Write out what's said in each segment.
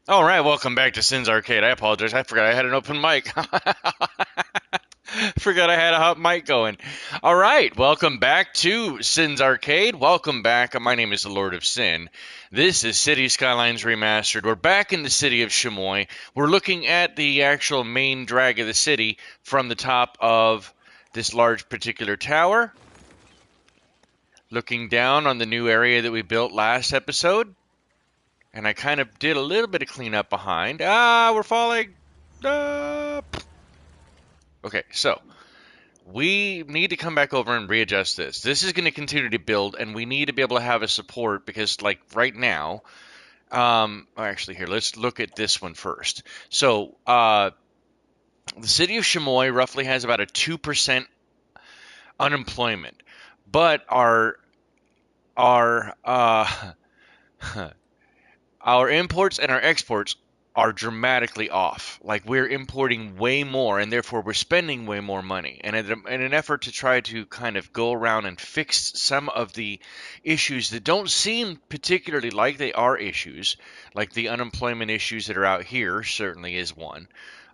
All right, welcome back to Sin's Arcade. I apologize. I forgot I had an open mic. Forgot I had a hot mic going. All right, welcome back to Sin's Arcade. Welcome back. My name is the Lord of Sin. This is City Skylines Remastered. We're back in the city of Chamois. We're looking at the actual main drag of the city from the top of this large particular tower. Looking down on the new area that we built last episode. And I kind of did a little bit of cleanup behind. Ah, we're falling. Ah. Okay, so we need to come back over and readjust this. This is going to continue to build, and we need to be able to have a support because, like, right now, actually, here, let's look at this one first. So, the city of Chamois roughly has about a 2% unemployment, but our our imports and our exports are dramatically off. Like we're importing way more and therefore we're spending way more money. And in an effort to try to kind of go around and fix some of the issues that don't seem particularly like they are issues, like the unemployment issues that are out here certainly is one.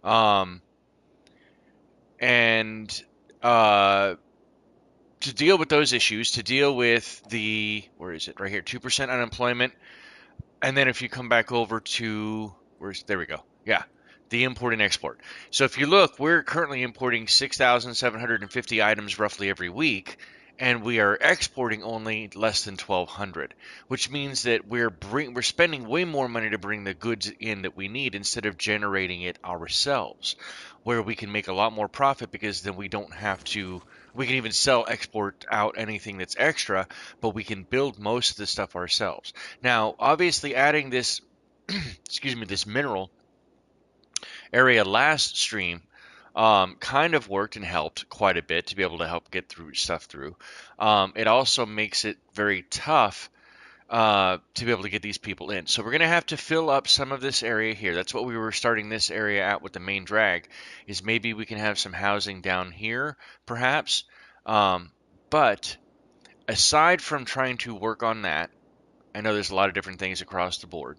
Um, and to deal with those issues, to deal with the, where is it? Right here, 2% unemployment. And then if you come back over to there we go. Yeah, the import and export. So if you look, we're currently importing 6,750 items roughly every week, and we are exporting only less than 1,200, which means that we're spending way more money to bring the goods in that we need instead of generating it ourselves, where we can make a lot more profit because then we don't have to. We can even sell, export out anything that's extra, but we can build most of the stuff ourselves. Now, obviously, adding this, excuse me, this mineral area last stream kind of worked and helped quite a bit to be able to help get through stuff through. It also makes it very tough to be able to get these people in. So we're going to have to fill up some of this area here. That's what we were starting this area at with the main drag, is maybe we can have some housing down here, perhaps. Um, but aside from trying to work on that, I know there's a lot of different things across the board.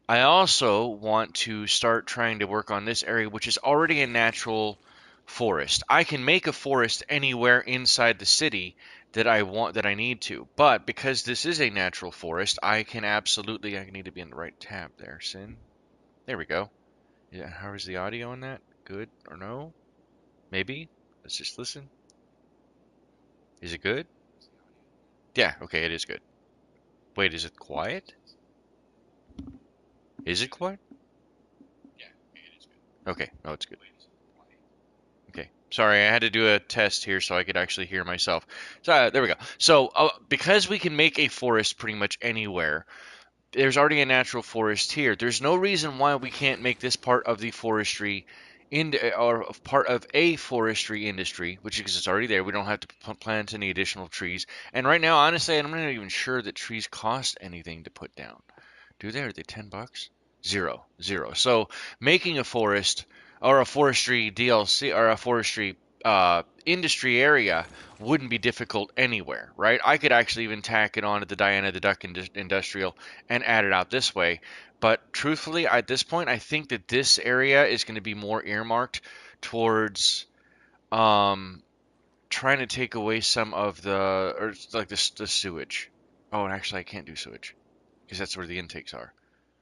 I also want to start trying to work on this area, which is already a natural forest. I can make a forest anywhere inside the city that I want, that I need to. But because this is a natural forest, I need to be in the right tab there, Sin. There we go. Yeah, how is the audio on that? Good or no? Maybe? Let's just listen. Is it good? Yeah, okay, it is good. Wait, is it quiet? Is it quiet? Okay, no, it's good. Okay. Sorry, I had to do a test here so I could actually hear myself. So there we go. So because we can make a forest pretty much anywhere, there's already a natural forest here. There's no reason why we can't make this part of the forestry or part of a forestry industry, which is it's already there. We don't have to plant any additional trees. And right now, honestly, I'm not even sure that trees cost anything to put down. Do they? Are they $10? Zero, zero. So making a forest or a forestry DLC or a forestry industry area wouldn't be difficult anywhere, right? I could actually even tack it on to the Diana the Duck Industrial and add it out this way. But truthfully, at this point, I think that this area is going to be more earmarked towards um, trying to take away some of the, or like the sewage. Oh, and actually I can't do sewage because that's where the intakes are.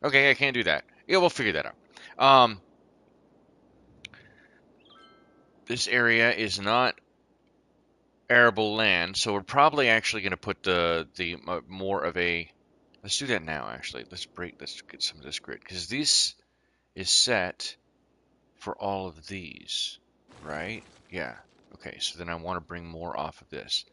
Okay, I can't do that. Yeah, we'll figure that out. This area is not arable land, so we're probably actually going to put the more of a. Let's do that now. Actually, Let's get some of this grid because this is set for all of these, right? Yeah. Okay. So then I want to bring more off of this.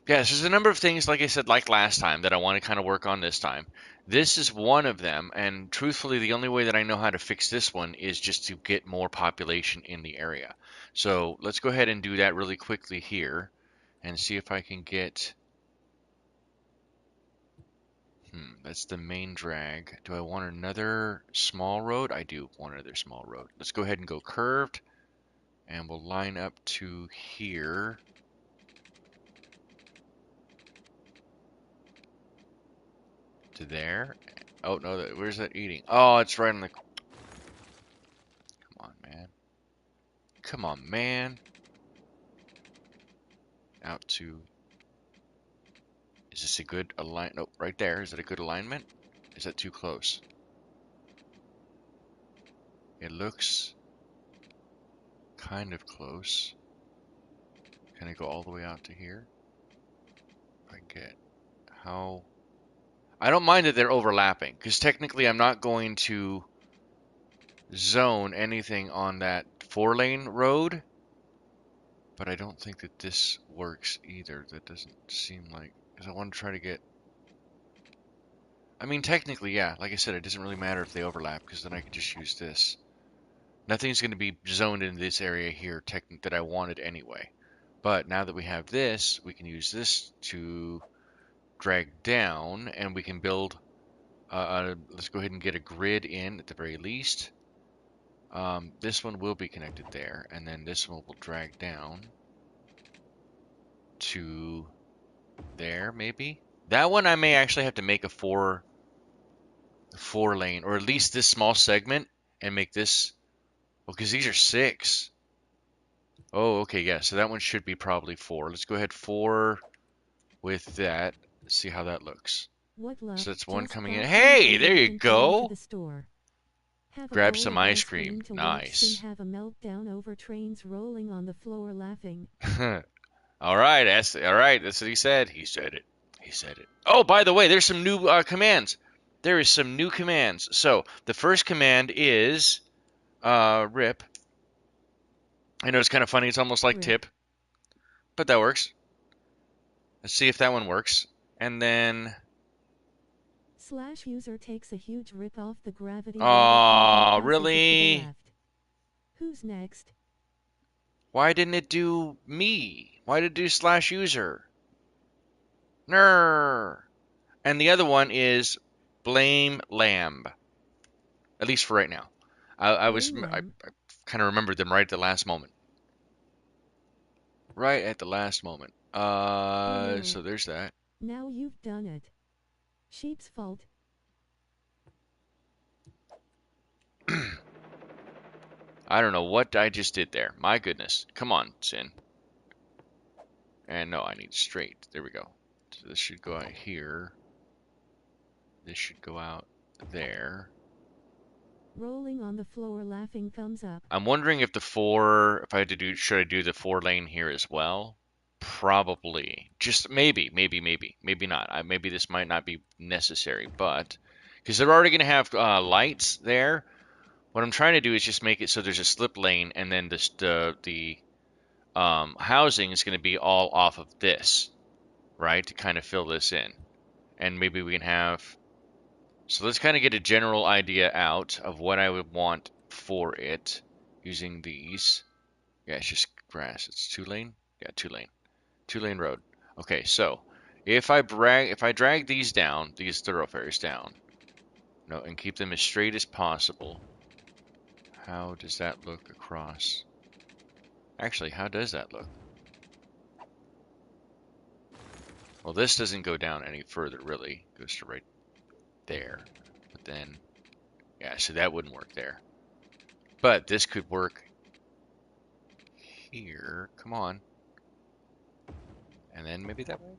Yes, there's a number of things, like I said, like last time, that I want to kind of work on this time. This is one of them, and truthfully, the only way that I know how to fix this one is just to get more population in the area. So let's go ahead and do that really quickly here and see if I can get. That's the main drag. Do I want another small road? I do want another small road. Let's go ahead and go curved, and we'll line up to here. To there. Oh no, where's that eating? Oh, it's right on the. Come on, man. Come on, man. Out to. Is this a good align? Nope, right there. Is it a good alignment? Is that too close? It looks kind of close. Can I go all the way out to here? If I get how. I don't mind that they're overlapping, because technically I'm not going to zone anything on that 4-lane road. But I don't think that this works either. That doesn't seem like. Because I want to try to get. I mean, technically, yeah. Like I said, it doesn't really matter if they overlap, because then I can just use this. Nothing's going to be zoned in this area here that I wanted anyway. But now that we have this, we can use this to drag down, and we can build. Let's go ahead and get a grid in at the very least. This one will be connected there, and then this one will drag down to there, maybe. That one I may actually have to make a four lane, or at least this small segment, and make this. Well, because these are 6. Oh, okay, yeah. So that one should be probably 4. Let's go ahead 4 with that. Let's see how that looks. So that's one coming in. Hey, there you go. Grab some ice cream. Nice. Have a meltdown over trains rolling on the floor laughing. All right, that's all right. That's what he said. He said it. He said it. Oh, by the way, there's some new commands. There is some new commands. So the first command is rip. I know it's kind of funny. It's almost like Rip. tip, but that works. Let's see if that one works. And then. Slash user takes a huge rip off the gravity. Oh, really? Who's next? Why didn't it do me? Why did it do slash user? Ner. And the other one is blame lamb. At least for right now. I kind of remembered them right at the last moment. Right at the last moment. So there's that. Now you've done it. Sheep's fault. I don't know what I just did there. My goodness. Come on, Sin. And no, I need straight. There we go. So this should go out here. This should go out there. Rolling on the floor laughing thumbs up. I'm wondering if if I had to do, should I do the 4-lane here as well? Probably. Just maybe not. Maybe this might not be necessary, but because they're already going to have lights there, what I'm trying to do is just make it so there's a slip lane, and then the housing is going to be all off of this, right, to kind of fill this in, and maybe we can have. So let's kind of get a general idea out of what I would want for it using these. Yeah, it's just grass. It's 2-lane. Yeah, 2-lane. 2-lane road. Okay, so if I drag these down, these thoroughfares down, and keep them as straight as possible, how does that look across? Actually, how does that look? Well, this doesn't go down any further, really. It goes to right there. But then, yeah, so that wouldn't work there. But this could work here. Come on. And then maybe that way.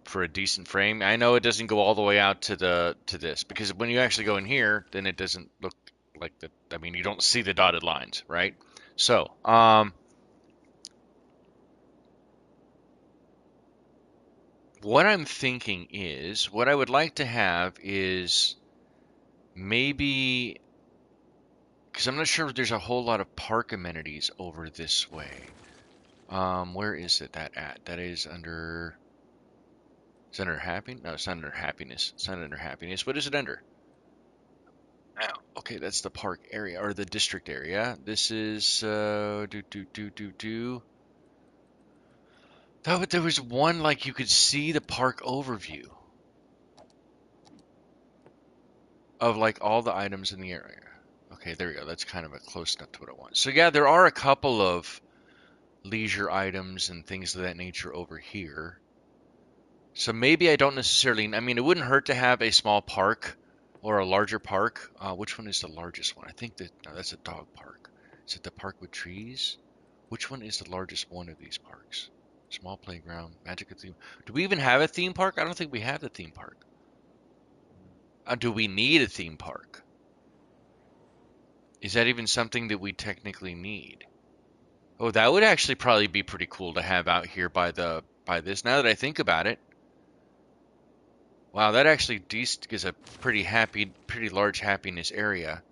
For a decent frame. I know it doesn't go all the way out to this because when you actually go in here, then it doesn't look like the. I mean, you don't see the dotted lines, right? So, what I'm thinking is, what I would like to have is maybe, because I'm not sure if there's a whole lot of park amenities over this way. Where is it that at? That is under. It's under happiness? No, it's not under happiness. It's not under happiness. What is it under? Oh, okay, that's the park area or the district area. This is do. Oh, but there was one like you could see the park overview of like all the items in the area. Okay, there we go. That's kind of a close enough to what I want. So yeah, there are a couple of leisure items and things of that nature over here. So maybe I don't necessarily. I mean, it wouldn't hurt to have a small park or a larger park. Which one is the largest one? I think that no, that's a dog park. Is it the park with trees? Which one is the largest one of these parks? Small playground, magical theme. Do we even have a theme park? I don't think we have the theme park. Do we need a theme park? Is that even something that we technically need? Oh, that would actually probably be pretty cool to have out here by this. Now that I think about it, wow, that actually is a pretty large happiness area.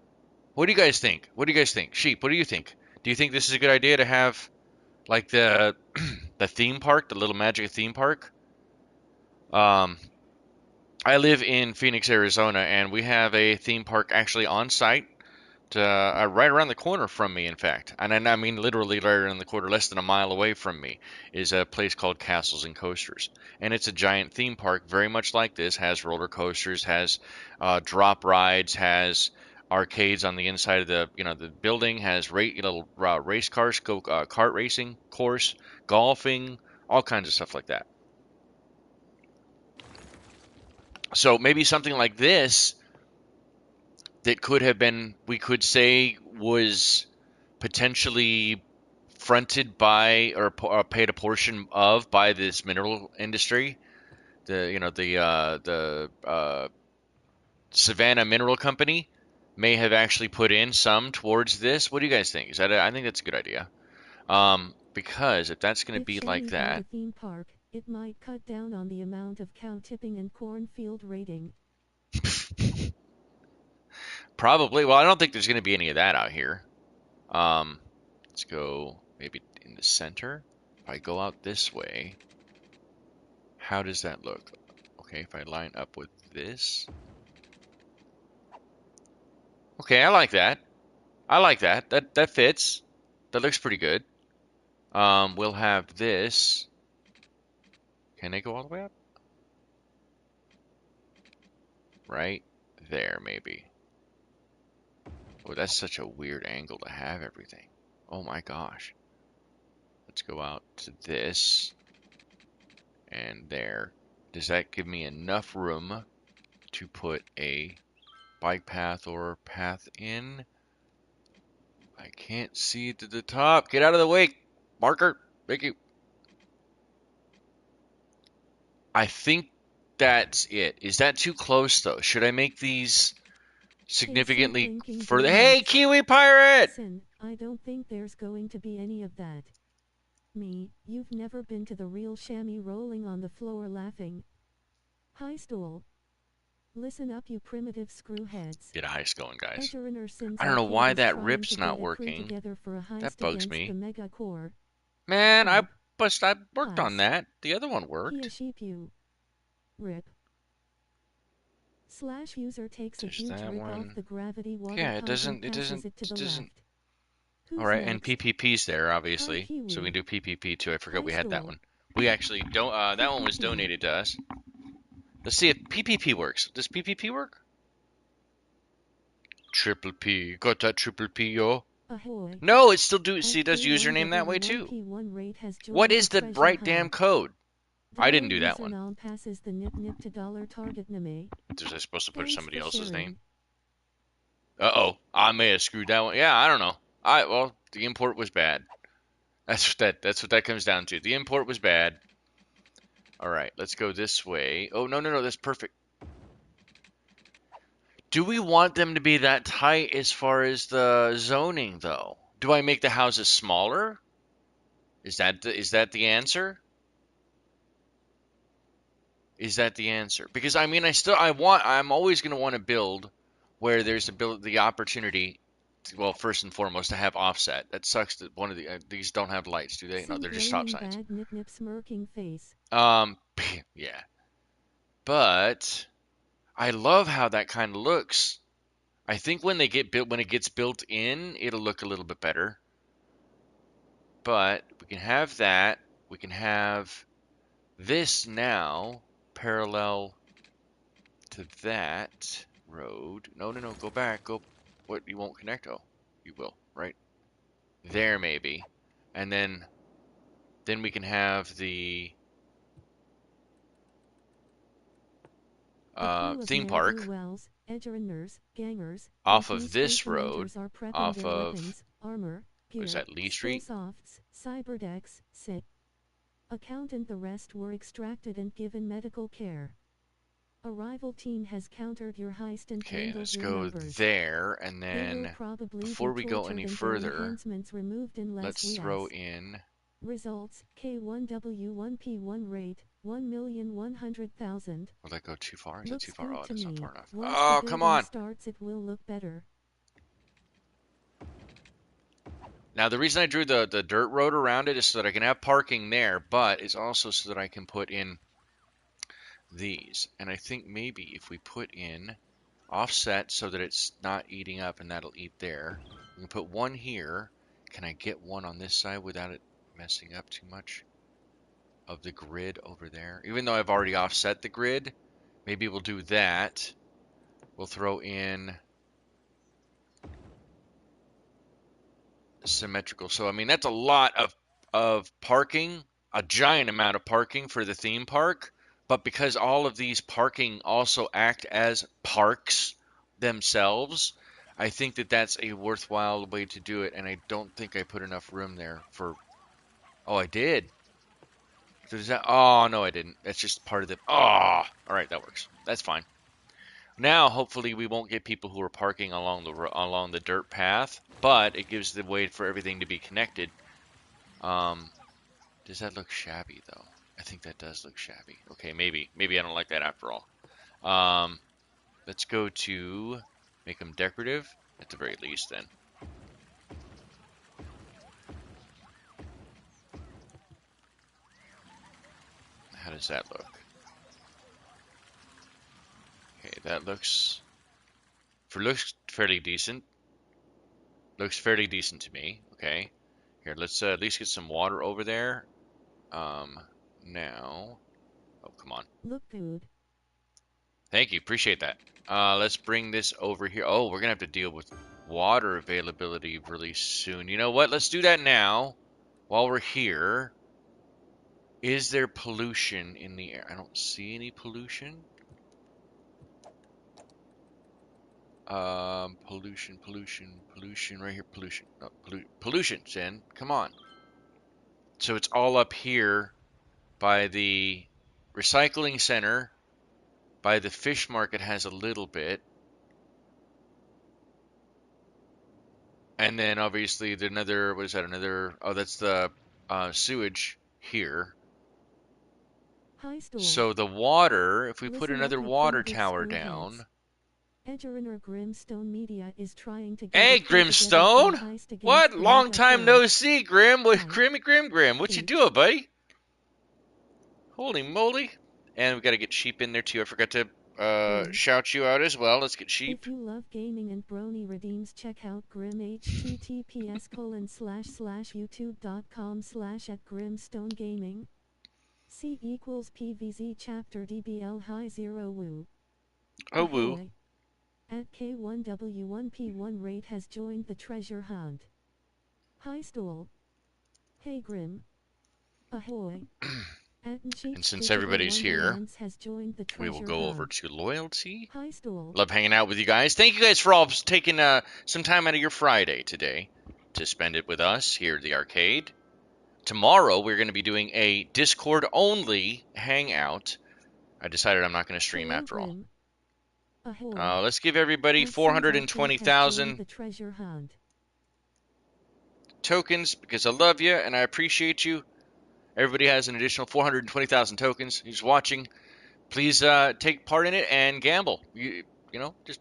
What do you guys think? What do you guys think? Sheep, what do you think? Do you think this is a good idea to have like the the theme park, the little magic theme park? Um, I live in Phoenix, Arizona, and we have a theme park actually on site, right around the corner from me, in fact. And I mean literally right around the corner, less than a mile away from me, is a place called Castles and Coasters. And it's a giant theme park, very much like this, has roller coasters, has drop rides, has arcades on the inside of the building, has race cars, kart racing course, golfing, all kinds of stuff like that. So maybe something like this that could have been, we could say, was potentially fronted by or paid a portion of by this mineral industry, the Savannah Mineral Company may have actually put in some towards this. What do you guys think? I think that's a good idea. Because if that's going to If be like Shammy had a that, theme park, it might cut down on the amount of cow tipping and cornfield raiding. probably. Well, I don't think there's going to be any of that out here. Um, let's go maybe in the center. If I go out this way, how does that look? Okay, if I line up with this. Okay, I like that. I like that. That fits. That looks pretty good. We'll have this. Can they go all the way up? Right there, maybe. Oh, that's such a weird angle to have everything. Oh my gosh. Let's go out to this and there. Does that give me enough room to put a bike path or path in? I can't see to the top. Get out of the way, marker. Thank you. I think that's it. Is that too close though? Should I make these Hey, stop significantly blinking too further? Hey, much. Kiwi Pirate! Listen, I don't think there's going to be any of that. You've never been to the real chamois rolling on the floor laughing. High stool. Listen up, you primitive screwheads. Get a heist going, guys. Ejuriner Sins I don't know Arcade why is that trying to rip's not get a crew working. together for a That heist bugs against me. the mega core. Man, I Prep. worked on Heist. that. The other one Kia worked. sheep you. Rip. Slash user takes a There's huge that rip off one. the gravity water Yeah, pump and passes it to the left. All Who's right, and next? PPP's there, Hi obviously. So we Kiwi. can do PPP too. I forgot High we had that stool. one. We actually don't. That one was PPP. donated to us. Let's see if PPP works. Does PPP work? Triple P. Got that triple P, yo. Ahoy. No, it still do. See, it does username that way too. SK1W1P1 rate has What joined the is the treasure right damn hunt. code? I Dollar didn't do that user one. nom passes the nip nip to dollar target name. Was I supposed to put Thanks somebody for else's name? sharing. Uh-oh. I may have screwed that one. Yeah, I don't know. Well, the import was bad. That's what that comes down to. The import was bad. All right, let's go this way. Oh, no, no, no, that's perfect. Do we want them to be that tight as far as the zoning, though? Do I make the houses smaller? Is that the answer? Is that the answer? Because I mean, I'm always going to want to build where there's the opportunity. Well, first and foremost, to have offset. That sucks that one of these don't have lights, do they? No, Sim they're just stop blaming signs. bad nip nip smirking face. Um, yeah, but I love how that kind of looks. I think when it gets built in, it'll look a little bit better. But we can have that. We can have this now parallel to that road. No, no, no. Go back. Go. What? You won't connect? Oh, you will. Right there, maybe. And then we can have the A crew of theme park ne'er-do-wells, edgeruners, gangers, and off of this road. peacementers are prepping Off their of weapons, armor, what is gear, that? Lee skill Street. softs, cyberdecks, sit. Account and the rest were extracted and given medical care. A rival team has countered your heist and Okay, dwindled let's your go numbers. there, and They will then probably be before we go tortured any and their further, enhancements removed unless let's we throw ask. in. Results, K1W1P1 rate, 1,100,000. Will that go too far? Is that too Looks far? good Oh, to that's not me. far enough. Once the Oh, come building on. starts it will look better. Now, the reason I drew the dirt road around it is so that I can have parking there, but it's also so that I can put in these. And I think maybe if we put in offset so that it's not eating up and that'll eat there, we can put one here. Can I get one on this side without it messing up too much of the grid over there? Even though I've already offset the grid, maybe we'll do that. We'll throw in symmetrical. So I mean that's a lot of parking, a giant amount of parking for the theme park. But because all of these parking also act as parks themselves, I think that that's a worthwhile way to do it. And I don't think I put enough room there for. Oh, I did. So does that? Oh no, I didn't. That's just part of the. Oh, all right, that works. That's fine. Now, hopefully, we won't get people who are parking along the dirt path, but it gives the way for everything to be connected. Um, does that look shabby though? I think that does look shabby. Okay, maybe I don't like that after all. Um, let's go to make them decorative at the very least. Then, how does that look? Okay, that looks fairly decent. Looks fairly decent to me. Okay, here let's at least get some water over there. Um, now. Oh, come on. Look good. Thank you. Appreciate that. Let's bring this over here. Oh, we're going to have to deal with water availability really soon. You know what? Let's do that now while we're here. Is there pollution in the air? I don't see any pollution. Pollution right here. Pollution. No, pollution, Zen. Come on. So it's all up here by the recycling center. By the fish market has a little bit. And then obviously the another, what is that? Another, oh, that's the sewage here. High stool. So the water, if we put Listen up another you water primitive tower screwheads. down. Edgerunner Grimstone Media is trying to get a Hey, crew together for a Grimstone! heist against What? the Long mega time flood. no see, Grim. What, Hi. Grim? What you H. doing, buddy? Holy moly! And we got to get sheep in there too. I forgot to Grim. shout you out as well. Let's get sheep. If you love gaming and brony redeems, check out Grim https://youtube.com/ at Grimstone Gaming. C equals PVZ chapter DBL high 0 woo. Oh, woo. Ahoy. At K1W1P1 rate has joined the treasure hunt. Hi Stool. Hey Grim. Ahoy. At And Ncheeks since Digital everybody's here, Wonderlands has joined the we will treasure go over hunt. to loyalty. Hi Stool. Love hanging out with you guys. Thank you guys for all taking some time out of your Friday today. to spend it with us here at the arcade. Tomorrow, we're going to be doing a Discord-only hangout. I decided I'm not going to stream Hello, after all. Grim. Ahoy. Let's give everybody It seems our fate has joined 420,000 the treasure hunt. tokens because I love you and I appreciate you. Everybody has an additional 420,000 tokens who's watching. Please take part in it and gamble. You know, just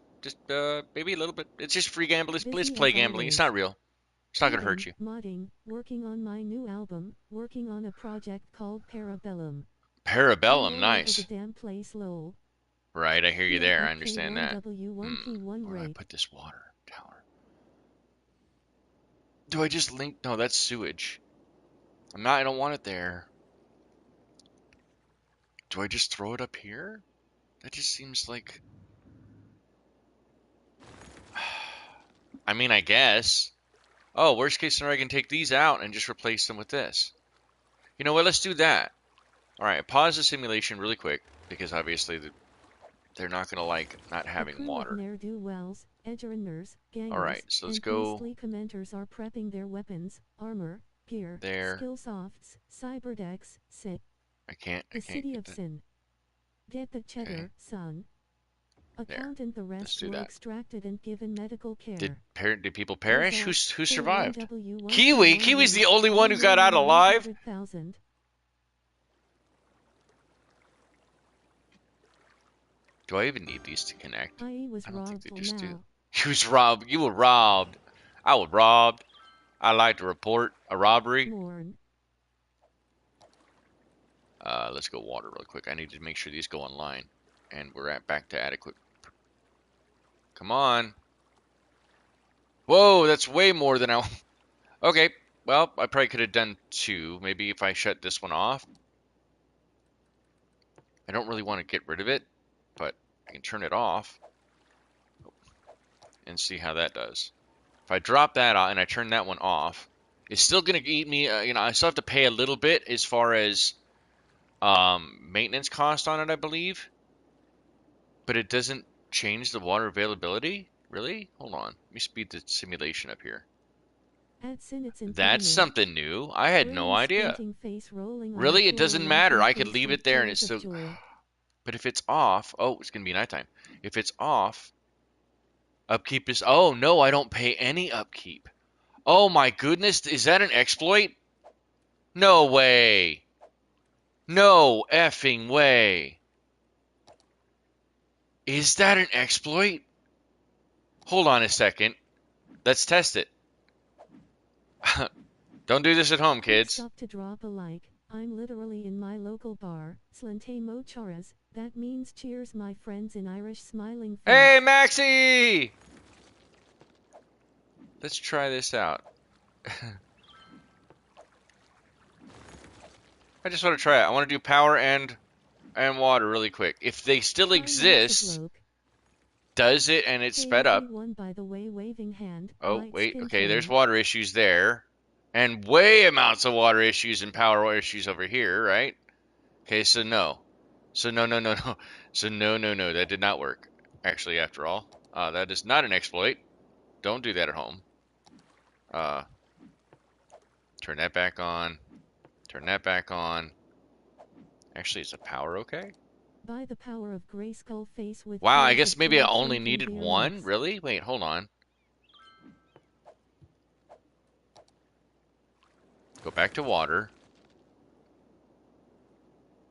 maybe a little bit. It's just free gambling. Let's Busy play as gambling. It's always. not real. It's not going to hurt Eating, you. modding, working on my new album, working on a project called Parabellum. Parabellum, I'm all over the nice. damn place, lol. Right, I hear you there. I understand that. P1W1P1 Where do I rate. put this water tower? Do I just link? No, that's sewage. I don't want it there. Do I just throw it up here? That just seems like... I mean, I guess. Oh, worst case scenario, I can take these out and just replace them with this. You know what? Let's do that. All right, pause the simulation really quick because obviously they're not going to like not having water. Ne'er-do-wells, edgerunners, All right, gangers, so let's and go beastly commenters are prepping their weapons, armor, gear, there. skillsofts, cyberdecks, sit. I can't The city get of that. sin. Get the cheddar, Okay. son. There. Accountant, the Let's rest do were that. extracted and given medical care. Did people perish? Result, Who survived? K1W1P1 Kiwi. Kiwi's the only one who got out alive. 1,100,000. Do I even need these to connect? I was I don't think robbed they for just do. now. You was robbed. You were robbed. I was robbed. I like to report a robbery. Mourn. Let's go water real quick. I need to make sure these go online. And we're back to adequate. Come on. Whoa, that's way more than I... Okay, well, I probably could have done two. Maybe if I shut this one off. I don't really want to get rid of it, but I can turn it off and see how that does. If I drop that out and I turn that one off, it's still going to eat me, I still have to pay a little bit as far as maintenance cost on it, I believe. But it doesn't change the water availability? Really? Hold on. Let me speed the simulation up here. That's something new. I had no idea. Really? It doesn't matter. I could leave it there and it's still... But if it's off... Oh, it's going to be nighttime. If it's off... Upkeep is... Oh, no, I don't pay any upkeep. Oh, my goodness. Is that an exploit? No way. No effing way. Is that an exploit? Hold on a second. Let's test it. Don't do this at home, kids. Stop to drop a like. I'm literally in my local bar, Slante Mocharas. That means cheers, my friends in Irish smiling face. Hey, Maxie! Let's try this out. I just want to try it. I want to do power and water really quick. If they still exist, does it and it's sped up? By the way, waving hand, oh, wait. Okay, there's water issues there. And way amounts of water issues and power issues over here, right? Okay, so no. So no. So no. That did not work. Actually, after all. That is not an exploit. Don't do that at home. Turn that back on. Turn that back on. Actually, is the power okay? By the power of Grayskull face with... Wow, I guess maybe I only needed one? Really? Wait, hold on. Go back to water.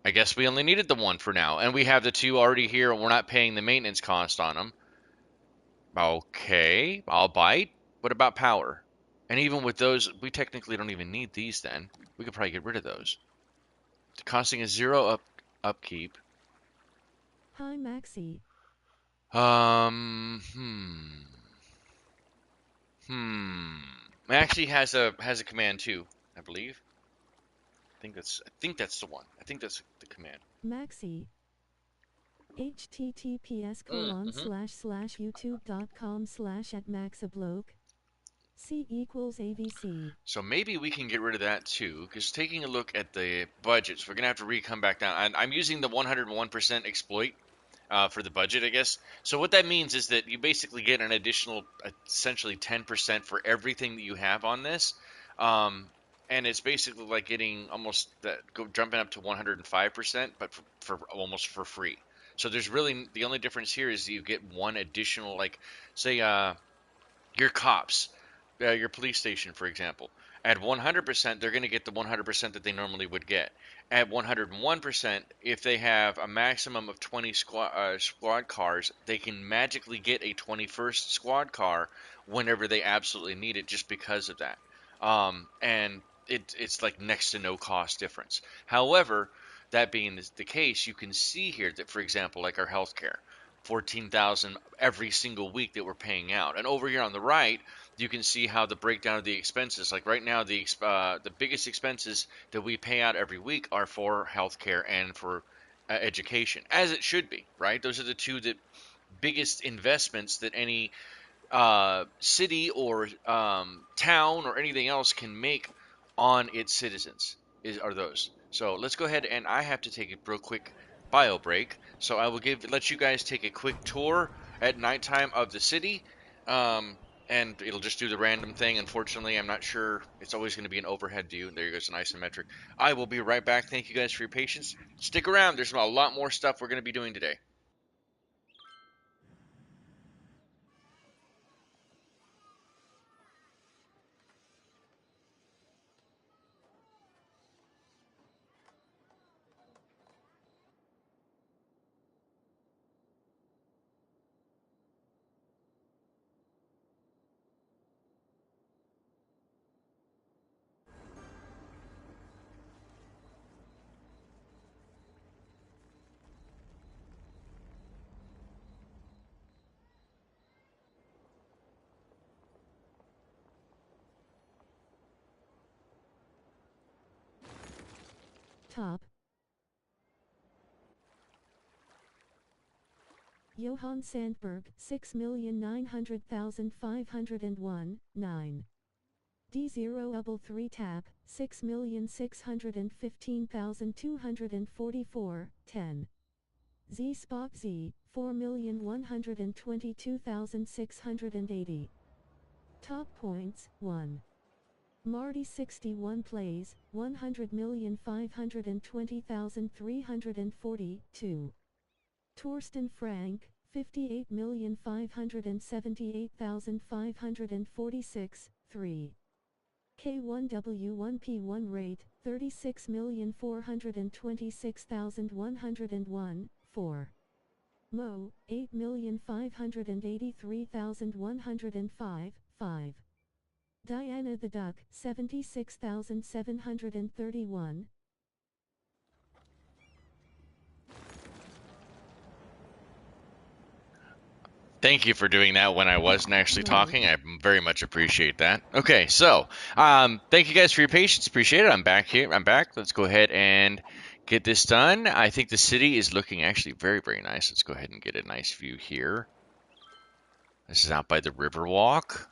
I guess we only needed the one for now. And we have the two already here, and we're not paying the maintenance cost on them. Okay, I'll bite. What about power? And even with those, we technically don't even need these then. We could probably get rid of those. Costing a 0 upkeep. Hi, Maxie. Maxie has a command too, I believe. I think that's the one. I think that's the command. Maxie. https://youtube.com/@maxabloke. C equals AVC. So maybe we can get rid of that too, because taking a look at the budgets, we're gonna have to come back down. I'm using the 101% exploit for the budget, I guess. So what that means is that you basically get an additional, essentially 10% for everything that you have on this. Um, and it's basically like getting almost jumping up to 105%, but for almost for free. So there's really the only difference here is you get one additional, like say your cops, your police station, for example. At 100%, they're going to get the 100% that they normally would get. At 101%, if they have a maximum of 20 squad cars, they can magically get a 21st squad car whenever they absolutely need it, just because of that. And it's like next to no cost difference. However, that being the case, you can see here that, for example, like our healthcare, 14,000 every single week that we're paying out. And over here on the right, you can see how the breakdown of the expenses. Like right now, the biggest expenses that we pay out every week are for healthcare and for education, as it should be, right? Those are the two that biggest investments that any city or town or anything else can make on its citizens are those. So let's go ahead, and I have to take a real quick bio break. So I will let you guys take a quick tour at nighttime of the city. And it'll just do the random thing. Unfortunately, I'm not sure. It's always going to be an overhead view. There goes an isometric. I will be right back. Thank you guys for your patience. Stick around. There's a lot more stuff we're going to be doing today. Top. Johann Sandberg, 6,900,501, 9. D0 Tap, 6,615,244, 10. Z Spock Z, 4,122,680. Top points, 1. Marty 61 plays, 100,520,340, 2. Torsten Frank, 58,578,546, 3. K1W1P1 rate, 36,426,101, 4. Mo, 8,583,105, 5. Diana the Duck, 76,731. Thank you for doing that when I wasn't actually talking. I very much appreciate that. Okay, so thank you guys for your patience. Appreciate it. I'm back here. I'm back. Let's go ahead and get this done. I think the city is looking actually very, very nice. Let's go ahead and get a nice view here. This is out by the Riverwalk.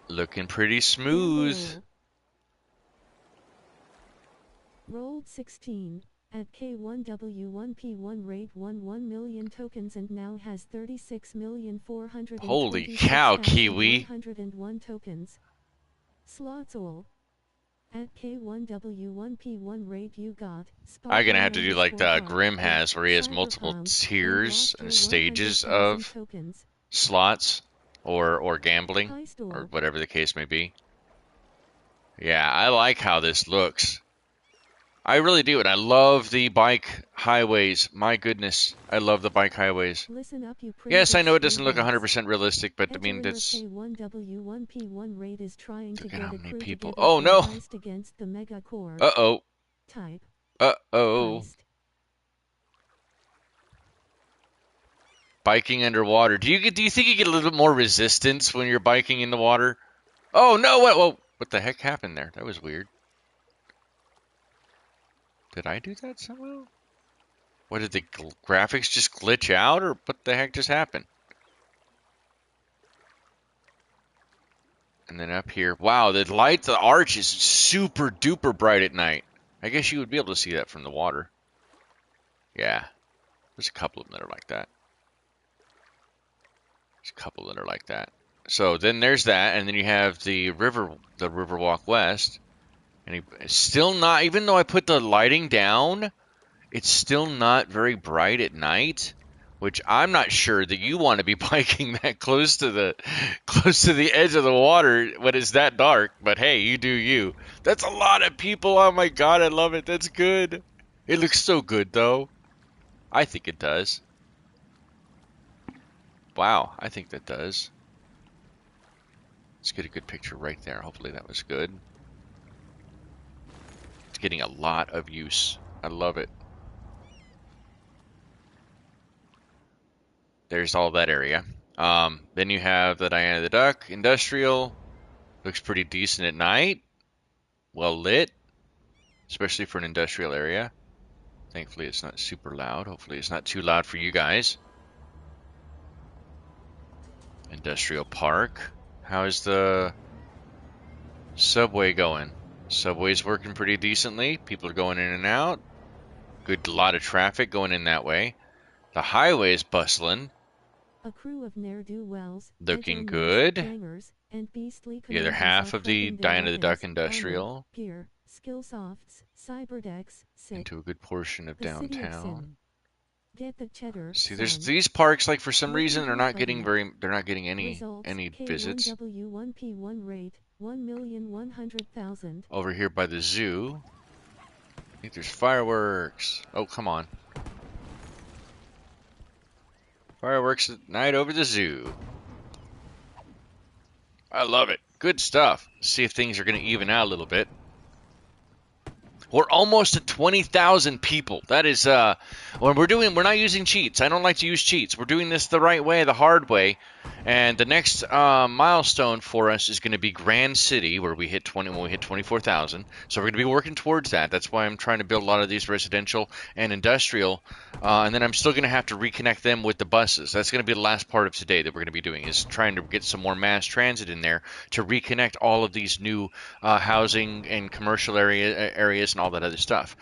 Looking pretty smooth. Rolled 16. At K1W1P1 rate 1 million tokens and now has 36,426,101 Holy cow, Kiwi. tokens. Slots all. At K1W1P1 rate you got. I'm gonna have to do like the Grim has, where he has multiple tiers and stages of slots or gambling or whatever the case may be. Yeah, I like how this looks. I really do, and I love the bike highways. My goodness, I love the bike highways. Yes, I know it doesn't look 100% realistic, but I mean, that's... Look at how many people... Oh, no! Uh-oh. Uh-oh. Biking underwater. Do you think you get a little bit more resistance when you're biking in the water? Oh, no! What the heck happened there? That was weird. Did I do that somehow? What, did the graphics just glitch out, or what the heck just happened? And then up here, wow, the light, the arch is super duper bright at night. I guess you would be able to see that from the water. Yeah, there's a couple of them that are like that. There's a couple that are like that. So then there's that, and then you have the Riverwalk West, and it's still not. Even though I put the lighting down, it's still not very bright at night. Which I'm not sure that you want to be biking that close to the edge of the water when it's that dark. But hey, you do you. That's a lot of people. Oh my god, I love it. That's good. It looks so good though. I think it does. Wow, I think that does. Let's get a good picture right there. Hopefully that was good. It's getting a lot of use. I love it. There's all that area. Then you have the Diana the Duck Industrial. Looks pretty decent at night. Well lit, especially for an industrial area. Thankfully, it's not super loud. Hopefully, it's not too loud for you guys. Industrial Park. How's the subway going? Subway's working pretty decently. People are going in and out. Good lot of traffic going in that way. The highway is bustling. A crew of ne'er-do-wells, Looking edgelords, good. gangers, and beastly The other commanders half are of the prepping their Diana the Duck weapons, armor, Industrial gear, skill softs, cyberdecks, into a good portion of the city of downtown. sin. Get the cheddar, See, there's son. these parks like for some Looking reason good, buddy. they're not getting Results, any visits. K1W1P1 rate, 1,100,000. Over here by the zoo, I think there's fireworks. Oh, come on. Fireworks at night over the zoo. I love it. Good stuff. See if things are going to even out a little bit. We're almost at 20,000 people. That is, when we're not using cheats. I don't like to use cheats. We're doing this the right way, the hard way. And the next milestone for us is going to be Grand City, where we hit 24,000. So we're going to be working towards that. That's why I'm trying to build a lot of these residential and industrial. And then I'm still going to have to reconnect them with the buses. That's going to be the last part of today that we're going to be doing, is trying to get some more mass transit in there to reconnect all of these new housing and commercial areas and all that other stuff.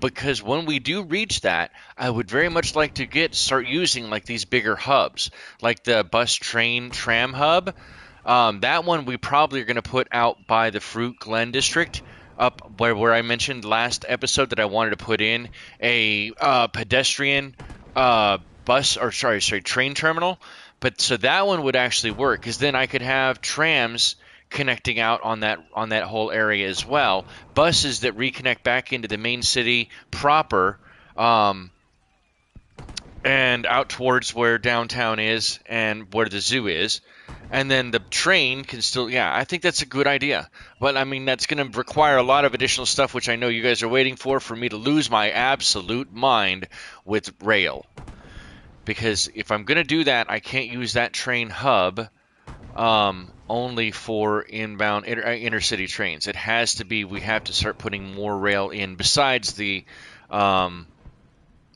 Because when we do reach that, I would very much like to start using like these bigger hubs, like the bus train tram hub. That one we probably are going to put out by the Fruit Glen district, up where I mentioned last episode that I wanted to put in a pedestrian bus, or sorry, train terminal. But so that one would actually work, because then I could have trams connecting out on that whole area as well. Buses that reconnect back into the main city proper, and out towards where downtown is and where the zoo is. And then the train can still, yeah, I think that's a good idea. But I mean, that's going to require a lot of additional stuff, which I know you guys are waiting for me to lose my absolute mind with rail. Because if I'm going to do that, I can't use that train hub only for inbound intercity trains. It has to be, we have to start putting more rail in besides the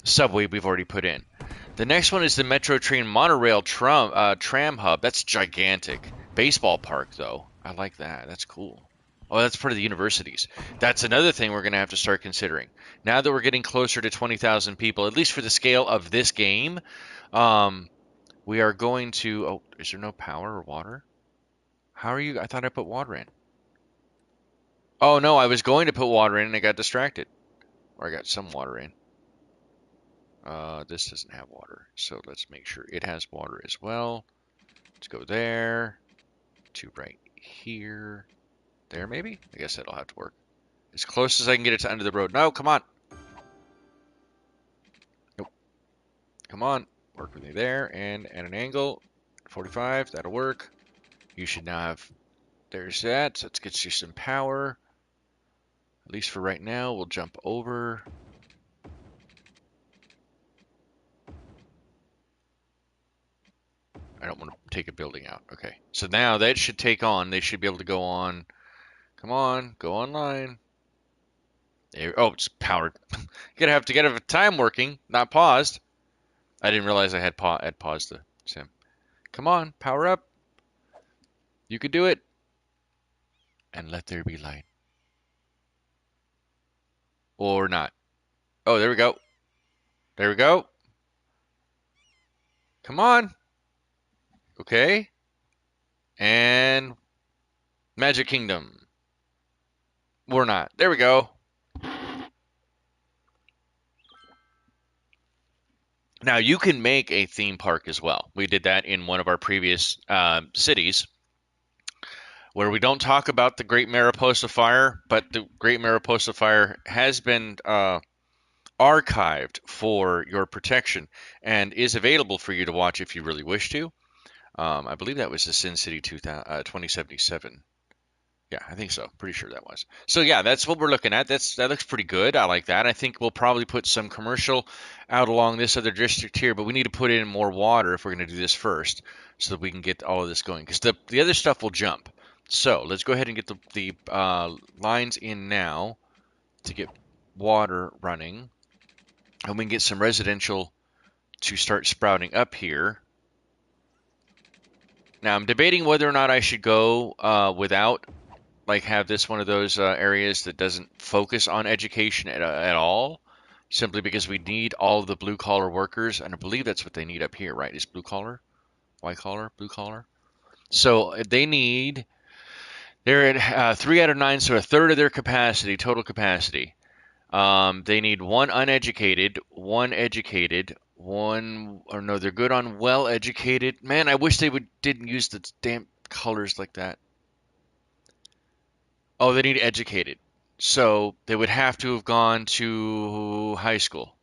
subway we've already put in. The next one is the Metro Train Monorail tram hub. That's gigantic. Baseball park, though. I like that. That's cool. Oh, that's part of the universities. That's another thing we're going to have to start considering. Now that we're getting closer to 20,000 people, at least for the scale of this game, we are going to... Oh, is there no power or water? How are you? I thought I put water in. Oh, no, I was going to put water in and I got distracted. Or I got some water in. This doesn't have water, so let's make sure it has water as well. Let's go there, to right here, there maybe? I guess that'll have to work. As close as I can get it to under the road. No, come on. Nope. Come on. Work with me there, and at an angle, 45, that'll work. You should now have, there's that. So let's get you some power. At least for right now, we'll jump over. I don't want to take a building out. Okay, so now that should take on. They should be able to go on. Come on, go online. There, oh, it's powered. Gotta have a time working, not paused. I didn't realize I had paused the sim. Come on, power up. You could do it. And let there be light. Or not. Oh, there we go. There we go. Come on. Okay. And Magic Kingdom. We're not. There we go. Now you can make a theme park as well. We did that in one of our previous cities, where we don't talk about the Great Mariposa Fire, but the Great Mariposa Fire has been archived for your protection and is available for you to watch if you really wish to. I believe that was the Sin City 2077. Yeah, I think so. Pretty sure that was. So yeah, that's what we're looking at. That looks pretty good. I like that. I think we'll probably put some commercial out along this other district here, but we need to put in more water if we're going to do this first, so that we can get all of this going. Because the other stuff will jump. So let's go ahead and get the lines in now to get water running, and we can get some residential to start sprouting up here. Now I'm debating whether or not I should go without, like, have this one of those areas that doesn't focus on education at all, simply because we need all of the blue collar workers, and I believe that's what they need up here, right? Is blue collar, white collar, blue collar. So they're at 3 out of 9, so a third of their capacity, total capacity. They need one uneducated, one educated, one, or no, they're good on well educated. Man, I wish they didn't use the damn colors like that. Oh, they need educated. So they would have to have gone to high school.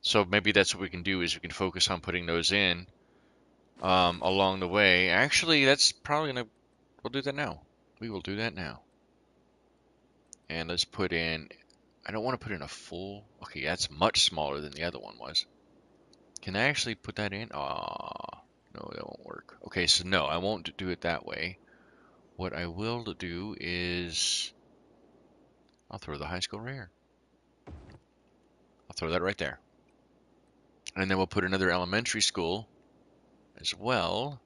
So maybe that's what we can do, is we can focus on putting those in along the way. Actually, that's probably gonna, we'll do that now. We will do that now. And let's put in, I don't want to put in a full, okay, that's much smaller than the other one was. Can I actually put that in? Ah, no, that won't work. Okay, so no, I won't do it that way. What I will do is I'll throw the high school right here. I'll throw that right there. And then we'll put another elementary school as well.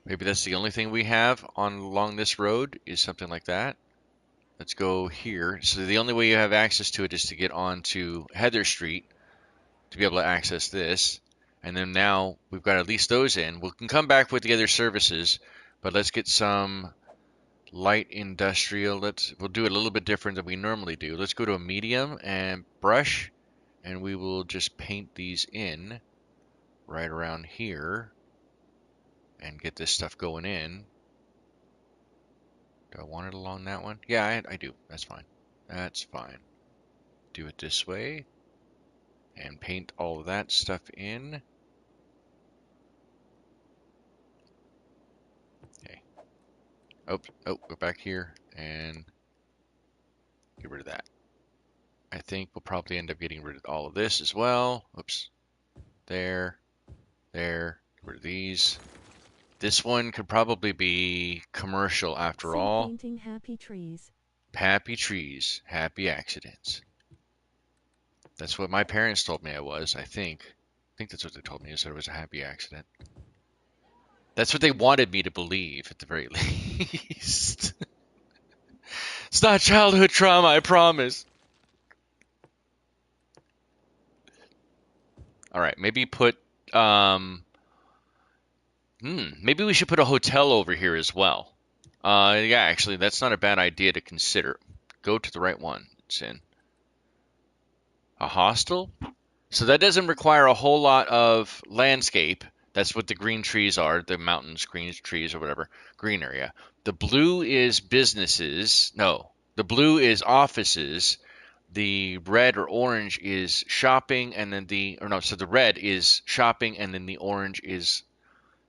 Maybe that's the only thing we have on along this road, is something like that. Let's go here. So the only way you have access to it is to get onto Heather Street to be able to access this. And then now we've got at least those in. We can come back with the other services, but let's get some light industrial. We'll do it a little bit different than we normally do. Let's go to a medium and brush, and we will just paint these in right around here and get this stuff going in. Do I want it along that one? Yeah, I do. That's fine. That's fine. Do it this way and paint all of that stuff in. Okay. Oh, go back here and get rid of that. I think we'll probably end up getting rid of all of this as well. Oops. There. Get rid of these. This one could probably be commercial after See all. painting happy trees. Happy trees, happy accidents. That's what my parents told me I was, I think. I think that's what they told me, is that it was a happy accident. That's what they wanted me to believe, at the very least. It's not childhood trauma, I promise. All right, maybe put, um, maybe we should put a hotel over here as well. Yeah, actually, that's not a bad idea to consider. Go to the right one. It's in a hostel. So that doesn't require a whole lot of landscape. That's what the green trees are, the mountains, green trees, or whatever, green area. The blue is businesses. No, the blue is offices. The red or orange is shopping, and then so the red is shopping, and then the orange is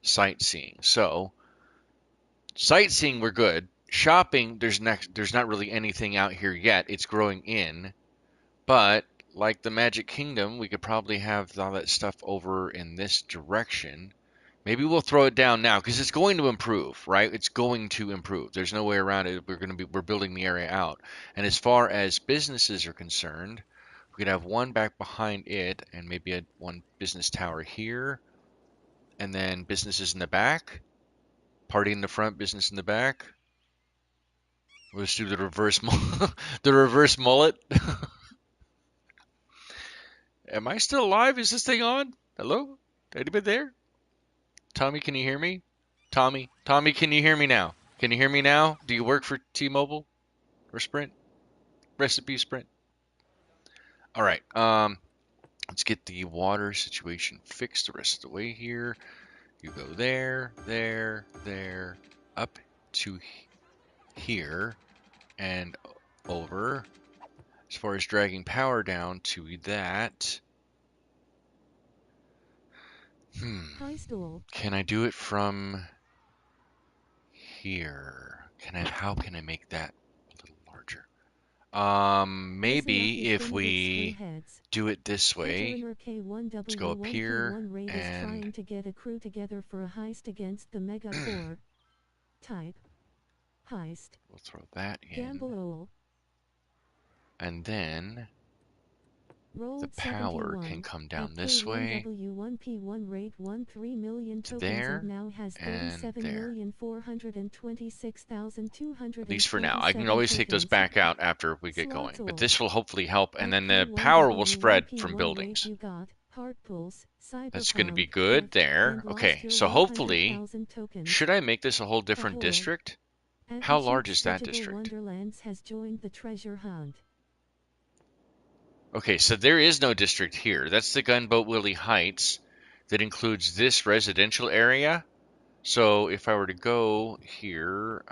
sightseeing. So sightseeing, we're good. Shopping, there's not really anything out here yet. It's growing in. But like the Magic Kingdom, we could probably have all that stuff over in this direction. Maybe we'll throw it down now because it's going to improve, right? It's going to improve. There's no way around it. We're building the area out. And as far as businesses are concerned, we could have one back behind it, and maybe one business tower here, and then businesses in the back. Party in the front, business in the back. We'll just do the reverse the reverse mullet. Am I still alive? Is this thing on? Hello? Anybody there? Tommy, can you hear me? Tommy, can you hear me now? Can you hear me now? Do you work for T-Mobile or Sprint? Recipe Sprint. All right. Let's get the water situation fixed the rest of the way here. You go there, there, up to here, and over. As far as dragging power down to that. High stool. Can I do it from here? How can I make that a little larger? Maybe if we do it this way. Let's go up here and trying to get a crew together for a heist against the Mega Core. Type heist. We'll throw that in. Gamble. And then the power can come down this way W1P1 rate 13 million tokens there and now has and there. 37,426,200. At least for now. I can always take those back out after we get going. But this will hopefully help, and then the power will spread from buildings. That's going to be good there. Okay, so hopefully, should I make this a whole different district? How large is that district? Wonderlands has joined the treasure hunt. Okay, so there is no district here. That's the Gunboat Willie Heights that includes this residential area. So if I were to go here,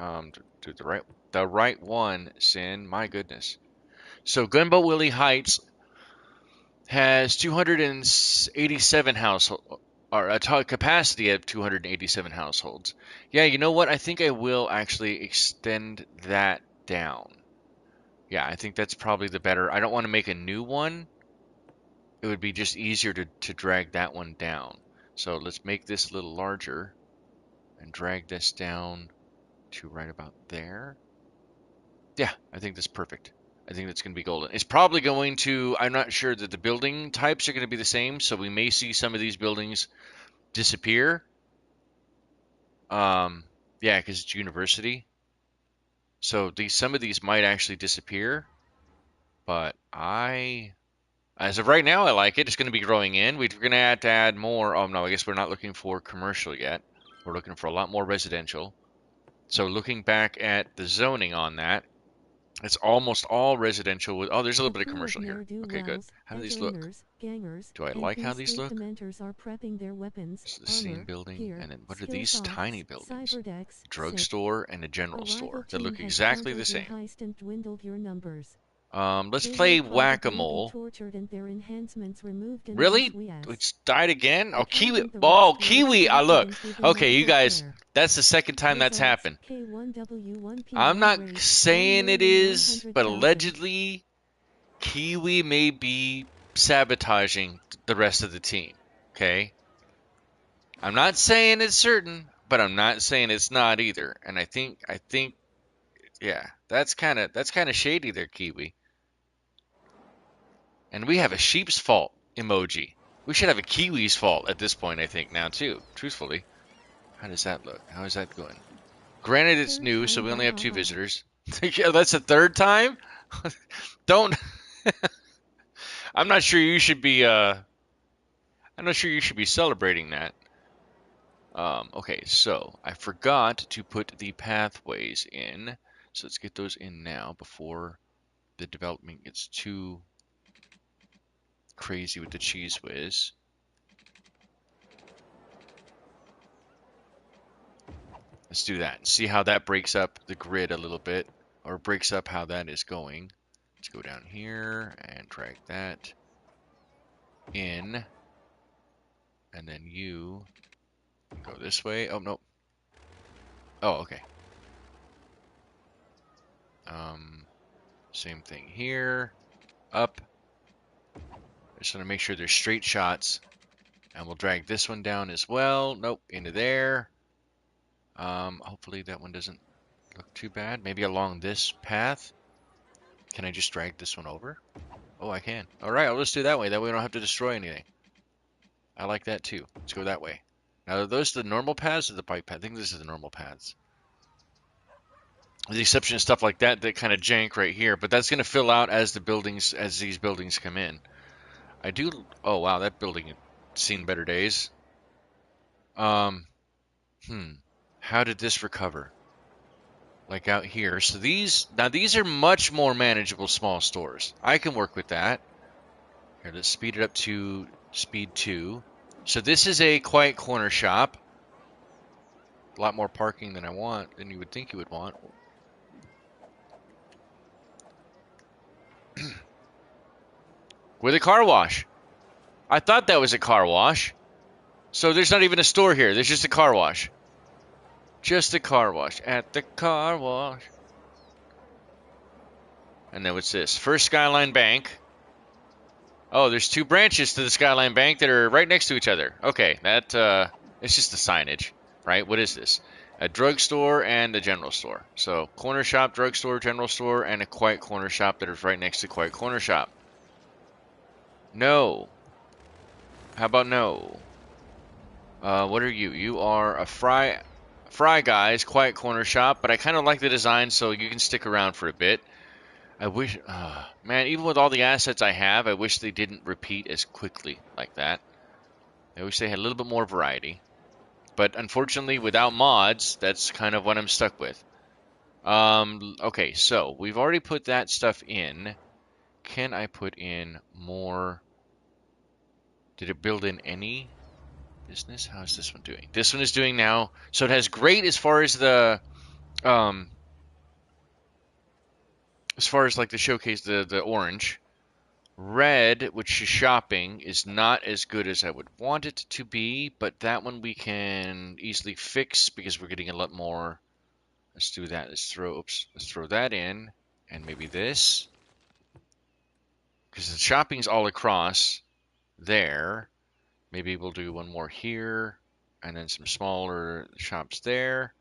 do the right one, Sin, my goodness. So Gunboat Willie Heights has 287 households, or a capacity of 287 households. Yeah, you know what? I think I will actually extend that down. Yeah, I think that's probably the better. I don't want to make a new one. It would be just easier to drag that one down. So let's make this a little larger and drag this down to right about there. Yeah, I think that's perfect. I think that's going to be golden. It's probably going to, I'm not sure that the building types are going to be the same, so we may see some of these buildings disappear. Yeah, because it's university. So some of these might actually disappear, but as of right now, I like it. It's going to be growing in. We're going to have to add more. Oh, no, I guess we're not looking for commercial yet. We're looking for a lot more residential. So looking back at the zoning on that, it's almost all residential with, oh, there's a little bit of commercial here. Okay, good. How do these look? Do I like how these look? This is the same building, and then what are these tiny buildings? Drugstore and a general store that look exactly the same. Let's play whack-a-mole. Really? It's died again? Oh, Kiwi. Oh, Kiwi. Look. Okay, you guys, that's the second time that's happened. I'm not saying it is, but allegedly, Kiwi may be sabotaging the rest of the team. Okay? I'm not saying it's certain, but I'm not saying it's not either. And I think, yeah, that's kind of shady there, Kiwi. And we have a sheep's fault emoji. We should have a Kiwi's fault at this point, I think, now, too, truthfully. How does that look? How is that going? Granted, it's new, so we only have 2 visitors. Yeah, that's the third time? Don't... I'm not sure you should be, celebrating that. Okay, so I forgot to put the pathways in. So let's get those in now before the development gets too crazy with the cheese whiz. Let's do that and see how that breaks up the grid a little bit, or breaks up how that is going. Let's go down here and drag that in, and then you go this way. Oh, no. Oh, okay. Same thing here. Up. Just want to make sure there's straight shots. And we'll drag this one down as well. Nope, into there. Hopefully that one doesn't look too bad. Maybe along this path. Can I just drag this one over? Oh, I can. Alright, I'll just do that way. That way we don't have to destroy anything. I like that too. Let's go that way. Now, are those the normal paths or the bike path? I think this is the normal paths. With the exception of stuff like that kind of jank right here. But that's going to fill out as these buildings come in. I do. Oh wow, that building had seen better days. Um, hmm. How did this recover? Like out here. So these are much more manageable small stores. I can work with that. Here, let's speed it up to speed 2. So this is a quiet corner shop. A lot more parking than I want, than you would think you would want. With a car wash. I thought that was a car wash. So there's not even a store here. There's just a car wash. Just a car wash. At the car wash. And then what's this? First Skyline Bank. Oh, there's 2 branches to the Skyline Bank that are right next to each other. Okay, it's just the signage, right? What is this? A drugstore and a general store. So, corner shop, drugstore, general store, and a quiet corner shop that is right next to quiet corner shop. No. How about no? What are you? You are a Fry Guys quiet corner shop, but I kind of like the design, so you can stick around for a bit. I wish, man, even with all the assets I have, I wish they didn't repeat as quickly like that. I wish they had a little bit more variety. But unfortunately, without mods, that's kind of what I'm stuck with. Okay, so we've already put that stuff in. Can I put in more? Did it build in any business? How is this one doing? This one is doing now. So it has great um, as far as like the showcase, the orange. Red, which is shopping, is not as good as I would want it to be, but that one we can easily fix because we're getting a lot more. Let's do that. Let's throw that in, and maybe this, because the shopping's all across there. Maybe we'll do one more here, and then some smaller shops there.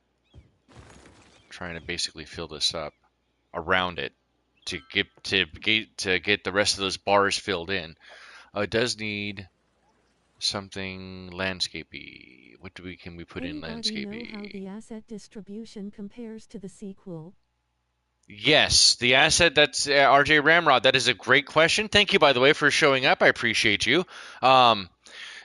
Trying to basically fill this up around it to get the rest of those bars filled in. It does need something landscapey. What can we put in Anybody know how landscapey? the asset distribution compares to the sequel? Yes, the asset that's RJ Ramrod. That is a great question. Thank you, by the way, for showing up. I appreciate you. Um,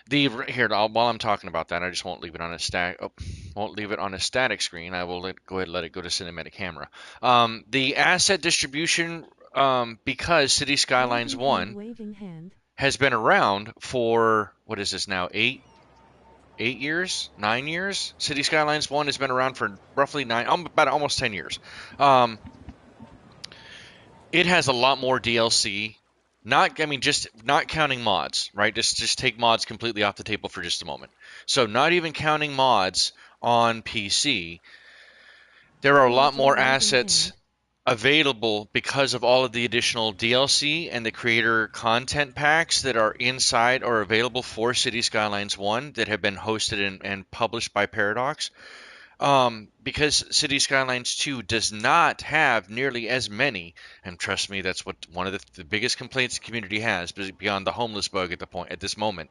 the here while I'm talking about that, I just won't leave it on a won't leave it on a static screen. I will go ahead and let it go to cinematic camera. The asset distribution, because City Skylines Waving hand, 1 waving hand. has been around for what is this now 8 years, 9 years. City Skylines 1 has been around for roughly about almost 10 years. Um, it has a lot more DLC. Not, I mean, just not counting mods, right? Just take mods completely off the table for just a moment. So, not even counting mods on PC, there are a lot RJ more waving assets hand. available because of all of the additional DLC and the creator content packs that are inside or available for City Skylines 1 that have been hosted and published by Paradox. Because City Skylines 2 does not have nearly as many, and trust me, that's what one of the biggest complaints the community has, beyond the homeless bug at this moment.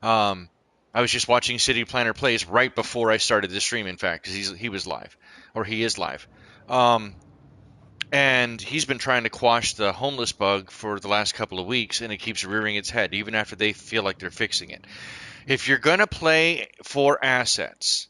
Um, I was just watching City Planner Plays right before I started the stream, in fact, because he was live, or he is live. Um, and he's been trying to quash the homeless bug for the last couple of weeks, and it keeps rearing its head, even after they feel like they're fixing it. If you're going to play for assets,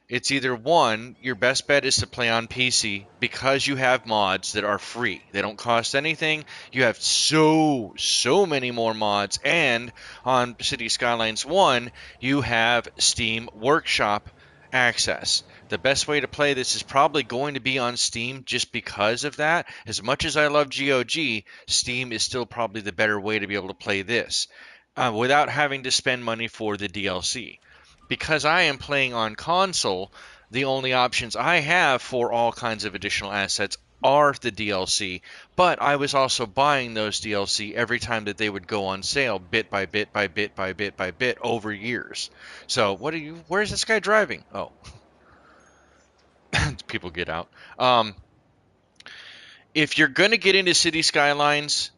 it's either one, your best bet is to play on PC because you have mods that are free. They don't cost anything. You have so many more mods. And on City Skylines 1, you have Steam Workshop access. The best way to play this is probably going to be on Steam just because of that. As much as I love GOG, Steam is still probably the better way to be able to play this without having to spend money for the DLC. Because I am playing on console, the only options I have for all kinds of additional assets are the DLC, but I was also buying those DLC every time that they would go on sale, bit by bit by bit by bit by bit over years. So, where's this guy driving? Oh, people get out. Um, if you're going to get into City Skylines,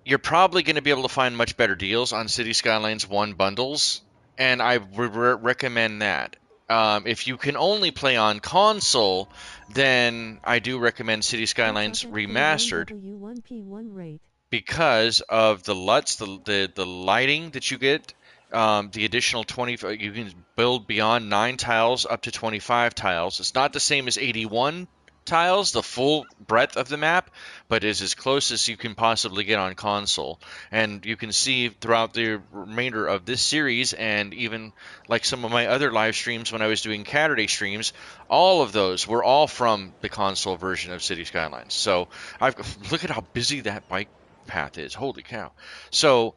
you're probably going to be able to find much better deals on City Skylines 1 bundles, and I would recommend that. If you can only play on console, then I do recommend City 2 Skylines seconds till Remastered. 1W1P1 rate. because of the LUTs, the lighting that you get, the additional 20, you can build beyond 9 tiles up to 25 tiles. It's not the same as 81 tiles, the full breadth of the map, but is as close as you can possibly get on console. And you can see throughout the remainder of this series, and even like some of my other live streams when I was doing Saturday streams, all of those were all from the console version of City Skylines. So I've look at how busy that bike path is. Holy cow. So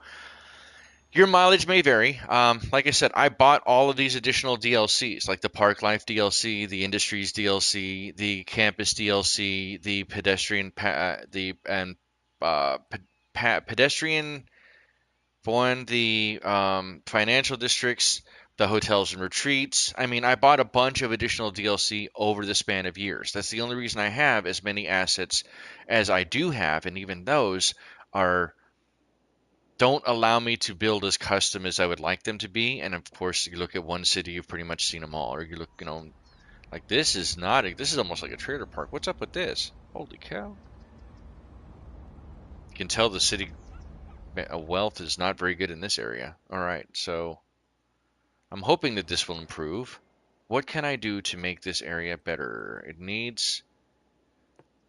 your mileage may vary. Like I said, I bought all of these additional DLCs, like the Park Life DLC, the Industries DLC, the Campus DLC, the pedestrian, the and pedestrian one, the financial districts, the hotels and retreats. I mean, I bought a bunch of additional DLC over the span of years. That's the only reason I have as many assets as I do have, and even those are don't allow me to build as custom as I would like them to be. And of course, you look at one city, you've pretty much seen them all. Or you look, like this is not, this is almost like a trailer park. What's up with this? Holy cow. You can tell the city wealth is not very good in this area. All right, so I'm hoping that this will improve. What can I do to make this area better? It needs,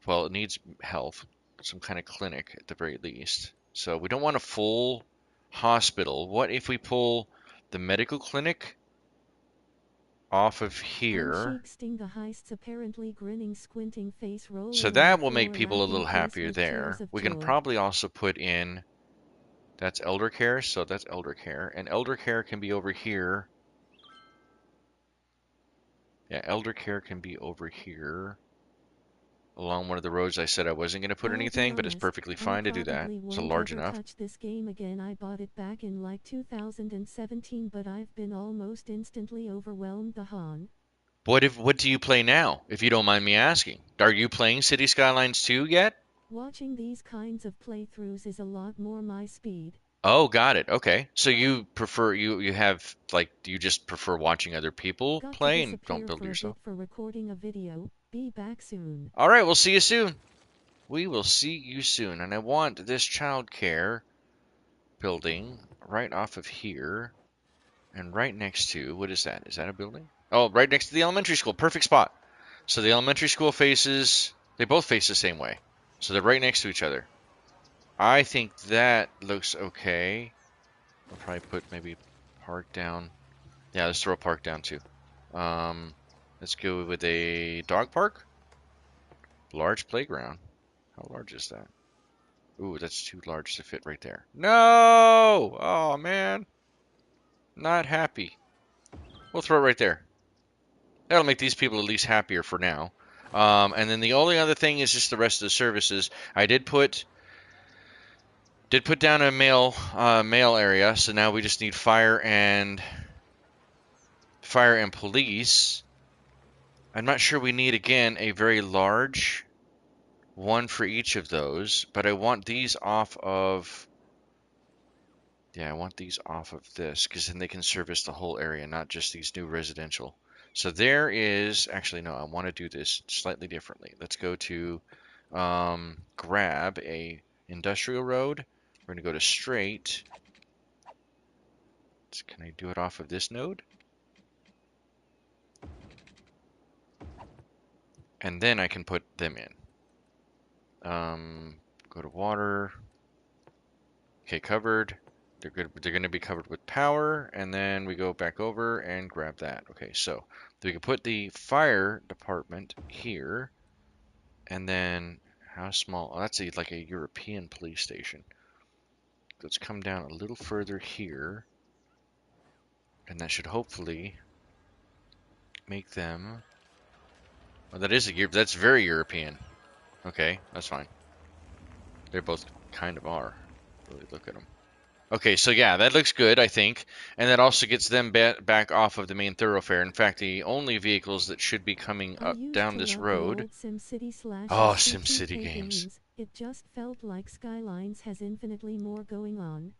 well, it needs health, some kind of clinic at the very least. So we don't want a full hospital. What if we pull the medical clinic off of here? Unshakesting the heist's apparently grinning, squinting face So rolling on the that will make floor, people a laughing little face happier with tears there. of We can joy. probably also put in, that's elder care, so that's elder care. And elder care can be over here. Yeah, elder care can be over here along one of the roads. I said I wasn't going to put I'll be anything, but it's honest, perfectly I fine to do that. probably It's won't large ever enough. touch this game again. I bought it back in like 2017, but I've been almost instantly overwhelmed. The Han. What do you play now, if you don't mind me asking? Are you playing City Skylines 2 yet? Watching these kinds of playthroughs is a lot more my speed. Oh, got it. Okay. So you prefer you have like do you just prefer watching other people Got to play and don't disappear build it for a yourself? bit for recording a video. Be back soon. All right, we'll see you soon. We will see you soon. And I want this childcare building right off of here and right next to, what is that? Is that a building? Oh, right next to the elementary school. Perfect spot. So the elementary school faces, they both face the same way. So they're right next to each other. I think that looks okay. I'll probably put maybe park down. Yeah, let's throw a park down too. Um, let's go with a dog park. Large playground. How large is that? Ooh, that's too large to fit right there. No! Oh man, not happy. We'll throw it right there. That'll make these people at least happier for now. And then the only other thing is just the rest of the services. I did put down a mail area, so now we just need fire and police. I'm not sure we need again a very large one for each of those, but I want these off of, yeah, I want these off of this because then they can service the whole area, not just these new residential. So there is, actually no, I want to do this slightly differently. Let's go to grab a industrial road. We're going to go to straight. Can I do it off of this node? And then I can put them in. Go to water. Okay, covered. They're good. They're going to be covered with power, and then we go back over and grab that. Okay, so we can put the fire department here, and then how small? Oh, that's like a European police station. Let's come down a little further here, and that should hopefully make them. Oh, that is that's very European. Okay, that's fine. They both kind of are. Really look at them. Okay, so yeah, that looks good, I think. And that also gets them back off of the main thoroughfare. In fact, the only vehicles that should be coming I up used down to this love the road. old SimCity slash Oh, SimCity SCTK games. games. It just felt like Skylines has infinitely more going on.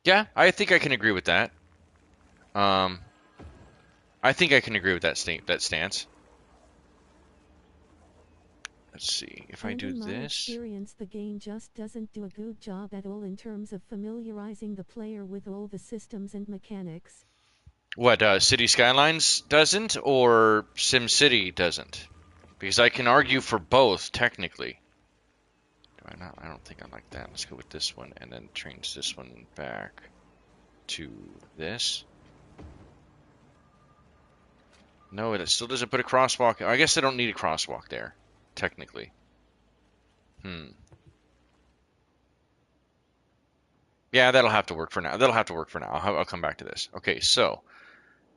Yeah, I think I can agree with that. Um, I think I can agree with that stance. let's see. If I And do in my this, experience, the game just doesn't do a good job at all in terms of familiarizing the player with all the systems and mechanics. what City Skylines doesn't, or SimCity doesn't? Because I can argue for both technically. Do I not? I don't think I like that. Let's go with this one and then change this one back to this. No, it still doesn't put a crosswalk. I guess I don't need a crosswalk there, technically. Hmm. Yeah, that'll have to work for now. That'll have to work for now. I'll come back to this. Okay, so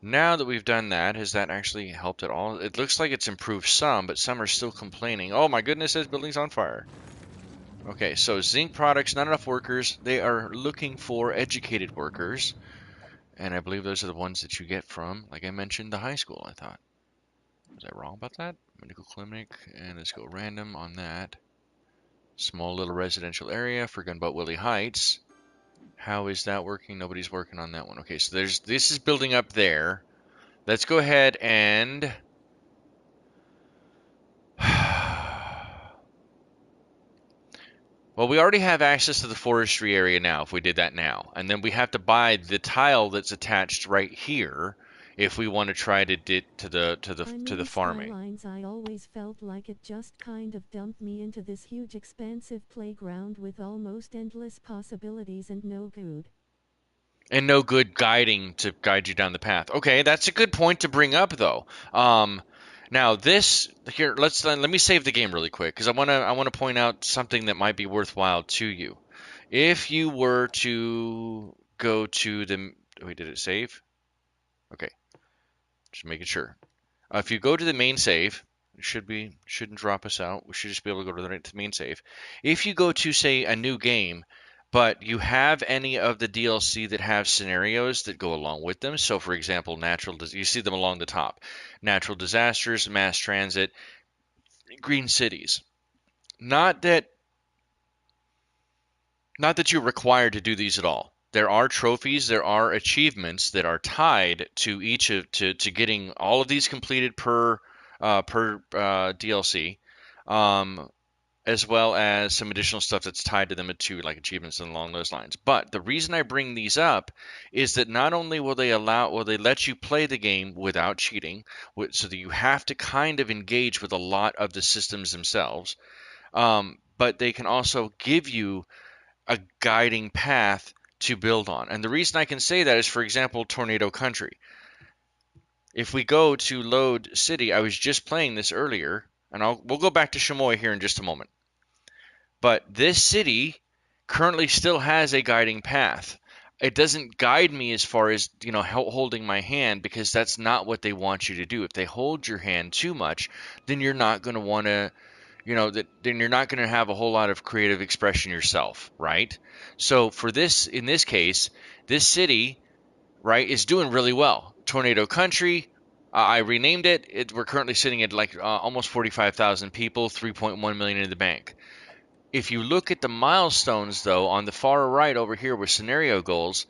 now that we've done that, has that actually helped at all? It looks like it's improved some, but some are still complaining. Oh my goodness, this building's on fire. Okay, so zinc products, not enough workers. They are looking for educated workers. And I believe those are the ones that you get from, like I mentioned, the high school, I thought. Was I wrong about that? Medical clinic, and let's go random on that. Small little residential area for Gunboat Willie Heights. How is that working? Nobody's working on that one. Okay, so this is building up there. Let's go ahead and well, we already have access to the forestry area now if we did that now. And then we have to buy the tile that's attached right here if we want to try to get to I the mean, farming. Skylines, I always felt like it just kind of dumped me into this huge expansive playground with almost endless possibilities and no good. And no good guiding to guide you down the path. Okay, that's a good point to bring up though. Now this here, let me save the game really quick because I want to point out something that might be worthwhile to you. If you were to go to the wait, did it save? Okay, just making sure. If you go to the main save, it shouldn't drop us out. We should just be able to go to the main save. If you go to say a new game, but you have any of the DLC that have scenarios that go along with them. So, for example, you see them along the top: natural disasters, mass transit, green cities. Not that Not that you're required to do these at all. There are trophies, there are achievements that are tied to each of to getting all of these completed per DLC, um, as well as some additional stuff that's tied to them too, like achievements and along those lines. But the reason I bring these up is that not only will they let you play the game without cheating, so that you have to kind of engage with a lot of the systems themselves, but they can also give you a guiding path to build on. And the reason I can say that is, for example, Tornado Country. If we go to load city, I was just playing this earlier, and we'll go back to Chamois here in just a moment. But this city currently still has a guiding path. It doesn't guide me as far as, holding my hand, because that's not what they want you to do. If they hold your hand too much, then you're not going to want to then you're not going to have a whole lot of creative expression yourself, right? So in this case, this city, right, is doing really well. Tornado Country, I renamed it. We're currently sitting at like almost 45,000 people, 3.1 million in the bank. If you look at the milestones, though, on the far right over here with scenario goals,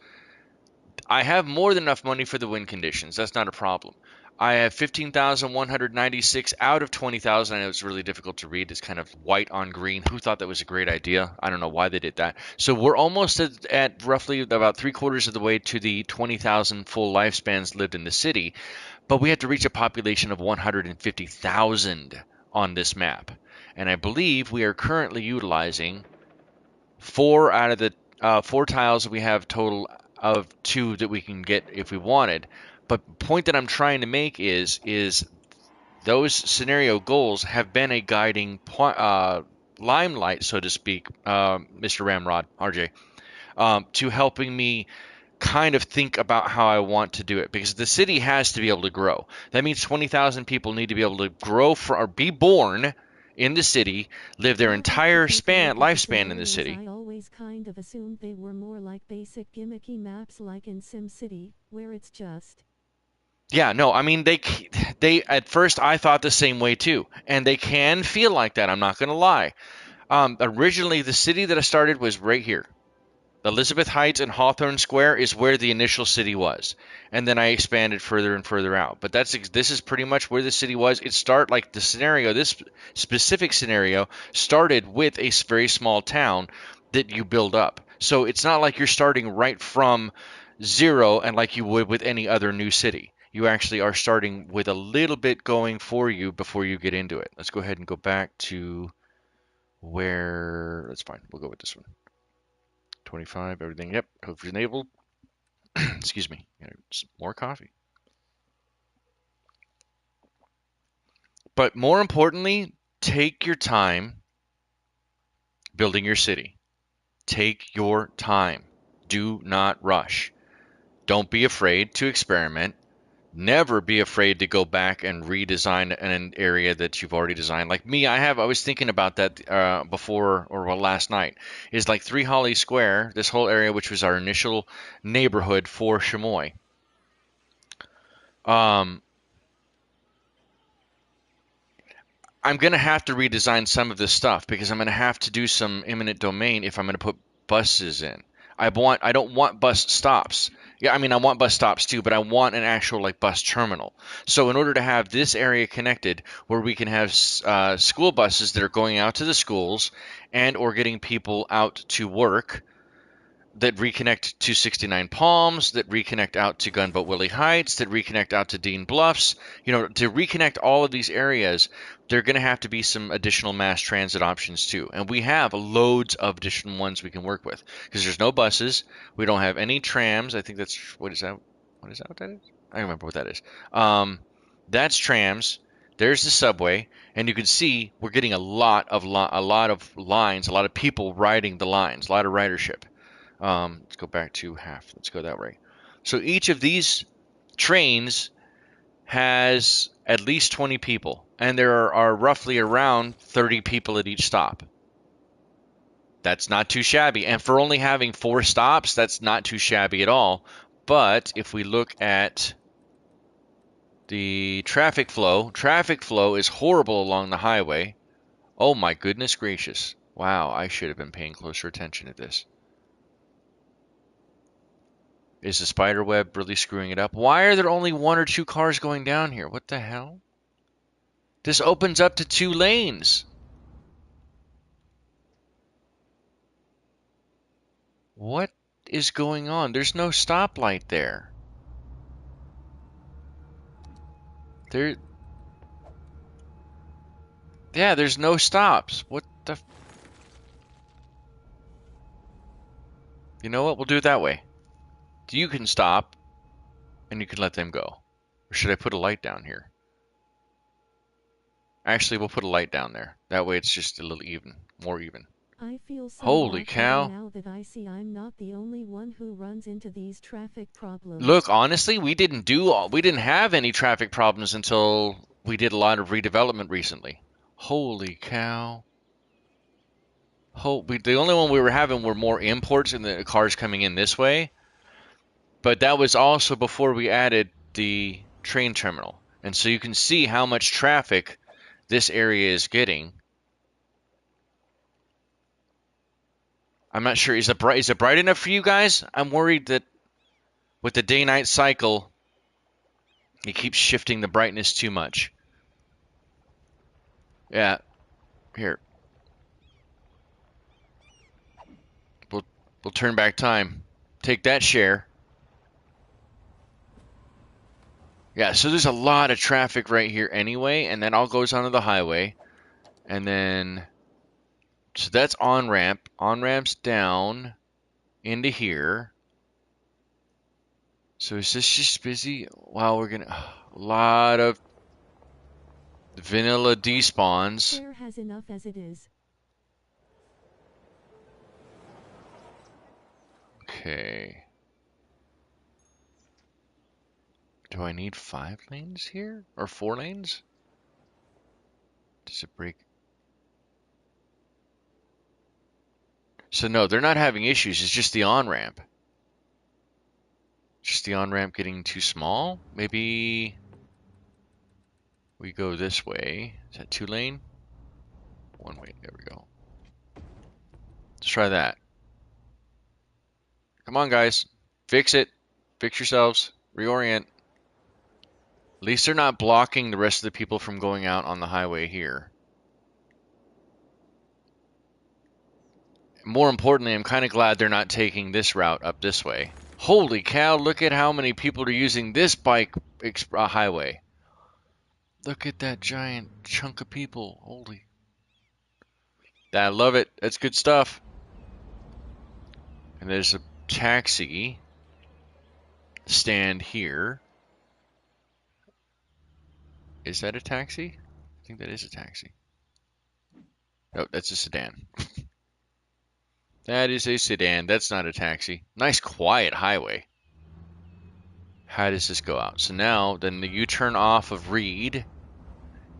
I have more than enough money for the win conditions. That's not a problem. I have 15,196 out of 20,000. I know it's really difficult to read. It's kind of white on green. Who thought that was a great idea? I don't know why they did that. So we're almost at roughly about three-quarters of the way to the 20,000 full lifespans lived in the city, but we have to reach a population of 150,000 on this map. And I believe we are currently utilizing four out of the four tiles that we have total of two that we can get if we wanted. But the point that I'm trying to make is those scenario goals have been a guiding limelight, so to speak, Mr. Ramrod, RJ, to helping me kind of think about how I want to do it, because the city has to be able to grow. That means 20,000 people need to be able to grow or be born in the city, live their You'll have to entire take a look at the lifespan in the scenarios. city. I always kind of assumed they were more like basic gimmicky maps like in SimCity, where it's just Yeah, no, I mean they at first I thought the same way too, and they can feel like that. I'm not gonna lie. Originally, the city that I started was right here. Elizabeth Heights and Hawthorne Square is where the initial city was, and then I expanded further and further out. But this is pretty much where the city was. Like the scenario. This specific scenario started with a very small town that you build up. So it's not like you're starting right from zero and like you would with any other new city. You actually are starting with a little bit going for you before you get into it. Let's go ahead and go back to where. That's fine. We'll go with this one. 25, everything. Yep, coverage enabled. Excuse me. Some more coffee. But more importantly, take your time building your city. Take your time. Do not rush. Don't be afraid to experiment. Never be afraid to go back and redesign an area that you've already designed. Like me, I was thinking about that before, or well, last night. Is like 3 Holly Square, this whole area, which was our initial neighborhood for Chamois. Um, I'm going to have to redesign some of this stuff because I'm going to have to do some eminent domain if I'm going to put buses in. I don't want bus stops. Yeah, I mean I want bus stops too, but I want an actual like bus terminal. So in order to have this area connected where we can have school buses that are going out to the schools and or getting people out to work, that reconnect to 69 Palms, that reconnect out to Gunboat Willie Heights, that reconnect out to Dean Bluffs. To reconnect all of these areas, there are going to have to be some additional mass transit options too. And we have loads of additional ones we can work with because there's no buses. We don't have any trams. I think that's, what is that? What that is? I don't remember what that is. That's trams. There's the subway, and you can see we're getting a lot of lines, a lot of people riding the lines, a lot of ridership. Let's go back to half. Let's go that way. So each of these trains has at least 20 people, and there are roughly around 30 people at each stop. That's not too shabby. And for only having 4 stops, that's not too shabby at all. But if we look at the traffic flow is horrible along the highway. Oh my goodness gracious. Wow, I should have been paying closer attention to this. Is the spider web really screwing it up? Why are there only 1 or 2 cars going down here? What the hell? This opens up to 2 lanes. What is going on? There's no stoplight there. There, yeah, there's no stops. What the? You know what? We'll do it that way. You can stop, and you can let them go. Or should I put a light down here? Actually, we'll put a light down there. That way it's just a little even, more even. I feel so Holy much better cow. now that I see I'm not the only one who runs into these traffic problems. Look, honestly, we didn't have any traffic problems until we did a lot of redevelopment recently. Holy cow. The only one we were having were more imports and the cars coming in this way. But that was also before we added the train terminal. And so you can see how much traffic this area is getting. I'm not sure. Is it bright enough for you guys? I'm worried that with the day-night cycle, it keeps shifting the brightness too much. Yeah. Here. We'll turn back time. Take that share. Yeah, so there's a lot of traffic right here anyway, and that all goes onto the highway. And then, so that's on-ramp. On-ramp's down into here. So is this just busy? Wow, we're gonna, a lot of vanilla despawns. Fair has enough as it is. Okay. Do I need 5 lanes here? Or 4 lanes? Does it break? So no, they're not having issues. It's just the on-ramp. Just the on-ramp getting too small? Maybe we go this way. Is that 2 lane? 1 way. There we go. Let's try that. Come on, guys. Fix it. Fix yourselves. Reorient. At least they're not blocking the rest of the people from going out on the highway here. More importantly, I'm kind of glad they're not taking this route up this way. Holy cow, look at how many people are using this bike highway. Look at that giant chunk of people. Holy. I love it. That's good stuff. And there's a taxi stand here. Is that a taxi? I think that is a taxi. Oh, that's a sedan. That is a sedan. That's not a taxi. Nice quiet highway. How does this go out? So now, then you turn off of Reed.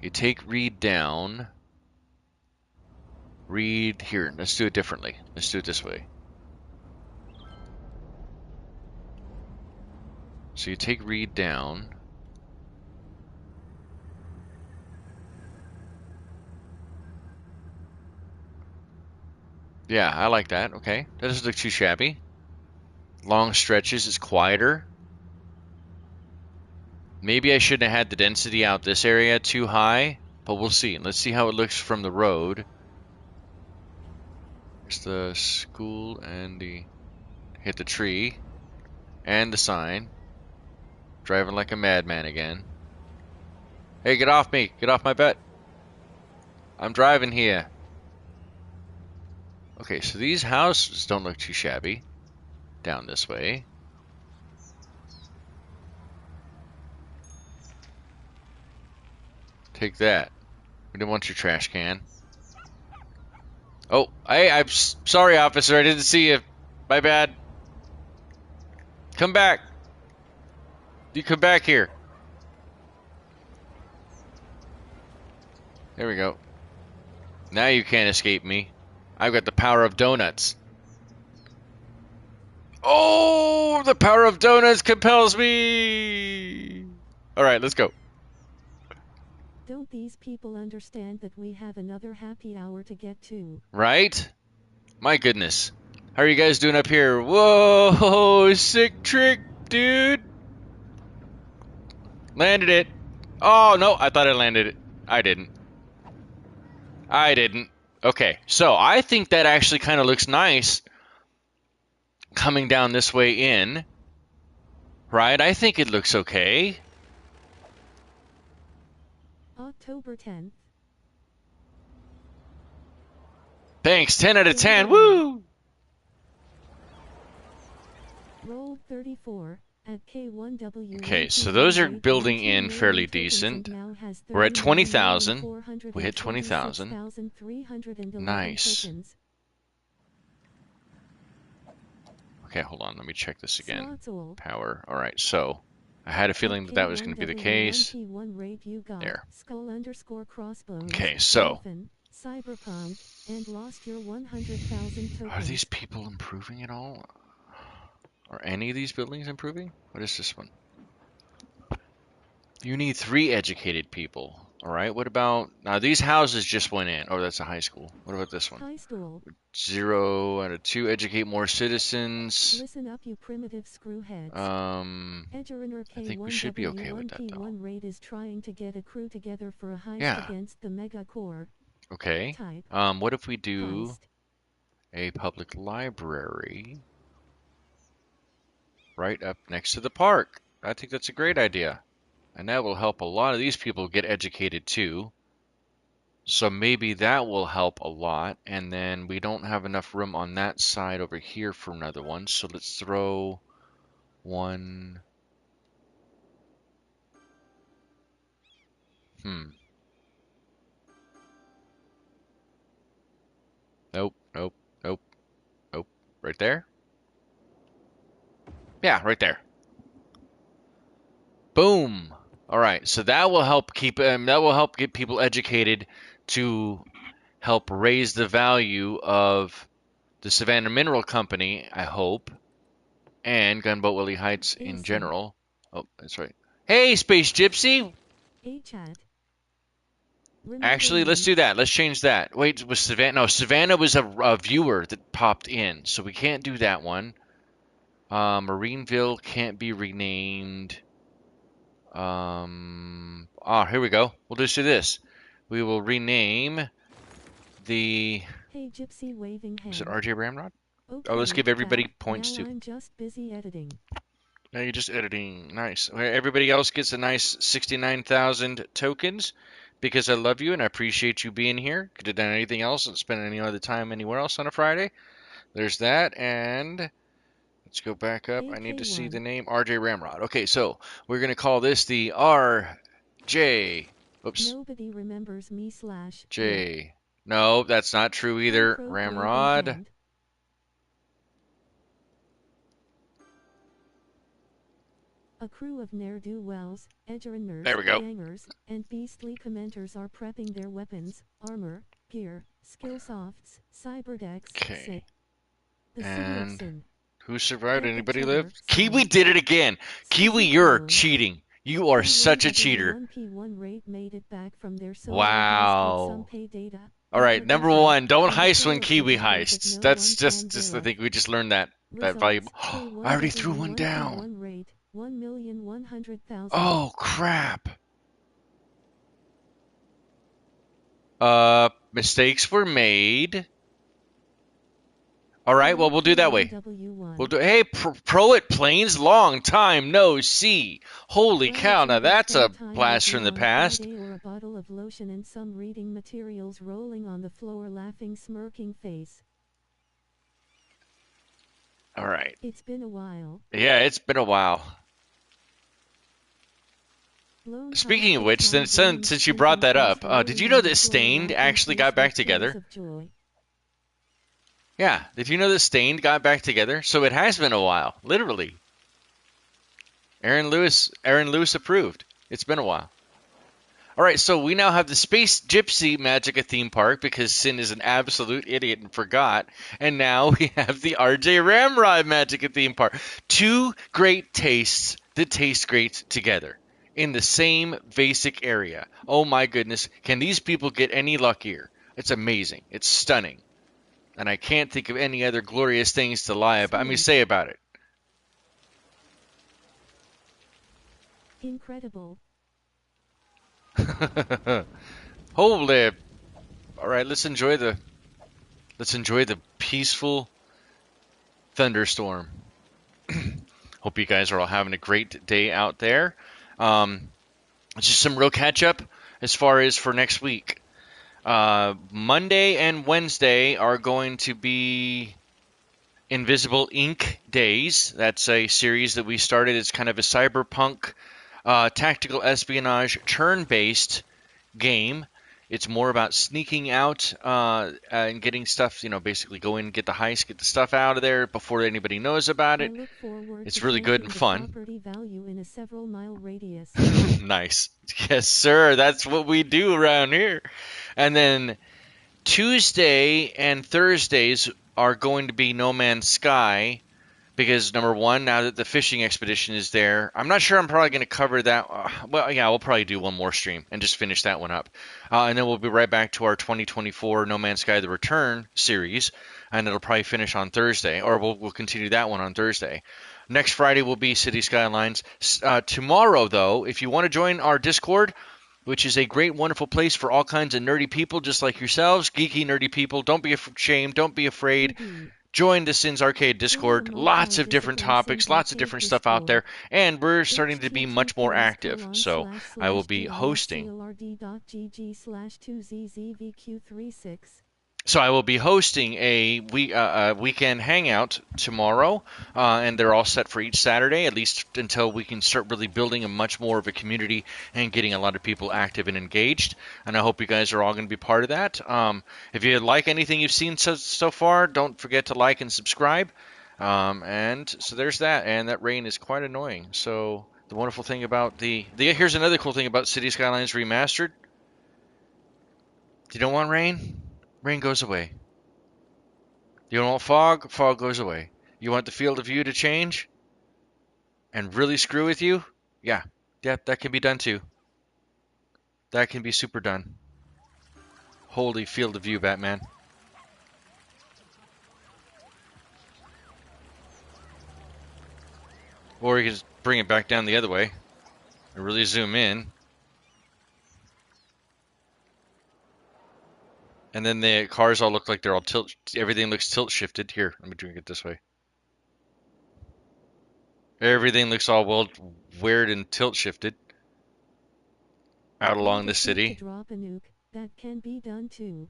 You take Reed down. Reed here. Let's do it differently. Let's do it this way. So you take Reed down. Yeah, I like that. Okay. That doesn't look too shabby. Long stretches is quieter. Maybe I shouldn't have had the density out this area too high, but we'll see. Let's see how it looks from the road. There's the school and the... Hit the tree. And the sign. Driving like a madman again. Hey, get off me! Get off my butt! I'm driving here. Okay, so these houses don't look too shabby. Down this way. Take that. We didn't want your trash can. Oh, I'm sorry, officer. I didn't see you. My bad. Come back. You come back here. There we go. Now you can't escape me. I've got the power of donuts. Oh, the power of donuts compels me. All right, let's go. Don't these people understand that we have another happy hour to get to? Right? My goodness. How are you guys doing up here? Whoa, sick trick, dude. Landed it. Oh, no, I thought I landed it. I didn't. I didn't. Okay, so I think that actually kind of looks nice coming down this way in. Right? I think it looks okay. October 10th. Thanks, 10 out of 10. Woo! Roll 34 at K1W. Okay, so those are building in fairly decent. We're at 20,000. We hit 20,000. Nice. Okay, hold on. Let me check this again. Power. All right, so I had a feeling that that was going to be the case. There. Okay, so Cyberpunk and lost your 100,000 tokens. Are these people improving at all? Are any of these buildings improving? What is this one? You need 3 educated people. All right, what about... Now, these houses just went in. Oh, that's a high school. What about this one? High school. 0 out of 2. Educate more citizens. Listen up, you primitive screwheads. I think we should be okay with that, though. Raid is trying to get a crew together for a heist against the Mega Core. Okay. Type. What if we do Heist. a public library right up next to the park? I think that's a great idea. And that will help a lot of these people get educated too. So maybe that will help a lot. And then we don't have enough room on that side over here for another one. So let's throw one. Nope, nope, nope, nope. Right there? Yeah, right there. Boom. All right, so that will help get people educated to help raise the value of the Savannah Mineral Company, I hope, and Gunboat Willie Heights in general. Oh, that's right. Hey, Space Gypsy. Hey, chat. Actually, let's do that. Let's change that. Wait, was Savannah? No, Savannah was a viewer that popped in, so we can't do that one. Marineville can't be renamed. Here we go. We'll just do this. We will rename the. Hey Gypsy waving Is it hand. RJ Ramrod? Oh, let's Okay, give everybody Dad, points now too. I'm just busy editing. Now you're just editing. Nice. Everybody else gets a nice 69,000 tokens because I love you and I appreciate you being here. Could have done anything else and spent any other time anywhere else on a Friday. There's that. And let's go back up. I need to see the AK1. name RJ Ramrod. Okay, so we're going to call this the RJ. Oops. Nobody remembers me / yet. J. No, that's not true Hey either. Croak waving Ramrod. hand. A crew of ne'er-do-wells, There edgeruners, we go. gangers, and beastly commenters are prepping their weapons, armor, gear, skill softs, cyberdecks, Okay. the city of And sin. who survived? Epic Anybody live? cheddar, Kiwi Sam. did it again. Kiwi, Susie you're Clone. cheating. You are K1 such a has a cheater. U1P1 rate made it back from their solo heist with some Wow. pay data. All But right, number forgotten, one, don't and a heist when total Kiwi survival that heists. no That's one can just the verify. thing. We just learned that valuable. Results, I K1 already has a threw one down. U1P1 rate, 1,100,000. Oh crap. Mistakes were made. All right, well we'll do that way. We'll do. Hey, Proet Plains, long time no see. Holy cow! Now that's a blast from the past. Or a bottle of lotion and some reading materials rolling on the floor, laughing, smirking face. All right. It's been a while. Yeah, it's been a while. Speaking of which, since you brought that up, did you know that Stained actually got back together? Yeah, did you know that Stained got back together? So it has been a while, literally. Aaron Lewis approved. It's been a while. All right, so we now have the Space Gypsy Magica theme park because Sin is an absolute idiot and forgot. And now we have the RJ Ramrod Magica theme park. Two great tastes that taste great together in the same basic area. Oh my goodness, can these people get any luckier? It's amazing. It's stunning. And I can't think of any other glorious things to say about it. Incredible. Holy! All right, let's enjoy the peaceful thunderstorm. Hope you guys are all having a great day out there. Just some real catch up as far as for next week. Monday and Wednesday are going to be Invisible Ink Days. That's a series that we started. It's kind of a cyberpunk tactical espionage turn-based game. It's more about sneaking out and getting stuff, basically go in, get the heist, get the stuff out of there before anybody knows about it. It's really good and fun. Property value in a several mile radius. Nice. Yes, sir. That's what we do around here. And then Tuesday and Thursdays are going to be No Man's Sky. Because, number one, now that the fishing expedition is there, I'm not sure I'm probably going to cover that. We'll probably do one more stream and just finish that one up. And then we'll be right back to our 2024 No Man's Sky The Return series. And it'll probably finish on Thursday. Or we'll continue that one on Thursday. Next Friday will be City Skylines. Tomorrow, though, if you want to join our Discord, which is a great, wonderful place for all kinds of nerdy people just like yourselves, geeky, nerdy people, don't be ashamed, don't be afraid. Join the Sins Arcade Discord. Lots of different topics, lots of different stuff out there, and we're starting to be much more active. So I will be hosting. So I will be hosting a weekend hangout tomorrow, and they're all set for each Saturday, at least until we can start really building a much more of a community and getting a lot of people active and engaged. And I hope you guys are all going to be part of that. If you like anything you've seen so far, don't forget to like and subscribe. And so there's that. And that rain is quite annoying. So the wonderful thing about here's another cool thing about City Skylines Remastered. You don't want rain? Rain goes away. You don't want fog? Fog goes away. You want the field of view to change? And really screw with you? Yeah, that can be done too. That can be super done. Holy field of view, Batman. Or you can just bring it back down the other way and really zoom in. And then the cars all look like they're all tilt. Everything looks tilt shifted. Here, let me drink it this way. Everything looks all well weird and tilt shifted out Or along the just need to city, drop a nuke. That can be done too.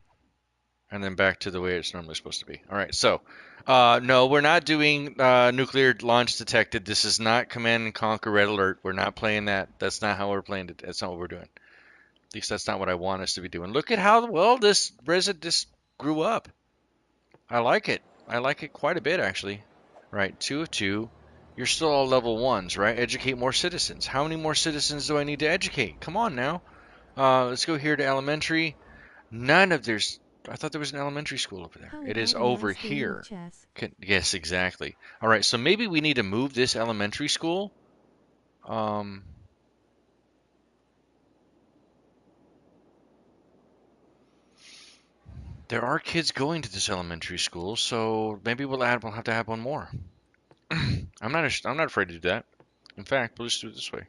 and then back to the way it's normally supposed to be. All right, so no, we're not doing nuclear launch detected. This is not Command and Conquer Red Alert. We're not playing that. That's not how we're playing it. That's not what we're doing. At least that's not what I want us to be doing. Look at how well this resident grew up. I like it. I like it quite a bit, actually. Right, 2 of 2. You're still all level 1s, right? Educate more citizens. How many more citizens do I need to educate? Come on now. Let's go here to elementary. None of there's. I thought there was an elementary school over there. How It is about a over nice game of here. chess? Yes, exactly. All right, so maybe we need to move this elementary school. Um, there are kids going to this elementary school, so maybe we'll have to have one more. I'm not afraid to do that. In fact, we'll just do it this way.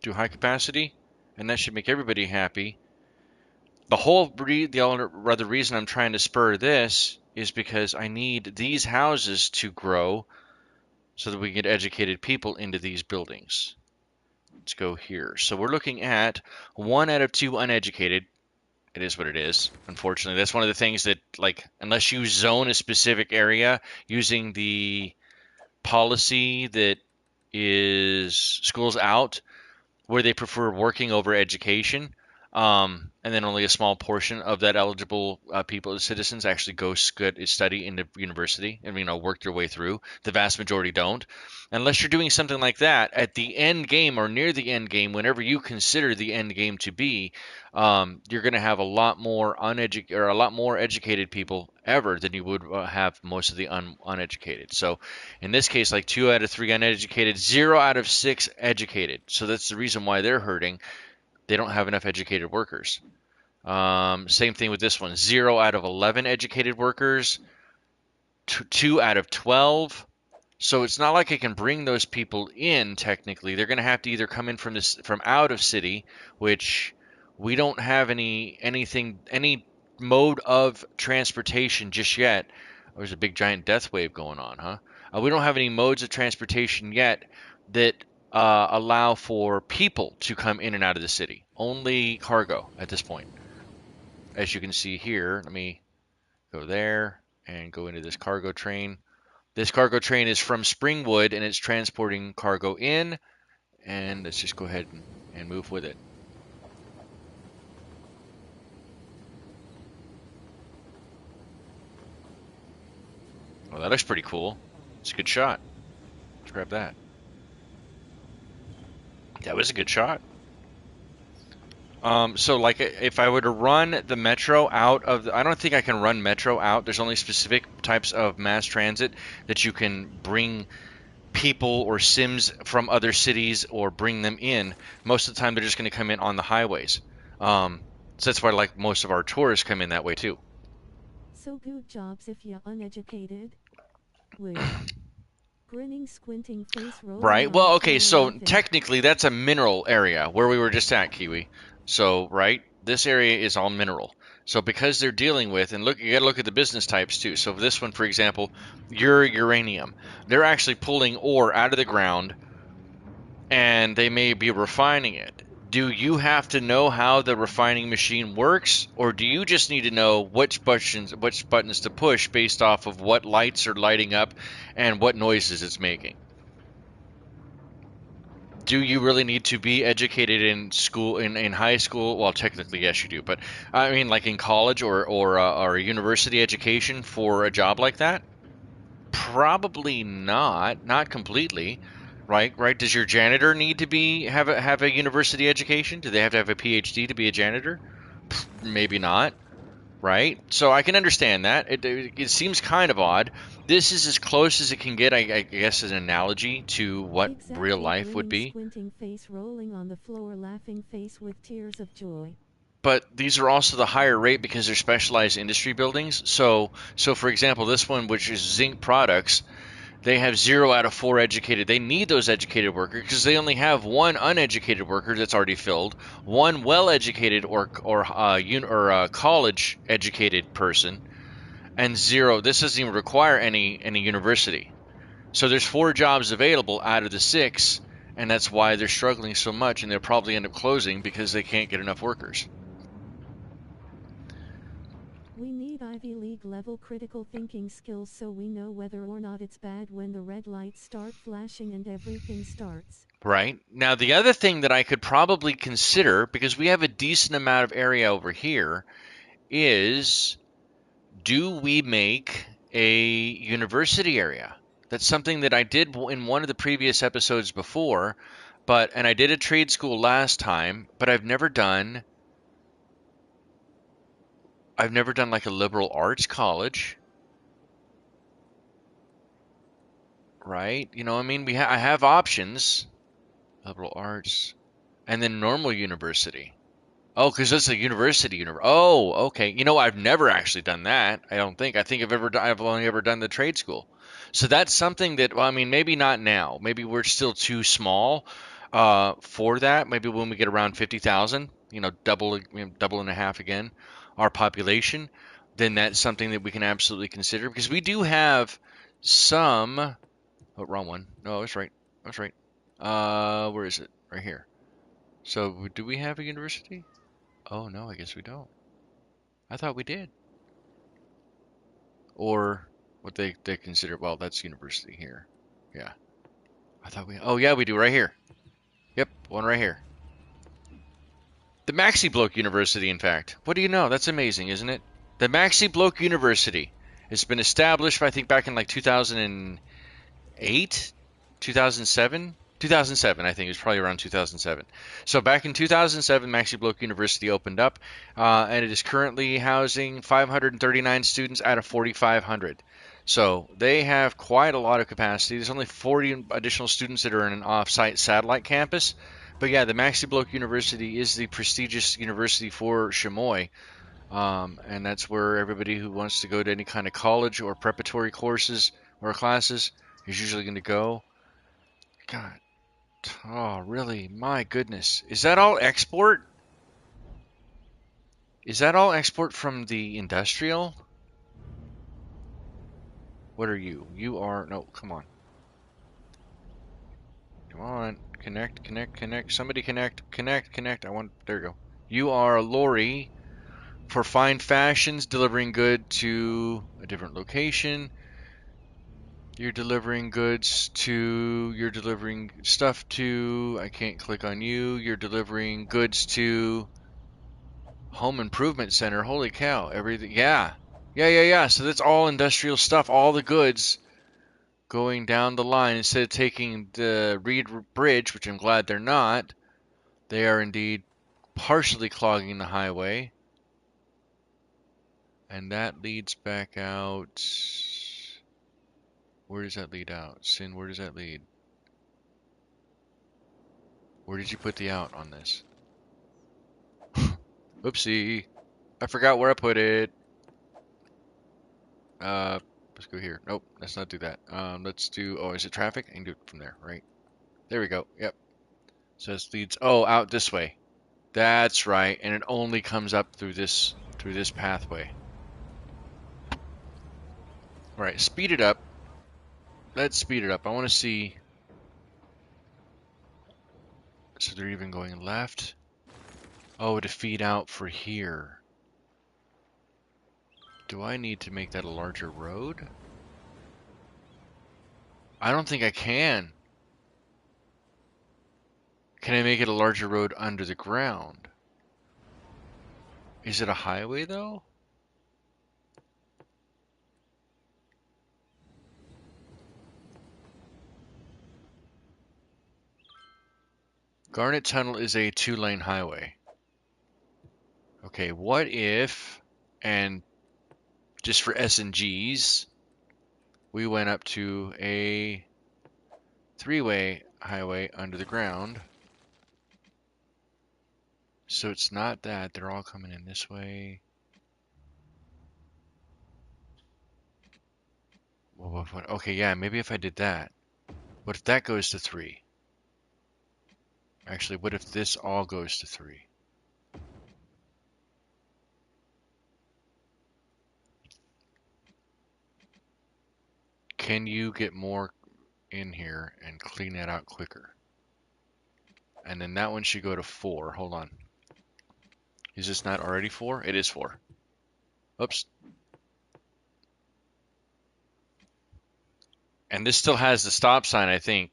Do high capacity, and that should make everybody happy. The reason I'm trying to spur this is because I need these houses to grow so that we get educated people into these buildings. Let's go here. So we're looking at 1 out of 2 uneducated. It is what it is. Unfortunately, that's one of the things that, like, unless you zone a specific area using the policy that is schools out, where they prefer working over education, and then only a small portion of that eligible people, citizens, actually go study in the university and work their way through. The vast majority don't. Unless you're doing something like that at the end game or near the end game, whenever you consider the end game to be, you're going to have a lot more a lot more educated people ever than you would have most of the uneducated. So in this case, like 2 out of 3 uneducated, 0 out of 6 educated. So that's the reason why they're hurting. They don't have enough educated workers. Same thing with this one. 0 out of 11 educated workers, 2 out of 12. So it's not like I can bring those people in technically. They're going to have to either come in from out of city, which we don't have any mode of transportation just yet. There's a big giant death wave going on, huh? We don't have any modes of transportation yet that allow for people to come in and out of the city. Only cargo at this point. As you can see here, let me go there and go into this cargo train. This cargo train is from Springwood and it's transporting cargo in. And let's just go ahead and move with it. Well, that looks pretty cool. It's a good shot. Let's grab that. That was a good shot. So like if I were to run the metro out of I don't think I can run metro out. There's only specific types of mass transit that you can bring people or Sims from other cities or bring them in. Most of the time they're just going to come in on the highways. So that's why like most of our tourists come in that way too. So good jobs if you're uneducated. With grinning, squinting face rolling Right. on the Well, okay, floor so laughing. technically that's a mineral area where we were just at, Kiwi. So, right, this area is all mineral. So because they're dealing with, and look, you got to look at the business types too. So this one, for example, uranium. They're actually pulling ore out of the ground and they may be refining it. Do you have to know how the refining machine works, or do you just need to know which buttons to push based off of what lights are lighting up and what noises it's making? Do you really need to be educated in school in high school? Well, technically yes you do, but I mean like in college or a university education for a job like that? Probably not completely. Right? Does your janitor need to be have a university education? Do they have to have a PhD to be a janitor? Maybe not. Right? So I can understand that. It seems kind of odd. This is as close as it can get, I guess, as an analogy to what real Exactly, life would grinning, be. squinting face rolling on the floor laughing face with tears of joy. But these are also the higher rate because they're specialized industry buildings. So for example, this one, which is zinc products, They have 0 out of 4 educated. They need those educated workers because they only have one uneducated worker that's already filled, one well-educated or college educated person, and 0. This doesn't even require any university. So there's 4 jobs available out of the 6, and that's why they're struggling so much, and they'll probably end up closing because they can't get enough workers. We need Ivy League level critical thinking skills so we know whether or not it's bad when the red lights start flashing and everything starts. Right. Now, the other thing that I could probably consider, because we have a decent amount of area over here, is do we make a university area? That's something that I did in one of the previous episodes before, and I did a trade school last time, but I've never done like a liberal arts college, right? You know, I mean, I have options, liberal arts, and then normal university. Oh, because that's a university. Oh, okay. You know, I've never actually done that. I don't think. I think I've only ever done the trade school. So that's something that, well, I mean, maybe not now. Maybe we're still too small for that. Maybe when we get around 50,000, double and a half again, our population, then that's something that we can absolutely consider because we do have some. Oh, wrong one. No, I was right. I was right. Where is it? Right here. So, do we have a university? Oh no, I guess we don't. I thought we did. Or what they consider, well, that's university here. Yeah. Oh yeah, we do right here. Yep, one right here. The Maxi Bloke University, in fact. What do you know? That's amazing, isn't it? The Maxi Bloke University. It's been established, I think, back in like 2008, 2007. 2007, I think it was probably around 2007. So back in 2007, Maxi Bloke University opened up, and it is currently housing 539 students out of 4,500. So they have quite a lot of capacity. There's only 40 additional students that are in an off-site satellite campus. But yeah, the Maxi Bloke University is the prestigious university for Chamois, and that's where everybody who wants to go to any kind of college or preparatory courses or classes is usually going to go. God, oh, really? My goodness. Is that all export? Is that all export from the industrial? What are you? You are, no, come on. Come on. Connect, connect, connect. Somebody connect, connect, connect. There you go. You are a lorry for fine fashions, delivering good to a different location. You're delivering stuff to, I can't click on you. You're delivering goods to Home Improvement Center. Holy cow. Everything. Yeah. Yeah. So that's all industrial stuff. All the goods going down the line instead of taking the Reed Bridge, which I'm glad they're not. They are indeed partially clogging the highway. And that leads back out. Where does that lead out? Sin, where does that lead? Where did you put the out on this? Oopsie. I forgot where I put it. Uh, let's go here. Nope, let's not do that. Let's do, oh, is it traffic? I can do it from there, right? There we go. Yep. So this leads, oh, out this way. That's right. And it only comes up through this pathway. All right, speed it up. Let's speed it up. I want to see. So they're even going left. Oh, to feed out for here. Do I need to make that a larger road? I don't think I can. Can I make it a larger road under the ground? Is it a highway though? Garnet Tunnel is a 2-lane highway. Okay, what if, and just for S and Gs, we went up to a 3-way highway under the ground. So it's not that. They're all coming in this way. Okay, yeah, maybe if I did that. What if that goes to 3? Actually, what if this all goes to 3? Can you get more in here and clean that out quicker? And then that one should go to 4. Hold on. Is this not already 4? It is 4. Oops. And this still has the stop sign, I think,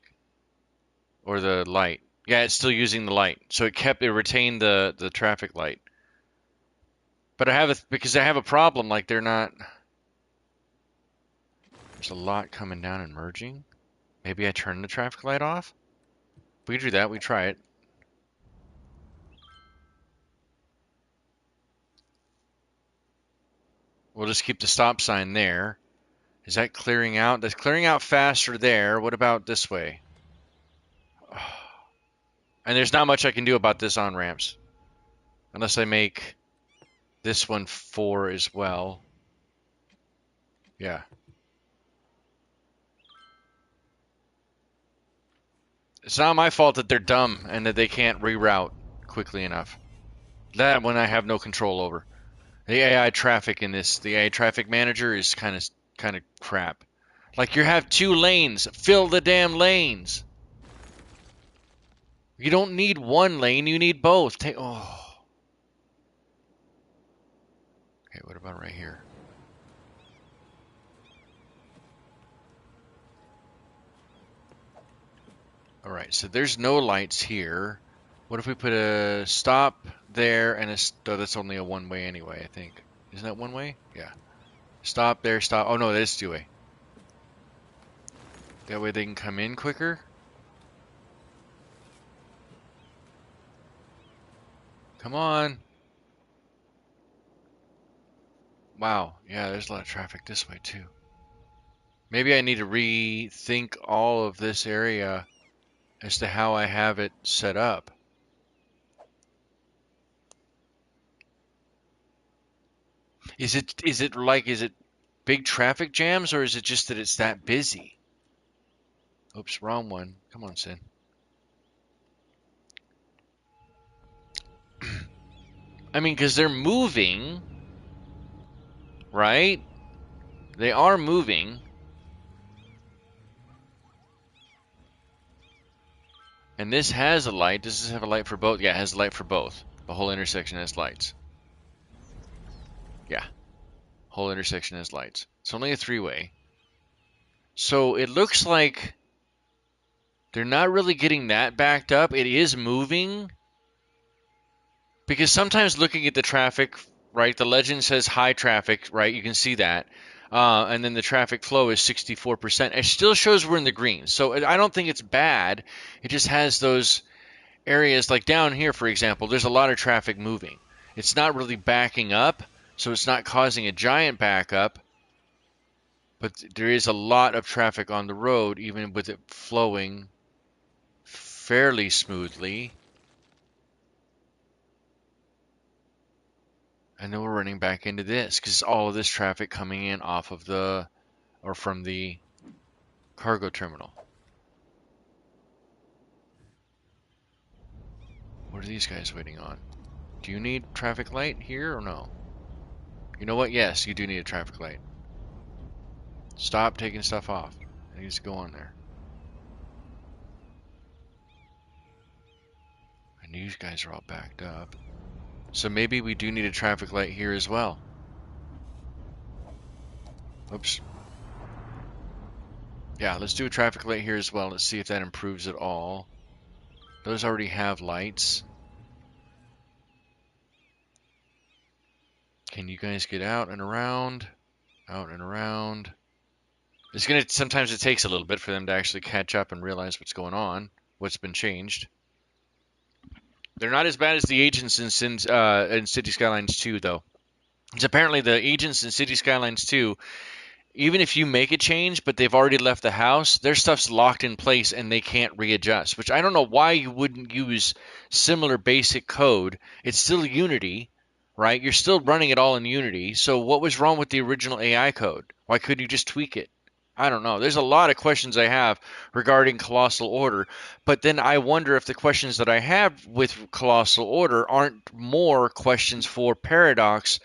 or the light. Yeah, it's still using the light. So it retained the traffic light. But because I have a problem, like they're not, there's a lot coming down and merging. Maybe I turn the traffic light off? We do that, we try it. We'll just keep the stop sign there. Is that clearing out? That's clearing out faster there. What about this way? And there's not much I can do about this on ramps. Unless I make this one 4 as well. Yeah. It's not my fault that they're dumb and that they can't reroute quickly enough. That one I have no control over. The AI traffic the AI traffic manager is kind of crap. Like you have 2 lanes, fill the damn lanes. You don't need 1 lane, you need both. Oh. Okay, what about right here? All right, so there's no lights here. What if we put a stop there and oh, that's only a 1-way anyway, I think. Isn't that 1-way? Yeah. Stop there, stop. Oh no, that is 2-way. That way they can come in quicker. Come on. Wow, yeah, there's a lot of traffic this way too. Maybe I need to rethink all of this area as to how I have it set up. Is it big traffic jams or is it just that it's that busy? Oops, wrong one. Come on, Sin. I mean, because they're moving, right? They are moving. And this has a light. Does this have a light for both? Yeah, it has a light for both. The whole intersection has lights. Yeah, whole intersection has lights. It's only a 3-way. So it looks like they're not really getting that backed up. It is moving. Because sometimes looking at the traffic, right, the legend says high traffic, right? You can see that. And then the traffic flow is 64%. It still shows we're in the green. So I don't think it's bad. It just has those areas like down here, for example, there's a lot of traffic moving. It's not really backing up, so it's not causing a giant backup. But there is a lot of traffic on the road, even with it flowing fairly smoothly. And then we're running back into this because all of this traffic coming in off of or from the cargo terminal. What are these guys waiting on? Do you need traffic light here or no? You know what? Yes, you do need a traffic light. Stop taking stuff off. It needs to go on there. And these guys are all backed up. So maybe we do need a traffic light here as well. Oops. Yeah, let's do a traffic light here as well. Let's see if that improves at all. Those already have lights. Can you guys get out and around? Out and around. Sometimes it takes a little bit for them to actually catch up and realize what's going on, what's been changed. They're not as bad as the agents in City Skylines 2, though. It's apparently the agents in City Skylines 2, even if you make a change, but they've already left the house, their stuff's locked in place and they can't readjust, which I don't know why you wouldn't use similar basic code. It's still Unity, right? You're still running it all in Unity. So what was wrong with the original AI code? Why couldn't you just tweak it? I don't know. There's a lot of questions I have regarding Colossal Order, but then I wonder if the questions that I have with Colossal Order aren't more questions for Paradox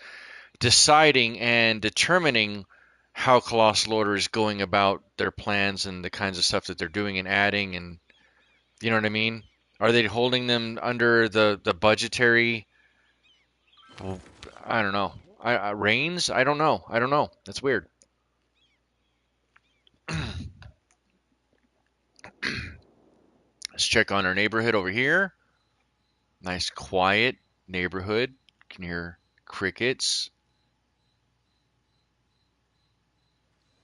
deciding and determining how Colossal Order is going about their plans and the kinds of stuff that they're doing and adding, and you know what I mean? Are they holding them under the budgetary? I don't know. Reins? I don't know. I don't know. That's weird. Let's check on our neighborhood over here. Nice quiet neighborhood. Can hear crickets.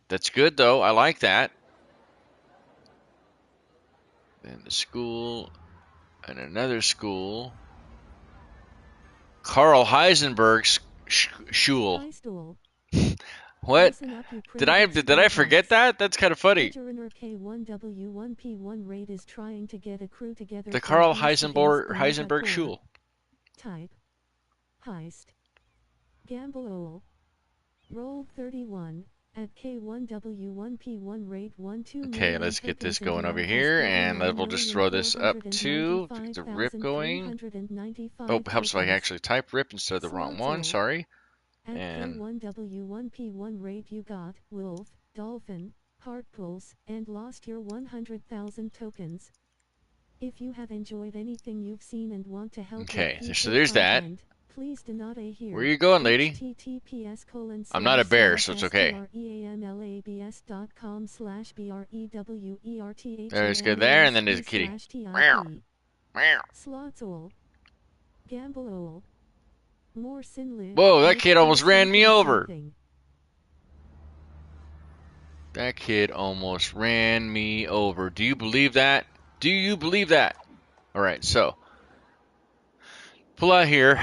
That's good though. I like that. Then the school and another school. Carl Heisenberg's shul. High stool. What? Listen up, you Did I primitive did I forget squawks. that? That's kind of funny. Veteran K1W1P1 raid is trying to get a crew together The for a Carl heist against the mega Heisenberg core. shul. Type. Heist. Gamble Roll 31. At K1W1P1 rate 12 Okay, million let's get this tokens and going over Yar has here, and we'll just throw this up to get the rip going. Oh, 39,395 helps if I tokens. actually type rip instead of the wrong one. Slots Sorry. At And K1W1P1 rate you got Wolf, Dolphin, Heart Pulse, and lost your 100,000 tokens. If you have enjoyed anything you've seen and want to help with okay, so future there's that. content, please donate here. Where are you going, lady? I'm not a bear, so it's okay. There's good there, and then there's a kitty. Meow. Meow. Slotsol. Gambleol. More sinlish. Whoa, that kid almost ran me over. Something. That kid almost ran me over. Do you believe that? Do you believe that? Alright, so. Pull out here.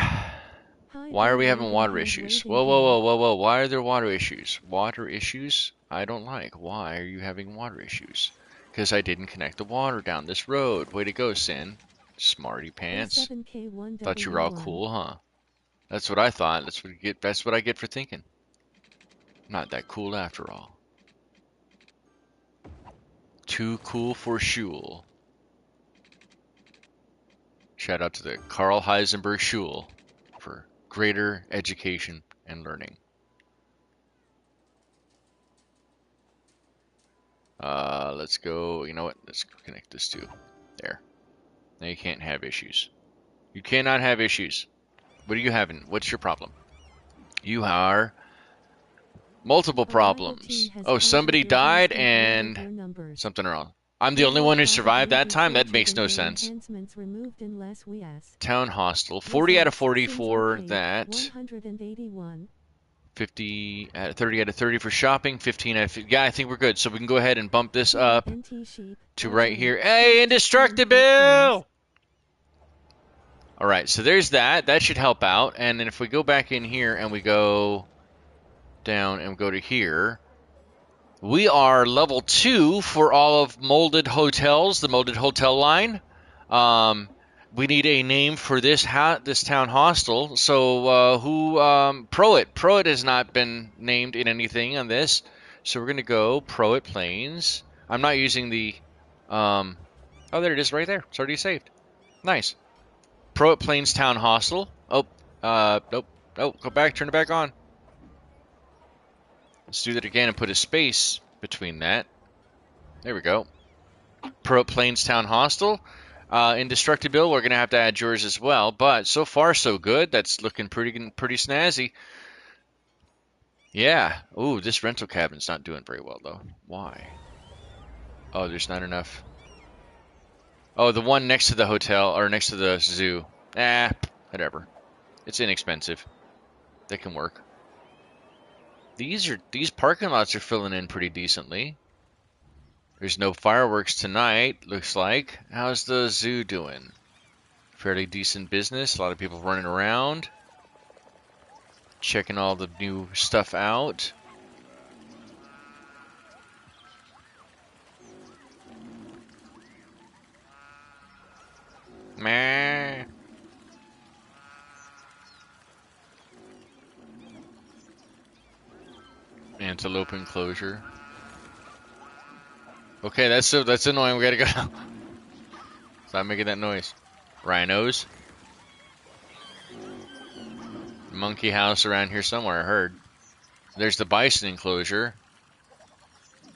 Why are we having water issues? Whoa, whoa, whoa, whoa, whoa. Why are there water issues? Water issues? I don't like. Why are you having water issues? Because I didn't connect the water down this road. Way to go, Sin. Smarty pants. Thought you were all cool, huh? That's what I thought. That's what I get for thinking. Not that cool after all. Too cool for shul. Shout out to the Carl Heisenberg shul for greater education and learning. Let's go. You know what? Let's connect this to there. Now you can't have issues. You cannot have issues. What are you having? What's your problem? You are multiple problems. Oh, somebody died and something wrong. I'm the only one who survived that time? That makes no sense. Town hostile. 40 out of 40 for that. 50 out of 30 out of 30 for shopping. 15 out of 50. Yeah, I think we're good. So we can go ahead and bump this up to right here. Hey, indestructible! Alright, so there's that. That should help out. And then if we go back in here and we go down and go to here, we are level 2 for all of Molded Hotels, the Molded Hotel line. We need a name for this town hostel. So Proet. Proet has not been named in anything on this. So we're going to go Proet Plains. I'm not using the... oh, there it is right there. It's already saved. Nice. Proet Plains Town Hostel. Oh, nope. Oh, go back. Turn it back on. Let's do that again and put a space between that. There we go. Proet Plains Town Hostel. Indestructible, we're going to have to add yours as well. But so far, so good. That's looking pretty snazzy. Yeah. Ooh, this rental cabin's not doing very well, though. Why? Oh, there's not enough. Oh, the one next to the hotel, or next to the zoo. Whatever. It's inexpensive. That can work. These parking lots are filling in pretty decently. There's no fireworks tonight, looks like. How's the zoo doing? Fairly decent business. A lot of people running around. Checking all the new stuff out. Meh. Antelope enclosure. Okay, that's annoying. We gotta go. Stop making that noise. Rhinos. Monkey house around here somewhere, I heard. There's the bison enclosure.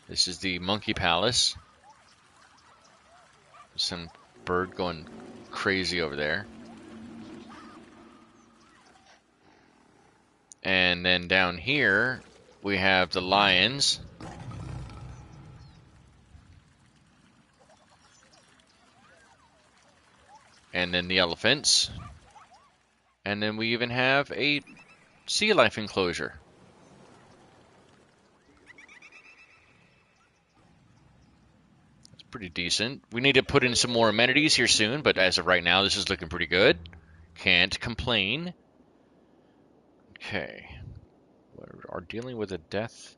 This is the monkey palace. Some bird going crazy over there. And then down here, we have the lions. And then the elephants. And then we even have a sea life enclosure. It's pretty decent. We need to put in some more amenities here soon, but as of right now, this is looking pretty good. Can't complain. Okay. We are dealing with a death.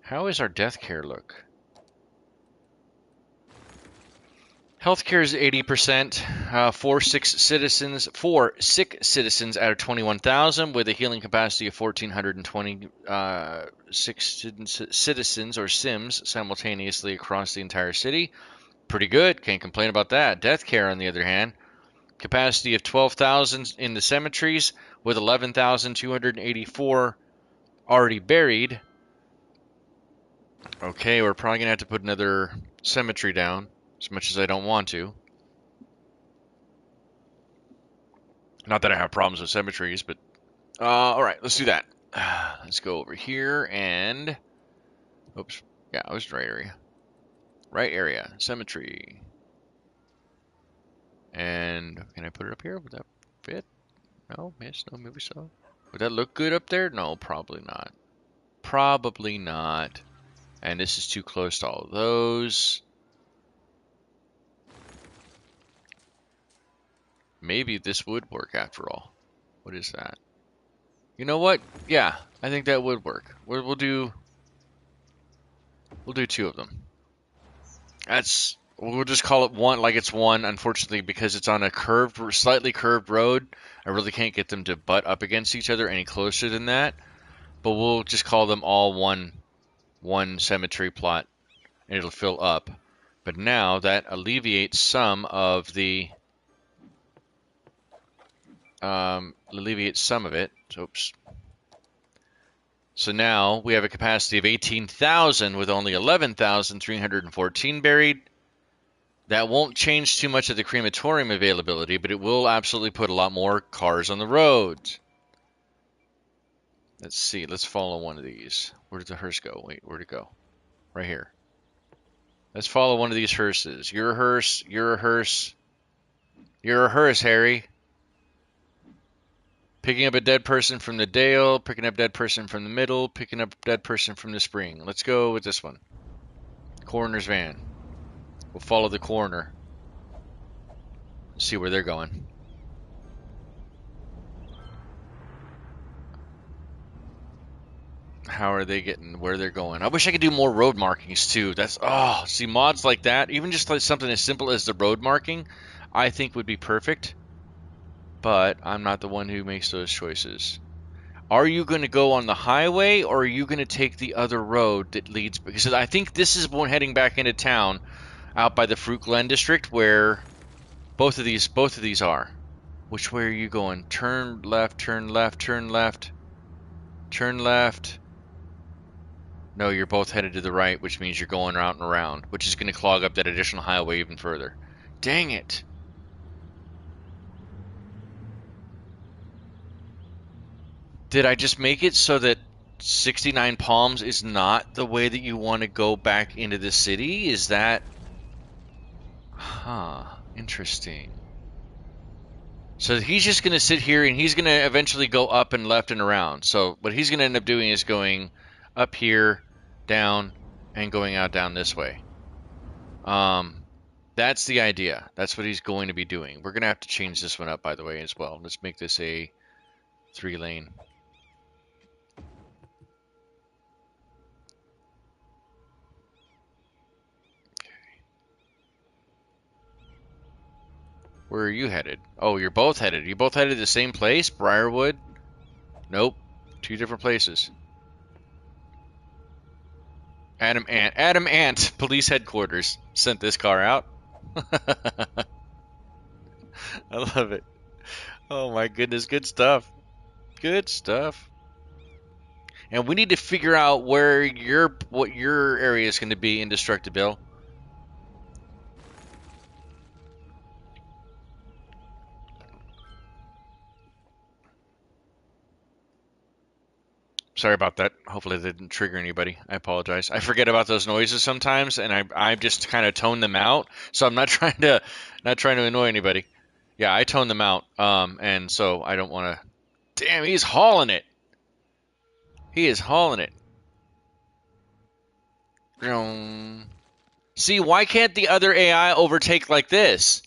How is our death care look? Healthcare is 80%. Four sick citizens out of 21,000 with a healing capacity of 1,420 citizens or Sims simultaneously across the entire city. Pretty good. Can't complain about that. Death care, on the other hand, capacity of 12,000 in the cemeteries with 11,284 already buried. Okay, we're probably going to have to put another cemetery down, as much as I don't want to. Not that I have problems with cemeteries, but... alright, let's do that. Let's go over here and... Oops. Yeah, I was in the right area. Right area. Cemetery. And can I put it up here? Would that fit? No? Yes? No? Maybe so? Would that look good up there? No, probably not. Probably not. And this is too close to all of those. Maybe this would work after all. What is that? You know what? Yeah, I think that would work. We'll do two of them. We'll just call it one, like it's one. Unfortunately, because it's on a slightly curved road, I really can't get them to butt up against each other any closer than that. But we'll just call them all one cemetery plot, and it'll fill up. But now that alleviates some of the Oops. So now we have a capacity of 18,000 with only 11,314 buried. That won't change too much of the crematorium availability, but it will absolutely put a lot more cars on the roads. Let's see. Let's follow one of these. Where did the hearse go? Wait, where'd it go? Right here. Let's follow one of these hearses. You're a hearse. You're a hearse. You're a hearse, Harry. Picking up a dead person from the dale, picking up a dead person from the middle, picking up a dead person from the spring. Let's go with this one. Coroner's van. We'll follow the coroner. See where they're going. How are they getting where they're going? I wish I could do more road markings too. See, mods like that, even just like something as simple as the road marking, I think would be perfect. But I'm not the one who makes those choices. Are you going to go on the highway, or are you going to take the other road that leads? Because I think this is one heading back into town, out by the Fruit Glen district, where both of these are. Which way are you going? Turn left, turn left, turn left, turn left. No, you're both headed to the right, which means you're going out and around, which is going to clog up that additional highway even further. Dang it. Did I just make it so that 69 Palms is not the way that you want to go back into the city? Is that... Huh. Interesting. So he's just going to sit here and he's going to eventually go up and left and around. So what he's going to end up doing is going up here, down, and going out down this way. That's the idea. That's what he's going to be doing. We're going to have to change this one up, by the way, as well. Let's make this a 3-lane. Where are you headed? Oh, you're both headed. You both headed to the same place? Briarwood? Nope. Two different places. Adam Ant, police headquarters, sent this car out. I love it. Oh my goodness, good stuff. Good stuff. And we need to figure out what your area is going to be indestructible. Sorry about that. Hopefully that didn't trigger anybody. I apologize. I forget about those noises sometimes, and I just kind of tone them out. So I'm not trying to annoy anybody. Yeah, I tone them out. And so I don't want to. Damn, he's hauling it. He is hauling it. See, why can't the other AI overtake like this?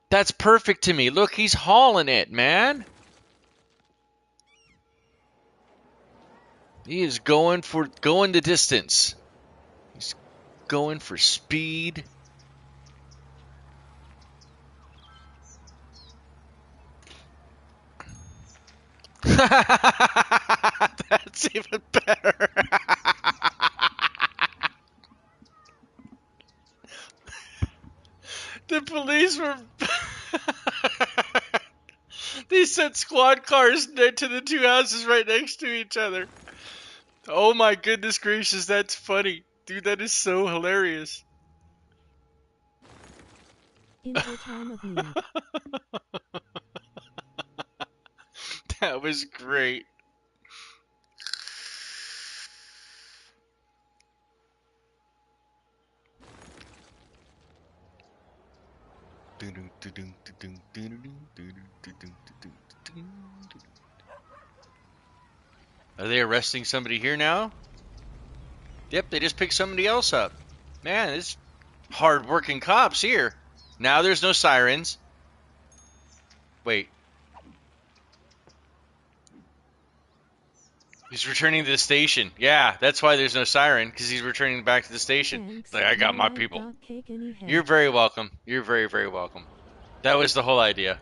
That's perfect to me. Look, he's hauling it, man. He is going the distance. He's going for speed. That's even better. The police were. They sent squad cars to the two houses right next to each other. Oh my goodness gracious, that's funny. Dude, that is so hilarious. Info time of need. That was great. Are they arresting somebody here now? Yep, they just picked somebody else up. Man, it's hard-working cops here. Now there's no sirens. Wait. He's returning to the station. Yeah, that's why there's no siren, because he's returning back to the station. Thanks. Like, I got my people. You're very welcome. You're very, very welcome. That was the whole idea.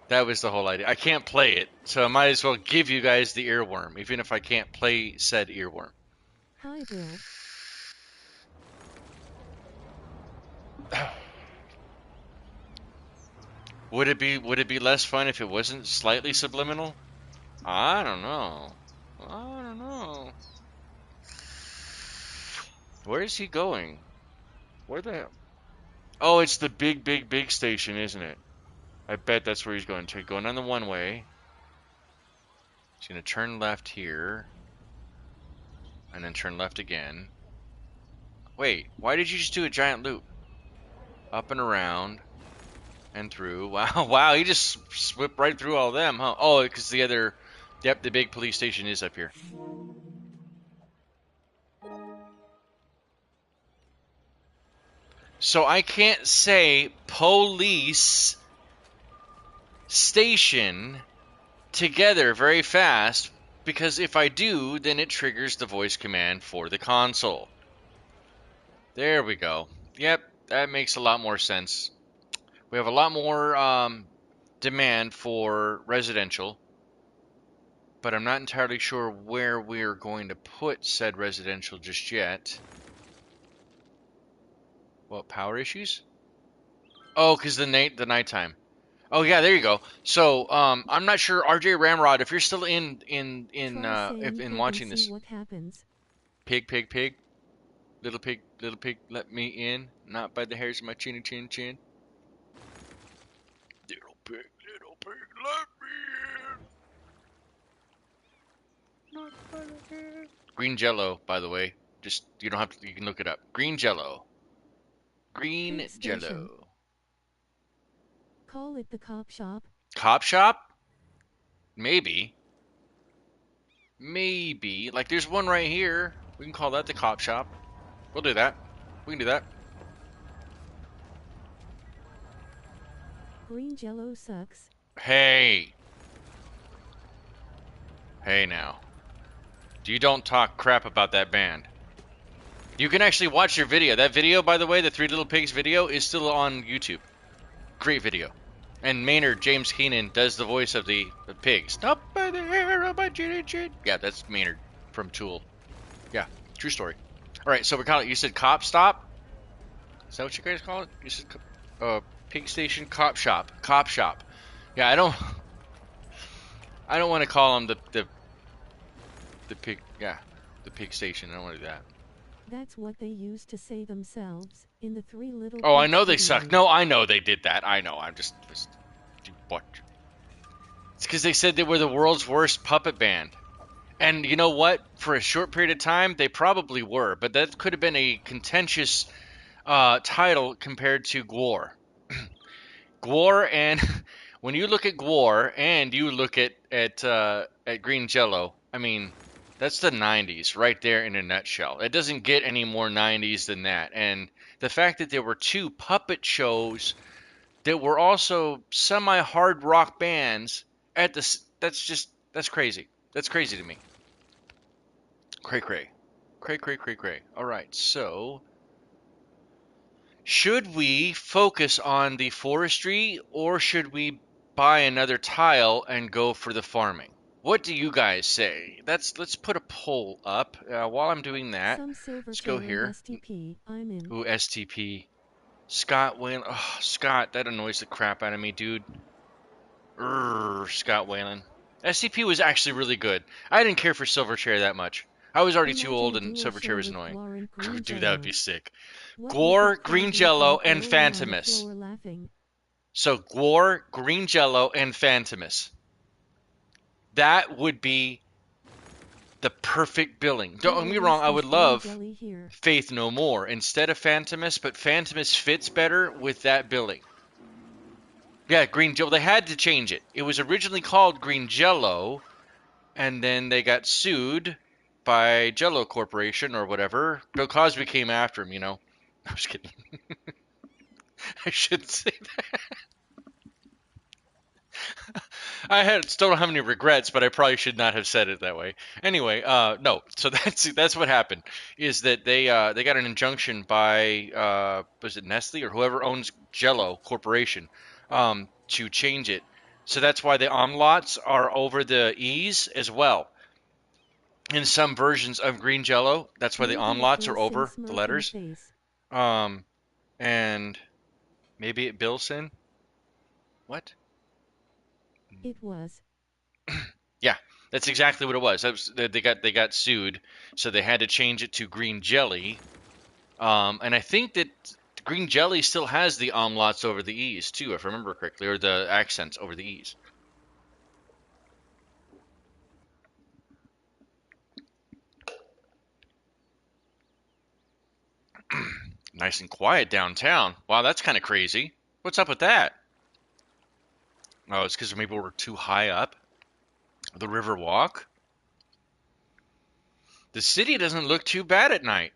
That was the whole idea. I can't play it, so I might as well give you guys the earworm, even if I can't play said earworm. Hi, Bill. Would it be less fun if it wasn't slightly subliminal? I don't know. I don't know. Where is he going? Where the hell? Oh, it's the big station, isn't it? I bet that's where he's going to. Going on the one way. He's going to turn left here. And then turn left again. Wait, why did you just do a giant loop? Up and around. And through. Wow, wow, he just whipped right through all of them, huh? Oh, because the other... Yep, the big police station is up here. So I can't say police station together very fast, because if I do, then it triggers the voice command for the console. There we go. Yep, that makes a lot more sense. We have a lot more demand for residential, but I'm not entirely sure where we're going to put said residential just yet. What, power issues? Oh, because the nighttime. Oh yeah, there you go. So I'm not sure, RJ Ramrod, if you're still in watching this. What happens. Pig, little pig, let me in. Not by the hairs of my chinny chin chin. Little pig, let me in. Not by the hair. Green Jello, by the way. Just you don't have to. You can look it up. Green Jello. Green Jello. Call it the cop shop. Cop shop? Maybe. Maybe. Like, there's one right here. We can call that the cop shop. We'll do that. We can do that. Green Jello sucks. Hey. Hey now. You don't talk crap about that band. You can actually watch your video. That video, by the way, the Three Little Pigs video, is still on YouTube. Great video. And Maynard, James Keenan, does the voice of the pigs. Up by the hair of my chinny chin. Yeah, that's Maynard from Tool. Yeah. True story. All right, so we call it. You said cop stop. Is that what you guys call it? You said pig station, cop shop, cop shop. Yeah, I don't want to call them the pig. Yeah, the pig station. I don't want to do that. That's what they used to say themselves in the Three Little Oh, I Pigs know they suck. video. No, I know they did that. I know. I'm just what? It's because they said they were the world's worst puppet band. And you know what? For a short period of time, they probably were, but that could have been a contentious title compared to Gwar. Gwar, and when you look at Gwar and you look at Green Jello, I mean, that's the '90s right there in a nutshell. It doesn't get any more '90s than that. And the fact that there were two puppet shows that were also semi hard rock bands at that's crazy. That's crazy to me. Cray cray. Cray cray cray cray. All right. So, should we focus on the forestry or should we buy another tile and go for the farming? What do you guys say? Let's put a poll up. While I'm doing that, Some silver let's go chair and here. STP, I'm in. Ooh, STP. Scott Whalen. Oh, Scott, that annoys the crap out of me, dude. Scott Whalen. SCP was actually really good. I didn't care for Silverchair that much. I was already too Imagine old a and duo Silverchair show was with annoying. Gwar and Green Dude, that would be Jello. sick. What would the Gore, Green crowd look Jello, like and rolling on the Phantomus. floor laughing? So Gore, Green Jello, and Phantomus. That would be the perfect billing. Don't get me wrong, Always I would is green love jelly here. Faith No More instead of Phantomus, but Phantomus fits better with that billing. Yeah, Green Jello. They had to change it. It was originally called Green Jello, and then they got sued by Jello Corporation or whatever. Bill Cosby came after him, you know. I was kidding. I shouldn't say that. Still don't have any regrets, but I probably should not have said it that way. Anyway, no. So that's what happened. Is that they got an injunction by was it Nestle or whoever owns Jello Corporation to change it. So that's why the omlauts are over the e's as well. In some versions of green Jello, that's why the Maybe it omlauts are Bill Sin over the smirk in letters. face. Um, and maybe it Billson. What? It was. Yeah, that's exactly what it was. They got sued, so they had to change it to green jelly. And I think that green jelly still has the omlauts over the e's too, if I remember correctly, or the accents over the e's. Nice and quiet downtown. Wow, that's kind of crazy. What's up with that? Oh, it's because maybe we're too high up the river walk. The city doesn't look too bad at night.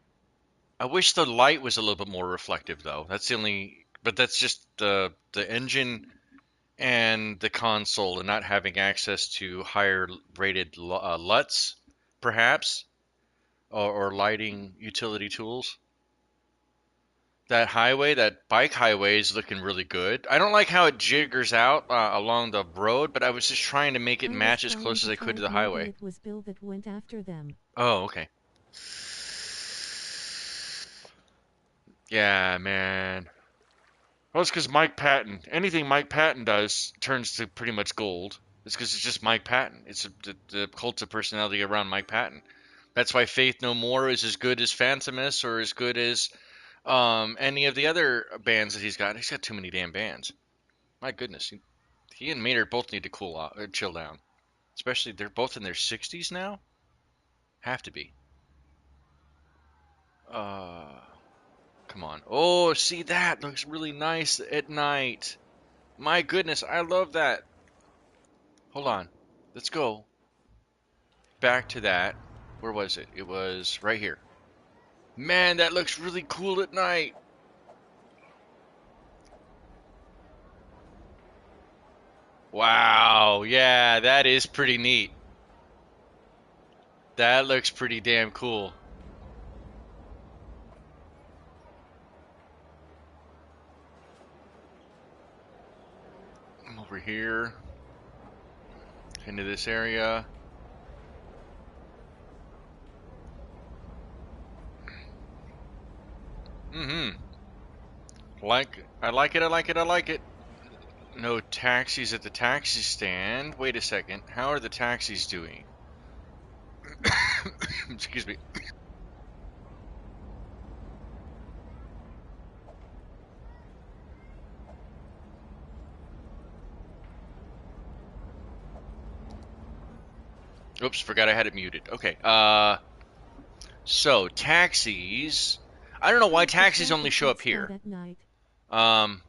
I wish the light was a little bit more reflective, though. That's the only, but that's just the engine and the console and not having access to higher rated LUTs, perhaps, or lighting utility tools. That bike highway is looking really good. I don't like how it jiggers out along the road, but I was just trying to make it I was match as trying close to as I could to type the maybe highway. it was Bill that went after them. Oh, okay. Yeah, man. Well, it's because Mike Patton. Anything Mike Patton does turns to pretty much gold. It's because it's just Mike Patton. It's the cult of personality around Mike Patton. That's why Faith No More is as good as Phantomus or as good as any of the other bands that he's got. He's got too many damn bands. My goodness, he and Maynard both need to cool out, or chill down. Especially they're both in their 60s now. Have to be. Uh, Come on. Oh, see that looks really nice at night. My goodness, I love that. Hold on. Let's go back to that. Where was it? It was right here. Man, that looks really cool at night. Wow. Yeah, that is pretty neat. That looks pretty damn cool. I'm over here into this area. Mm-hmm. I like it. I like it. I like it. No taxis at the taxi stand. Wait a second. How are the taxis doing? Excuse me. Oops, forgot I had it muted. Okay. So taxis. I don't know why How's the taxis only traffic show get up start here. at night? Um,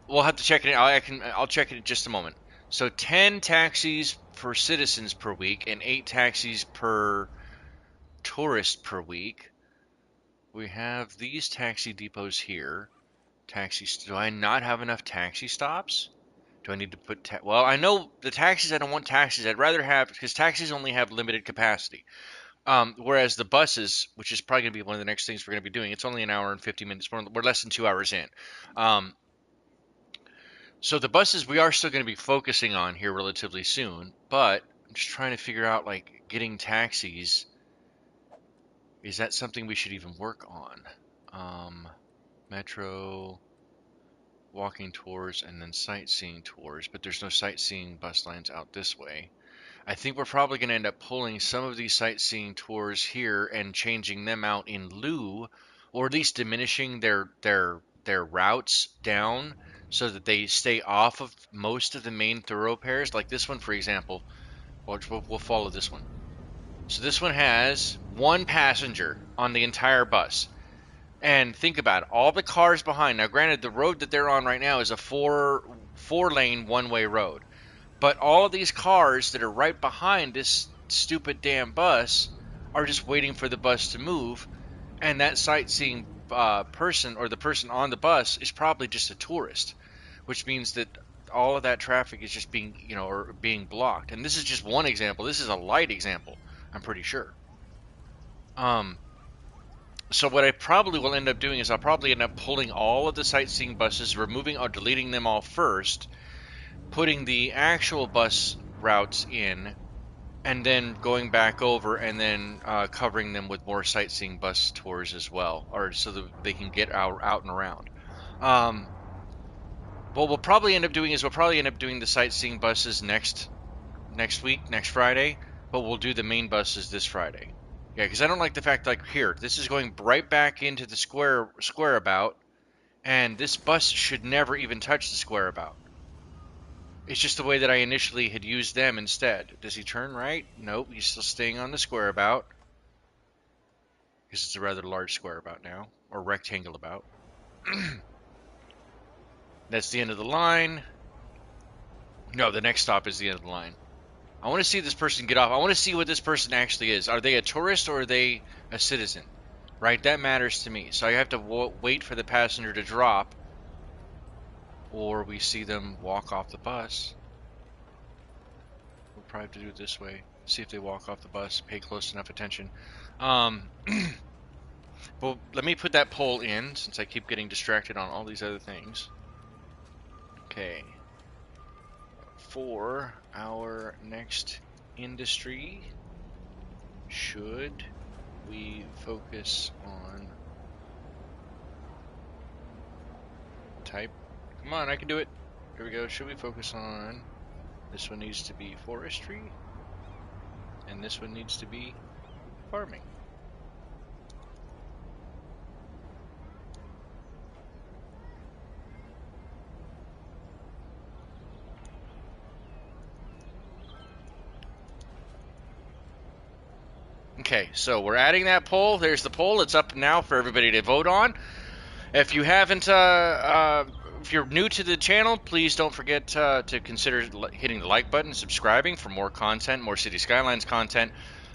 we'll have to check it. I'll check it in just a moment. So 10 taxis for citizens per week and 8 taxis per tourist per week. We have these taxi depots here. Taxis. Do I not have enough taxi stops? Do I need to put well, I know the taxis. I don't want taxis. I'd rather have because taxis only have limited capacity. Whereas the buses, which is probably going to be one of the next things we're going to be doing, it's only an hour and 50 minutes. We're less than 2 hours in. Um, so the buses we are still going to be focusing on here relatively soon, but I'm just trying to figure out like getting taxis. Is that something we should even work on? Metro, walking tours, and then sightseeing tours, but there's no sightseeing bus lines out this way. I think we're probably going to end up pulling some of these sightseeing tours here and changing them out in lieu, or at least diminishing their routes down so that they stay off of most of the main thoroughfares. Like this one, for example. We'll follow this one. So this one has one passenger on the entire bus. And think about it, all the cars behind. Now, granted, the road that they're on right now is a four lane one way road. But all of these cars that are right behind this stupid damn bus are just waiting for the bus to move, and that sightseeing person or the person on the bus is probably just a tourist, which means that all of that traffic is just being, or being blocked. And this is just one example. This is a light example, I'm pretty sure. Um, so what I probably will end up doing is I'll probably end up pulling all of the sightseeing buses, removing or deleting them all first, putting the actual bus routes in, and then going back over and then covering them with more sightseeing bus tours as well, or so that they can get out and around. Um, what we'll probably end up doing is we'll probably end up doing the sightseeing buses next week, next Friday, but we'll do the main buses this Friday. Yeah, because I don't like the fact like here, this is going right back into the square about, and this bus should never even touch the square about. It's just the way that I initially had used them instead. Does he turn right? Nope, he's still staying on the square about. Because it's a rather large square about now, or rectangle about. That's the end of the line. No, the next stop is the end of the line. I want to see this person get off. I want to see what this person actually is. Are they a tourist or are they a citizen? Right, that matters to me. So I have to wait for the passenger to drop, or we see them walk off the bus. We'll probably have to do it this way. See if they walk off the bus. Pay close enough attention. Um, well, let me put that poll in since I keep getting distracted on all these other things. Okay. For our next industry, should we focus on type? Come on, I can do it. Here we go. Should we focus on this one needs to be forestry, and this one needs to be farming. Okay, so we're adding that poll. There's the poll. It's up now for everybody to vote on. If you haven't, if you're new to the channel, please don't forget to consider hitting the like button, subscribing for more content, more City Skylines content.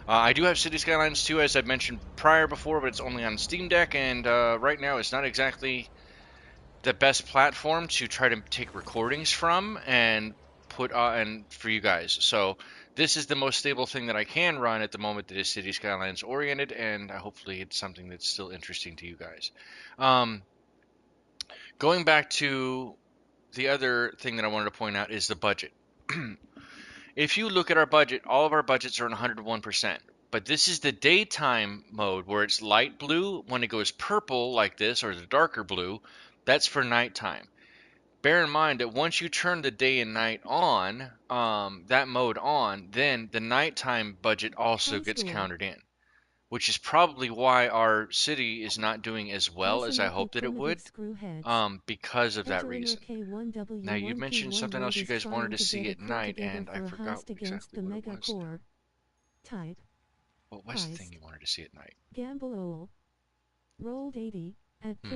I do have City Skylines 2, as I mentioned prior before, but it's only on Steam Deck, and right now it's not exactly the best platform to try to take recordings from and put and for you guys. So this is the most stable thing that I can run at the moment that is City Skylines oriented, and hopefully it's something that's still interesting to you guys. Um, Going back to the other thing that I wanted to point out is the budget. If you look at our budget, all of our budgets are 101%. But this is the daytime mode where it's light blue. When it goes purple like this, or the darker blue, that's for nighttime. Bear in mind that once you turn the day and night on, that mode on, then the nighttime budget also High gets school. counted in, which is probably why our city is not doing as well as Listen I up, you hoped that it primitive would, screwheads. because of that Enter inner reason. Now, you mentioned K1W1P1 something world else you is guys wanted trying to to get see a at crew night, together and I for a forgot heist against exactly the what it mega was now. core. Type. What was the thing Heist. you wanted to see at night? Gamble ol. Rolled 80 at Hmm, I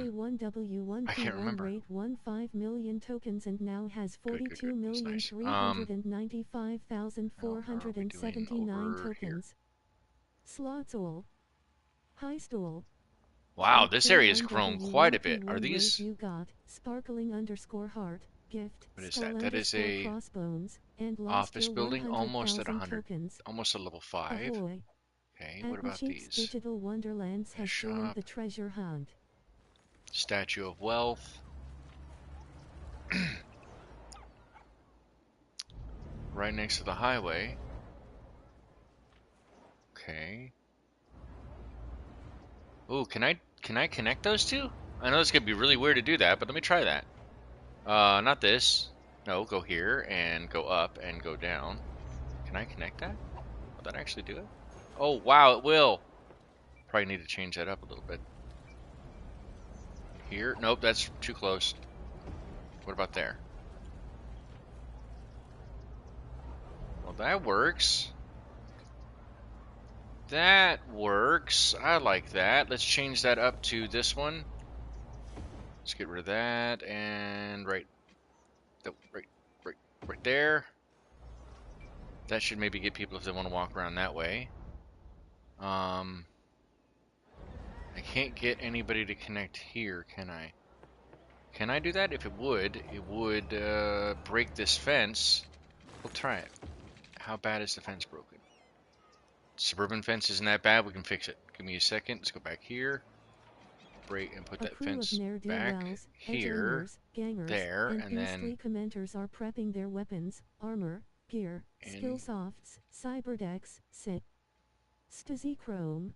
can't K1W1P1 remember. rate won 5 million tokens and now has Good, good, good. That's nice. Are we doing 42,395,479 over here? tokens. Slots ol. Heist ol. Wow, At this area has grown quite a bit. Are K1W1P1 rate these? you got sparkling underscore heart, gift, What is that? skull That is underscore a crossbones, and lost office your building, almost at 100,000 100, tokens. almost a level 5. Ahoy! Okay, what about Atomcheeks these? Digital Wonderlands A has joined shop, the treasure hunt. statue of wealth, right next to the highway. Okay. Ooh, can I connect those two? I know it's gonna be really weird to do that, but let me try that. Not this. No, go here and go up and go down. Can I connect that? Will that actually do it? Oh, wow, it will. Probably need to change that up a little bit. Here? Nope, that's too close. What about there? Well, that works. That works. I like that. Let's change that up to this one. Let's get rid of that and right, right there. That should maybe get people if they want to walk around that way. I can't get anybody to connect here, can I? Can I do that? If it would break this fence. We'll try it. How bad is the fence broken? Suburban fence isn't that bad. We can fix it. Give me a second. Let's go back here. Break and put A that crew of fence back ne'er-do-wells, here, edgelingers, gangers, there, and and then beastly commenters are prepping their weapons, armor, gear, skill in. softs, cyberdecks, sit. Stasi Chrome.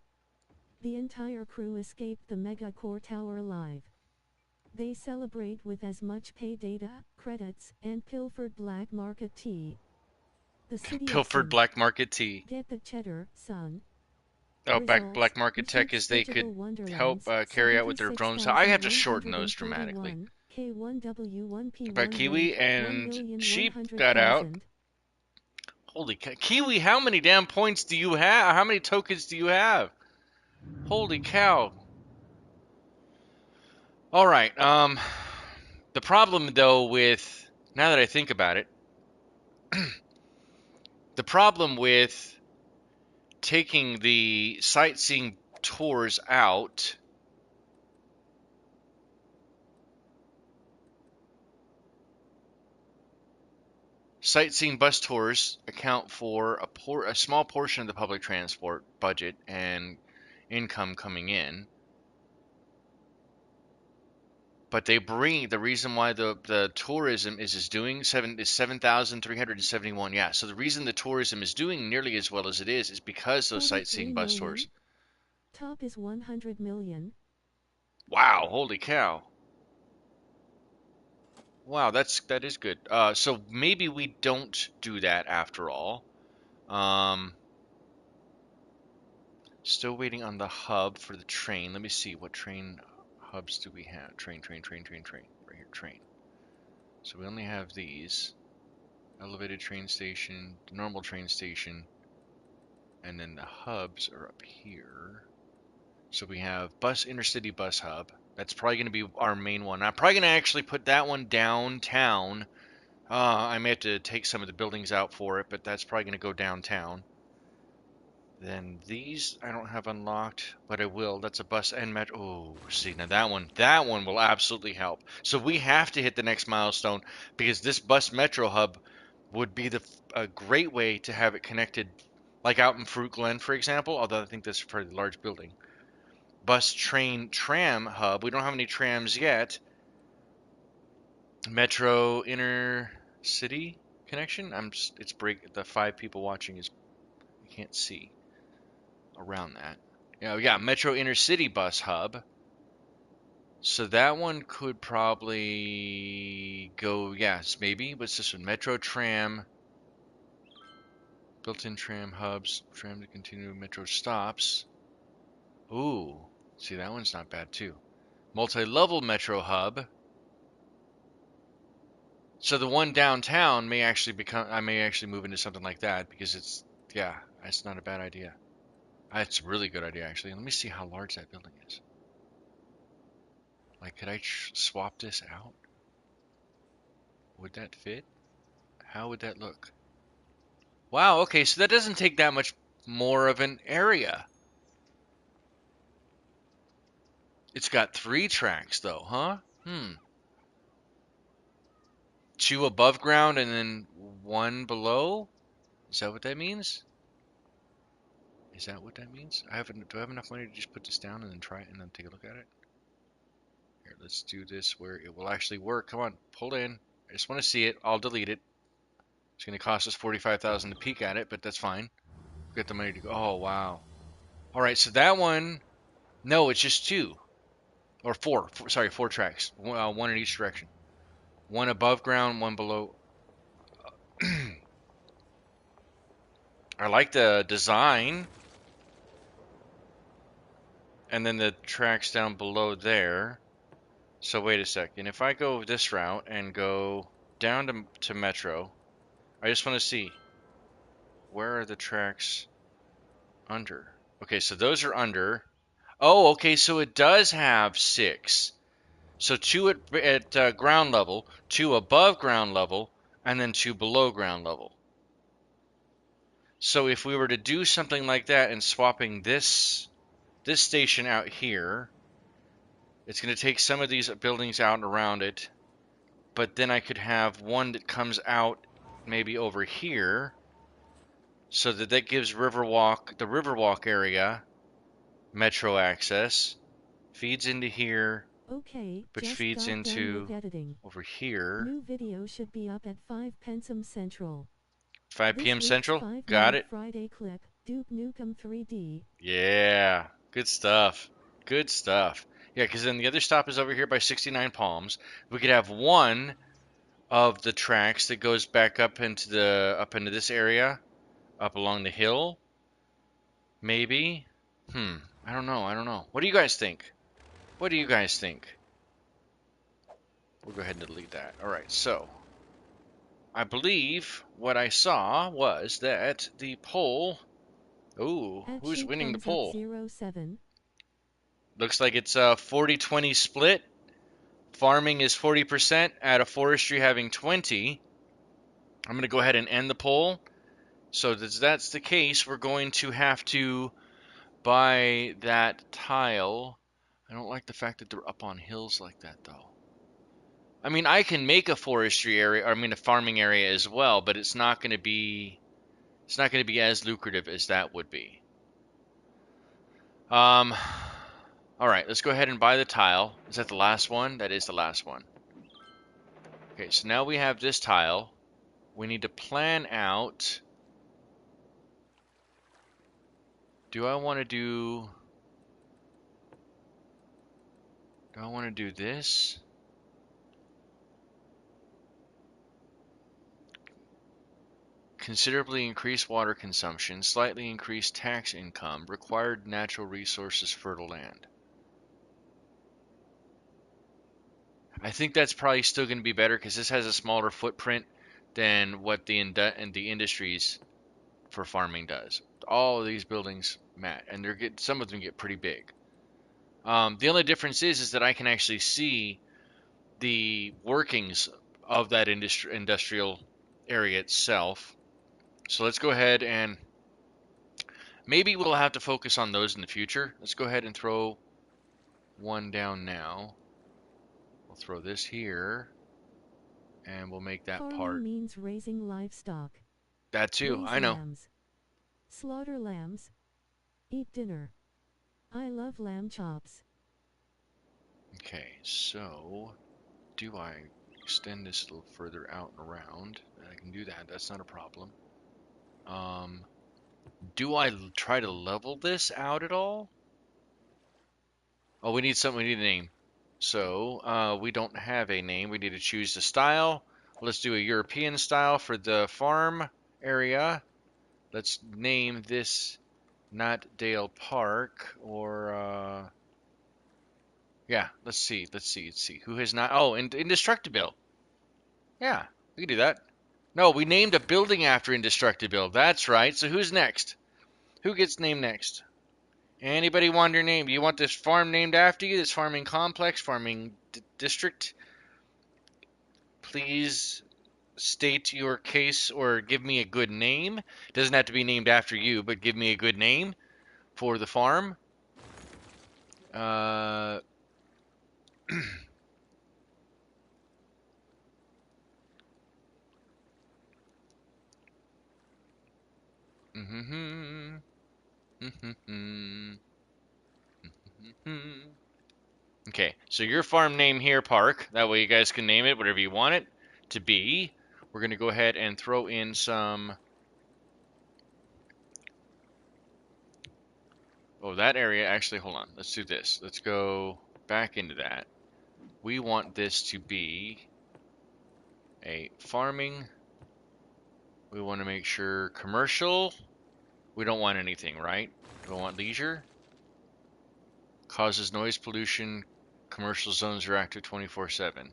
The entire crew escaped the mega core tower alive. They celebrate with as much pay data, credits, and pilfered black market tea. The city of Pilfered sin. black market tea. Get the cheddar, son. Oh, Results, black market tech is Cheeks they could Digital help Wonderlands, carry out with their drones. So I have to shorten those dramatically. 76,141, About K1W1P1 rate, kiwi and sheep got out. 1,100,000. Holy kiwi! How many damn points do you have? How many tokens do you have? Holy cow! All right. The problem though with now that I think about it, the problem with taking the sightseeing tours out. Sightseeing bus tours account for a small portion of the public transport budget and income coming in. But they bring the reason why the tourism is doing 7,371. Yeah, so the reason the tourism is doing nearly as well as it is because those 43 sightseeing bus tours. million. Top is 100 million. Wow, holy cow. Wow, that is good. So maybe we don't do that after all. Um, Still waiting on the hub for the train. Let me see, what train hubs do we have? Train. Right here, train. So we only have these. Elevated train station, normal train station, and then the hubs are up here. So we have intercity bus hub. That's probably going to be our main one. I'm probably going to actually put that one downtown. I may have to take some of the buildings out for it, but that's probably going to go downtown. Then these I don't have unlocked, but I will. That's a bus and metro. Oh, see, now that one will absolutely help. So we have to hit the next milestone because this bus metro hub would be a great way to have it connected, like out in Fruit Glen, for example. Although I think that's a fairly large building. Bus, train, tram hub. We don't have any trams yet. Metro inner city connection. It's break. The 5 people watching is I can't see. around that. Yeah, we got Metro Intercity Bus Hub. So that one could probably go, yes, maybe. What's this one? Metro Tram, built-in tram hubs, tram to continue metro stops. Ooh, see, that one's not bad too. Multi-level metro hub. So the one downtown may actually become, I may actually move into something like that because it's, yeah, that's not a bad idea. That's a really good idea, actually. Let me see how large that building is. Like, could I swap this out? Would that fit? How would that look? Wow, okay, so that doesn't take that much more of an area. It's got 3 tracks, though, huh? Hmm. 2 above ground and then 1 below? Is that what that means? Is that what that means? Do I have enough money to just put this down and then try it and then take a look at it? Here, let's do this where it will actually work. Come on, pull in. I just want to see it. I'll delete it. It's going to cost us 45,000 to peek at it, but that's fine. Get the money to go. Oh, wow. All right, so that one, no, it's just 2 or 4. Sorry, 4 tracks. 1 in each direction. 1 above ground, 1 below. I like the design. And then the tracks down below there. So wait a second. If I go this route and go down to Metro, I just want to see where are the tracks under. Okay, so those are under. Oh, okay, so it does have 6. So 2 at ground level, 2 above ground level, and then 2 below ground level. So if we were to do something like that and swapping this station out here, it's going to take some of these buildings out and around it, but then I could have one that comes out maybe over here, so that gives Riverwalk, the Riverwalk area, metro access, feeds into here, Okay, which just feeds got done with into editing. over here. New video should be up at 5 p.m. Central. 5 This p.m. week's Central. Got 5-minute it. Friday clip, Duke Nukem 3D. Yeah, good stuff. Good stuff. Yeah, because then the other stop is over here by 69 Palms. We could have one of the tracks that goes back up into this area, up along the hill. Maybe. I don't know. I don't know. What do you guys think? What do you guys think? We'll go ahead and delete that. All right. So I believe what I saw was that the poll. Ooh, who's Hatching winning the thumbs up poll? 07. Looks like it's a 40-20 split. Farming is 40% at a forestry having 20. I'm going to go ahead and end the poll. So that's the case, we're going to have to buy that tile. I don't like the fact that they're up on hills like that, though. I mean, I can make a forestry area, or I mean a farming area as well, but it's not going to be as lucrative as that would be. Um, all right, let's go ahead and buy the tile. Is that the last one? That is the last one. Okay, so now we have this tile. We need to plan out. Do I want to do? Do I want to do this? Considerably increased water consumption, slightly increased tax income, required natural resources, fertile land. I think that's probably still going to be better because this has a smaller footprint than what the industries for farming does. All of these buildings, Matt, and some of them get pretty big. The only difference is that I can actually see the workings of that industrial area itself. So let's go ahead and maybe we'll have to focus on those in the future. Let's go ahead and throw one down now. We'll throw this here, and we'll make that Farming part. means raising livestock. That too, Raise I know. lambs. Slaughter lambs. Eat dinner. I love lamb chops. Okay, so do I extend this a little further out and around? I can do that. That's not a problem. Um, Do I try to level this out at all? Oh, we need something. We need a name. So we don't have a name. We need to choose the style. Let's do a European style for the farm area. Let's name this not Dale Park or yeah. Let's see. Let's see. Let's see. Who has not? Oh, Indestructible. Yeah, we can do that. No, we named a building after Indestructible. That's right. So who's next? Who gets named next? Anybody want your name? Do you want this farm named after you? This farming complex, farming district? Please state your case or give me a good name. Doesn't have to be named after you, but give me a good name for the farm. Uh, okay, so your farm name here, Park. That way you guys can name it whatever you want it to be. We're going to go ahead and throw in some. Oh, that area. Actually, hold on. Let's do this. Let's go back into that. We want this to be a farming. We want to make sure commercial. We don't want anything, right? We don't want leisure. Causes noise pollution. Commercial zones are active 24/7.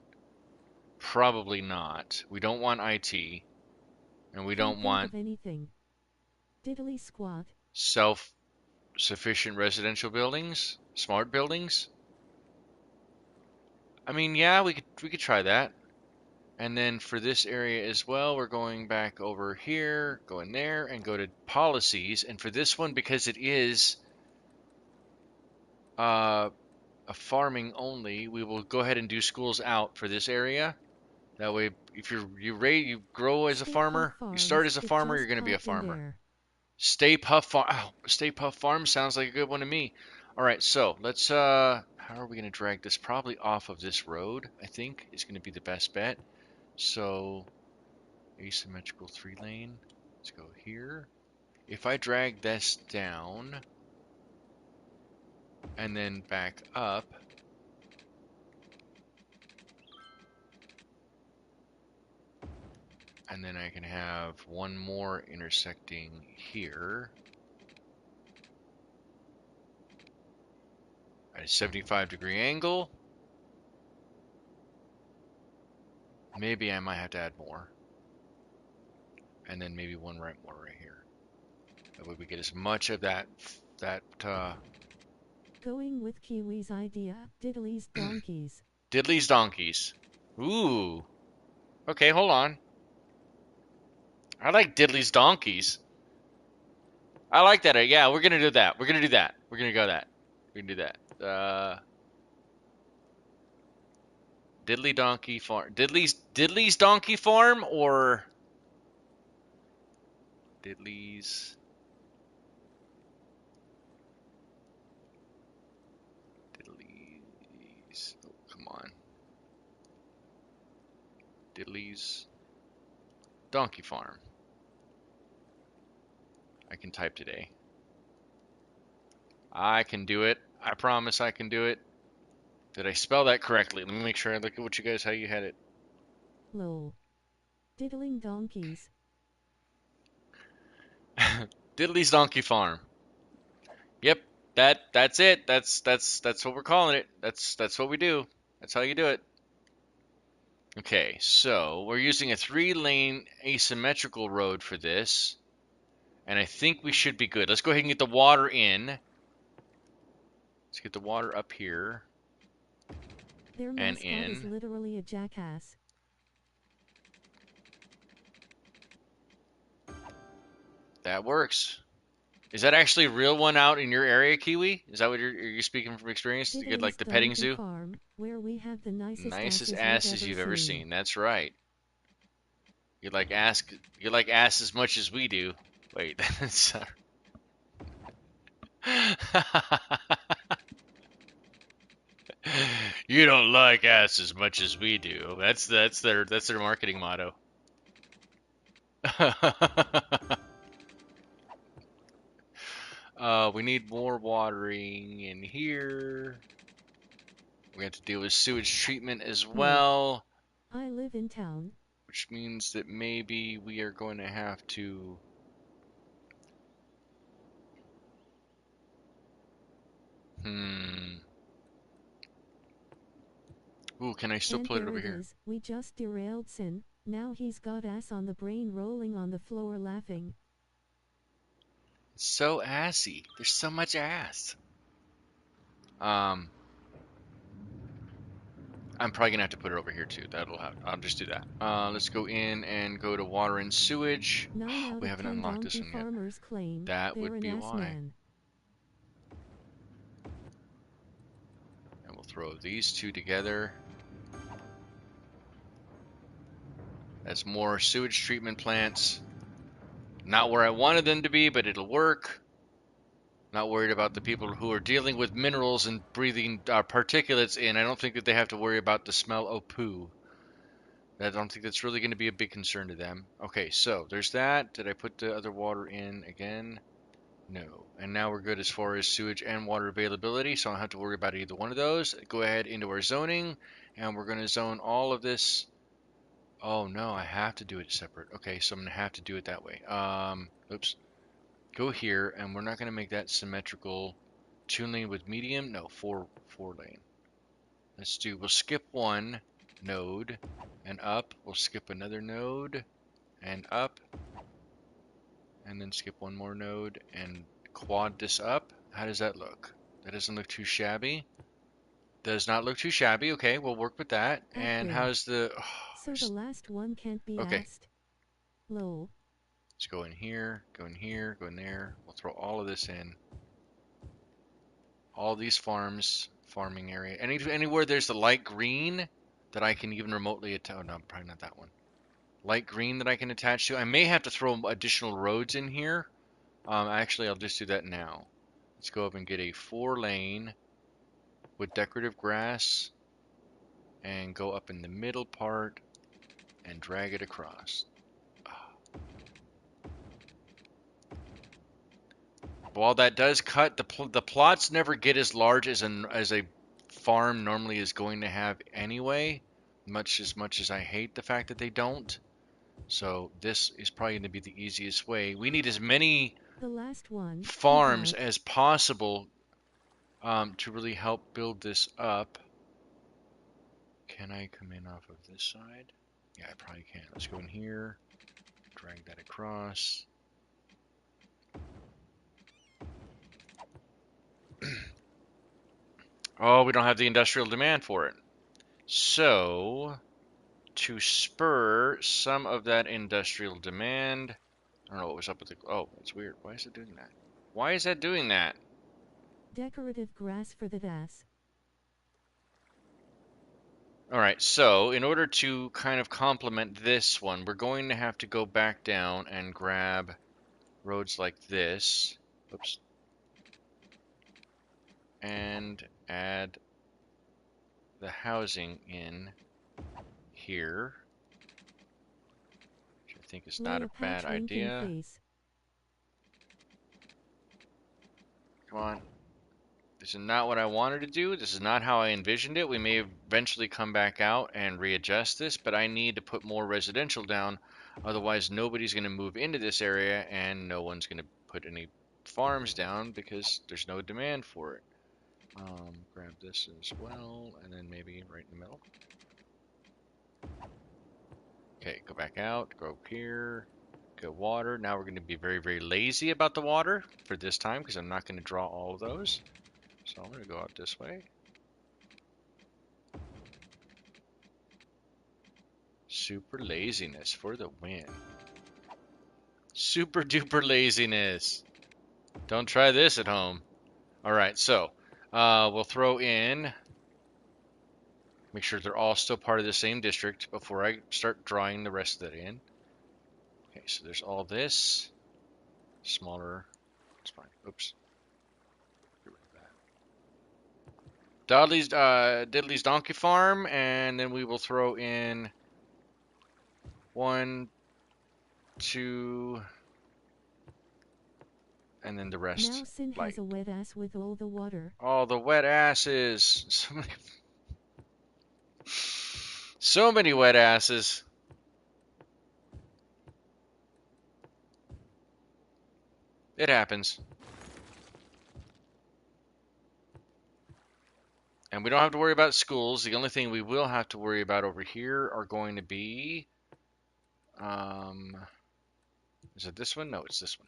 Probably not. We don't want IT. And we Can't don't think want of anything. Diddly squat. self-sufficient residential buildings, smart buildings. I mean, yeah, we could try that. And then for this area as well, we're going back over here, go in there, and go to policies. And for this one, because it is a farming only, we will go ahead and do schools out for this area. That way, if you grow as a Stay Puft farmer, you start Farms. as a It farmer, you're just going to be a popped in farmer. there. Stay Puff Farm sounds like a good one to me. All right, so let's how are we going to drag this? Probably off of this road, I think is going to be the best bet. So asymmetrical 3-lane. Let's go here. If I drag this down and then back up, and then I can have one more intersecting here at a 75-degree angle. Maybe I might have to add more. And then maybe one more right here. That way we get as much of that Going with Kiwi's idea. Diddly's donkeys. Diddley's donkeys. Ooh. Okay, hold on. I like Diddley's donkeys. I like that. Yeah, we're gonna do that. We're gonna do that. We're gonna go that. We're gonna do that. Diddley Donkey Farm. Diddley's Donkey Farm or Diddley's Diddley's. Oh, come on. Diddley's Donkey Farm. I can type today. I can do it. I promise I can do it. Did I spell that correctly? Let me make sure I look at what you guys how you had it. Lol. Diddling donkeys. Diddley's Donkey Farm. Yep, that's it. That's what we're calling it. That's what we do. That's how you do it. Okay, so we're using a 3-lane asymmetrical road for this, and I think we should be good. Let's go ahead and get the water in. Let's get the water up here Their and mascot is in. literally a jackass. That works. Is that actually a real one out in your area, Kiwi? Is that what are you speaking from experience? To get like Diddly's the petting donkey zoo? farm, where we have the nicest Nicest asses asses you've you've ever ever seen. seen. That's right. You like ass as much as we do. Wait, that's you don't like ass as much as we do. That's their marketing motto. We need more watering in here. We have to deal with sewage treatment as Look, well, I live in town. which means that maybe we are going to have to... Hmm. Ooh, can I still And put it there over it here? is, we just derailed Sin. Now he's got ass on the brain rolling on the floor laughing. It's so assy. There's so much ass. Um, I'm probably gonna have to put it over here too. That'll have. I'll just do that. Let's go in and go to water and sewage. 9 out We of haven't 10 unlocked this donkey one yet. farmers claim That they're would an be ass why. man. And we'll throw these two together. That's more sewage treatment plants. Not where I wanted them to be, but it'll work. Not worried about the people who are dealing with minerals and breathing particulates in. I don't think that they have to worry about the smell of poo. I don't think that's really going to be a big concern to them. Okay, so there's that. Did I put the other water in again? No. And now we're good as far as sewage and water availability, so I don't have to worry about either one of those. Go ahead into our zoning, and we're going to zone all of this. Oh no, I have to do it separate. Okay, so I'm going to have to do it that way. Oops. Go here, and we're not going to make that symmetrical. 2 lane with medium? No, four lane. We'll skip one node and up. We'll skip another node and up, and then skip one more node and quad this up. How does that look? That doesn't look too shabby. Does not look too shabby. Okay, we'll work with that. And Upgrade. how's the... So the last one can't be okay, asked. Lol. let's go in here, go in here, go in there. We'll throw all of this in. All these farming area. Anywhere there's the light green that I can even remotely attach. Oh, no, probably not that one. Light green that I can attach to. I may have to throw additional roads in here. Actually, I'll just do that now. Let's go up and get a 4 lane with decorative grass and go up in the middle part and drag it across. While that does cut, the plots never get as large as a farm normally is going to have anyway. Much as I hate the fact that they don't. So this is probably going to be the easiest way. We need as many The last one, he farms got. as possible to really help build this up. Can I come in off of this side? Yeah, I probably can. Let's go in here, drag that across. Oh, we don't have the industrial demand for it. So, to spur some of that industrial demand, I don't know what was up with the... Oh, that's weird. Why is it doing that? Why is that doing that? Decorative grass for that ass. All right, so in order to kind of complement this one, we're going to have to go back down and grab roads like this. Oops. And add the housing in here, which I think is not Lay a a bad patch winking idea. face. Come on. This is not what I wanted to do. This is not how I envisioned it. We may eventually come back out and readjust this, but I need to put more residential down. Otherwise, nobody's going to move into this area and no one's going to put any farms down because there's no demand for it. Grab this as well, and then maybe right in the middle. Okay, go back out, go up here, go water. Now we're going to be very, very lazy about the water for this time because I'm not going to draw all of those. So I'm going to go out this way. Super laziness for the win. Super duper laziness. Don't try this at home. All right, so we'll throw in, make sure they're all still part of the same district before I start drawing the rest of that in. Okay, so there's all this. Smaller. It's fine. Oops. Get rid of that. Diddley's Donkey Farm, and then we will throw in 1, 2, and then the Now rest Sin has light. a wet ass with all the water. Oh, the wet asses. So many wet asses. It happens. And we don't have to worry about schools. The only thing we will have to worry about over here are going to be, um, is it this one? No, it's this one.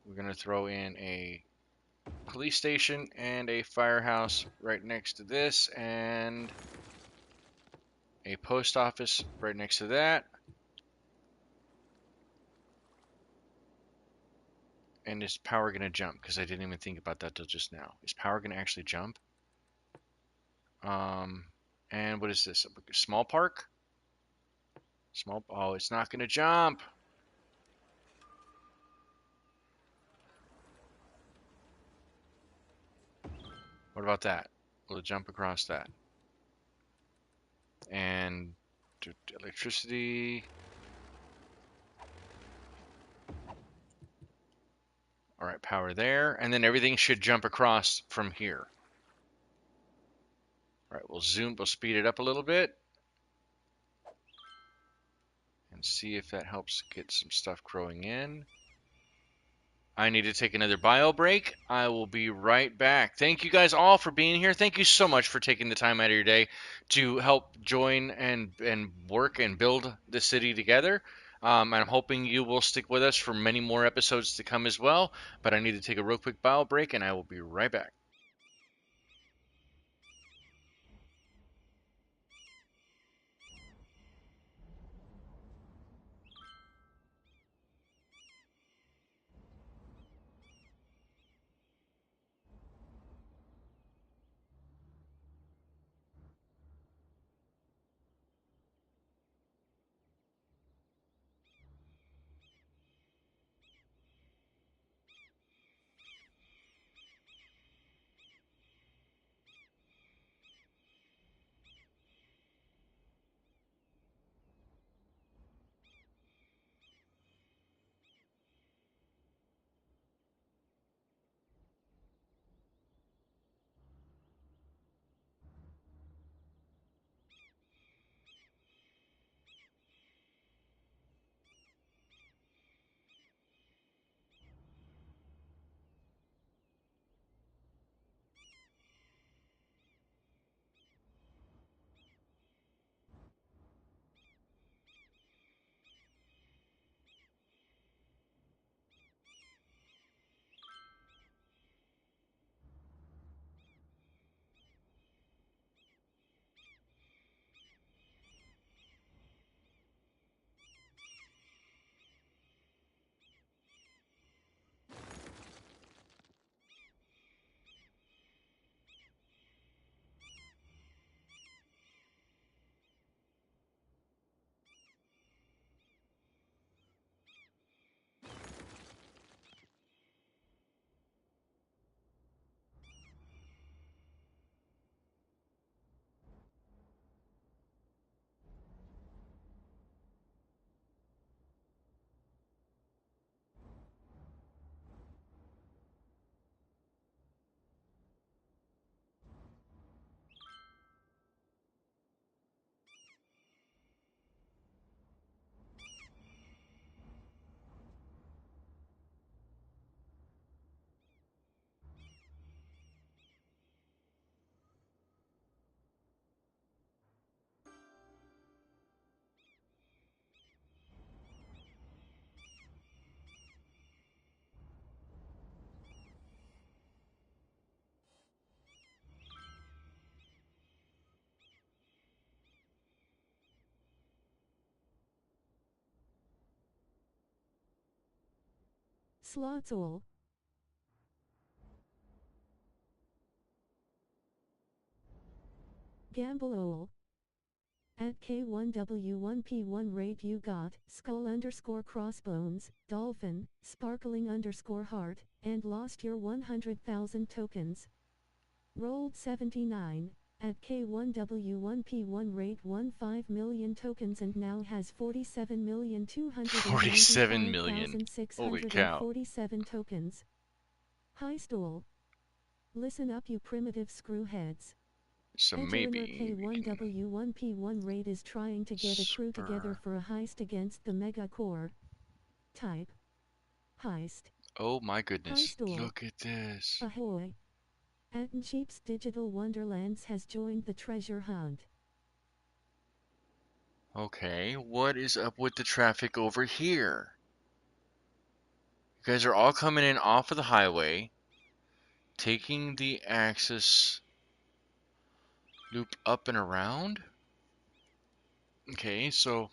We're going to throw in a police station and a firehouse right next to this, and a post office right next to that. And is power going to jump? Because I didn't even think about that till just now. Is power going to actually jump? Um, and what is this? A small park? Small. Oh, it's not going to jump. What about that? Will it jump across that? And electricity. All right, power there. And then everything should jump across from here. All right, we'll speed it up a little bit and see if that helps get some stuff growing in. I need to take another bio break. I will be right back. Thank you guys all for being here. Thank you so much for taking the time out of your day to help join and work and build the city together. I'm hoping you will stick with us for many more episodes to come as well. But I need to take a real quick bio break, and I will be right back. Slots all. Gamble all. At K1W1P1 rate you got skull underscore crossbones, dolphin, sparkling underscore heart, and lost your 100,000 tokens. Rolled 79, at K1W1P1 rate 15 million tokens and now has 47 million. Holy cow. 47,295,647 tokens. High stool. Listen up, you primitive screwheads. So Edgeringer maybe we can K1W1P1 raid is trying to get a crew together spur. for a heist against the mega core. Type. Heist. Oh my High goodness. stool. Look at this. Ahoy. Attencheap's Digital Wonderlands has joined the treasure hunt. Okay, what is up with the traffic over here? You guys are all coming in off of the highway, taking the axis loop up and around? Okay, so,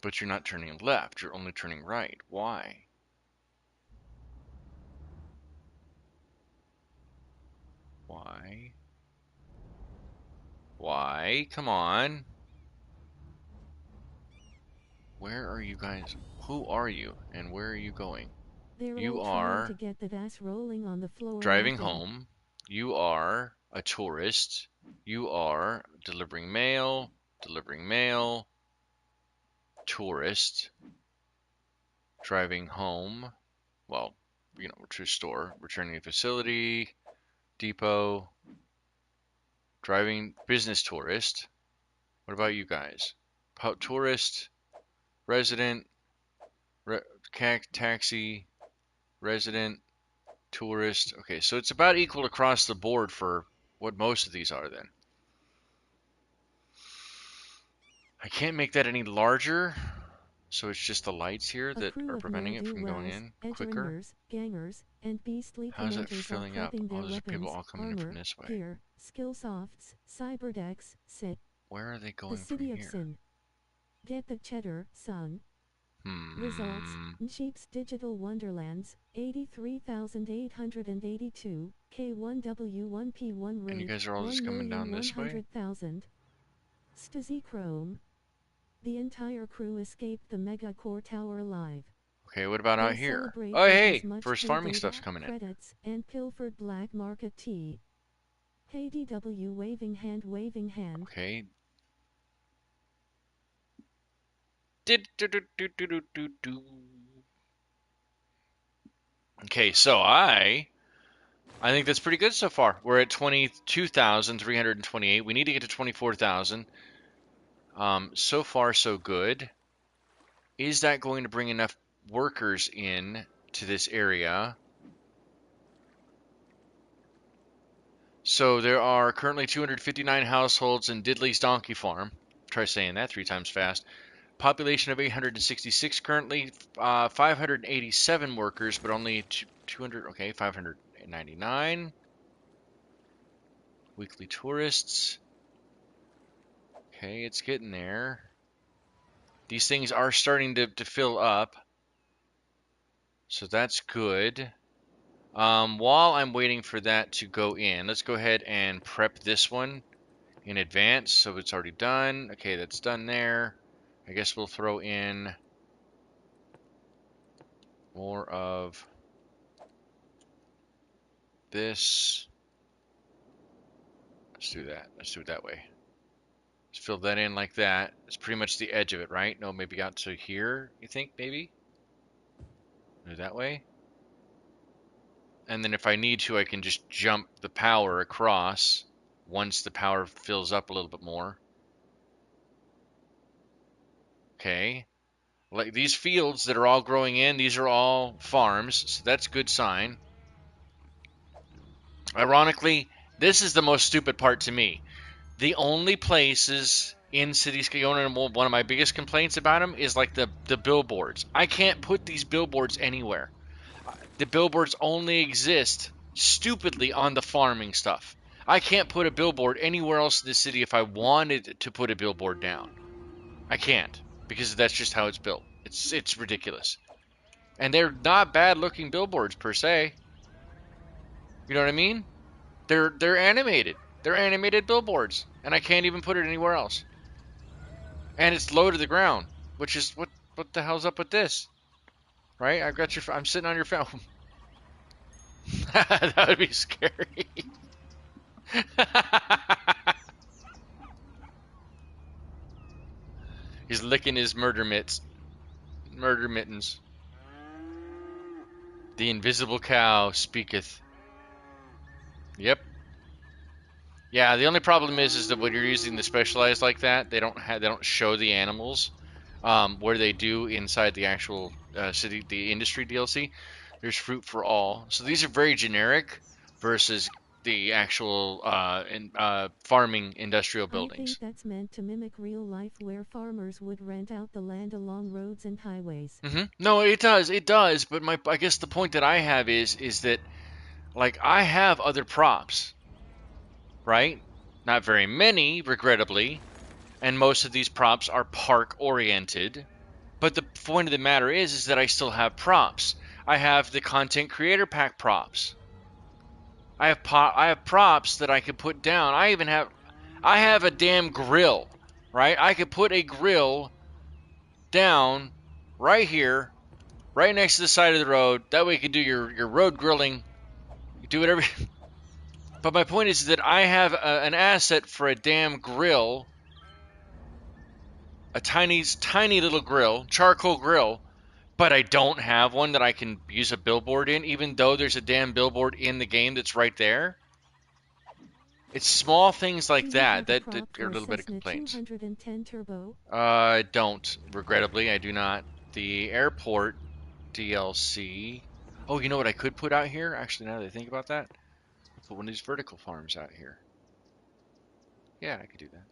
but you're not turning left, you're only turning right. Why? Why? Why? Come on. Where are you guys? Who are you and where are you going? They're You all trying to are get that ass rolling on the floor driving laughing. home. You are a tourist. You are delivering mail, tourist, driving home. Well, to store, returning to facility, depot, driving business tourist. What about you guys? Tourist, resident, taxi, resident, tourist. Okay, so it's about equal across the board for what most of these are then. I can't make that any larger, so it's just the lights here A that crew are of preventing it from going ne'er-do-wells, in quicker. edgeringers, gangers, and beastly How's that commenters are filling up? prepping Oh, their those are people weapons, all coming in from armor, this way. gear, skill softs, cyberdecks, set. Where are they The going from city of here? sin. Get the cheddar, son. Results, Hmm. Cheap's Digital Wonderlands, 83,882, K1W1P1 And you rate, guys are all just coming down this way? 1,100,000. Stasi Chrome. The entire crew escaped the mega core tower alive. Okay, what about out They here? celebrate Oh, with hey, as much first pay farming data, stuff's coming in. credits, and pilfered black market tea. Hey DW waving hand waving hand. Okay. Okay, so I think that's pretty good so far. We're at 22,328. We need to get to 24,000. So far so good. Is that going to bring enough workers in to this area? So there are currently 259 households in Diddley's Donkey Farm. Try saying that 3 times fast. Population of 866 currently, 587 workers, but only 200. Okay, 599 weekly tourists. Okay, it's getting there. These things are starting to fill up, so that's good. While I'm waiting for that to go in, let's go ahead and prep this one in advance. So it's already done. Okay, that's done there. I guess we'll throw in more of this. Let's do that. Let's do it that way. Let's fill that in like that. It's pretty much the edge of it, right? No, maybe out to here, you think, maybe? Do that way. And then if I need to, I can just jump the power across once the power fills up a little bit more. Okay. Like these fields that are all growing in, these are all farms, so that's a good sign. Ironically, this is the most stupid part to me. The only places in City Skyona, and one of my biggest complaints about them is like the billboards. I can't put these billboards anywhere. The billboards only exist stupidly on the farming stuff. I can't put a billboard anywhere else in the city if I wanted to put a billboard down. I can't because that's just how it's built. It's ridiculous. And they're not bad looking billboards per se. You know what I mean? They're animated. They're animated billboards, and I can't even put it anywhere else. And it's low to the ground, which is what the hell's up with this? Right? I'm sitting on your phone. That would be scary. He's licking his murder mittens. The invisible cow speaketh. Yep. Yeah, the only problem is that when you're using the specialized like that, they don't show the animals, where they do inside the actual city, the industry DLC. There's fruit for all, so these are very generic versus the actual farming industrial I think buildings. that's meant to mimic real life where farmers would rent out the land along roads and highways. No, it does. But I guess the point that I have is that like I have other props, right? Not very many, regrettably, and most of these props are park oriented. But the point of the matter is that I still have props. I have the content creator pack props. I have props that I could put down. I have a damn grill, right? I could put a grill down right here, right next to the side of the road. That way you can do your road grilling. You do whatever. But my point is that I have an asset for a damn grill, a tiny little grill, charcoal grill, but I don't have one that I can use a billboard in, even though there's a damn billboard in the game that's right there. It's small things Do like you that have a that prop are a for little bit of Cessna complaints. 210 Turbo? I don't. Regrettably, I do not. The airport DLC. Oh, you know what I could put out here? Actually, now that I think about that, I'll put one of these vertical farms out here. Yeah, I could do that.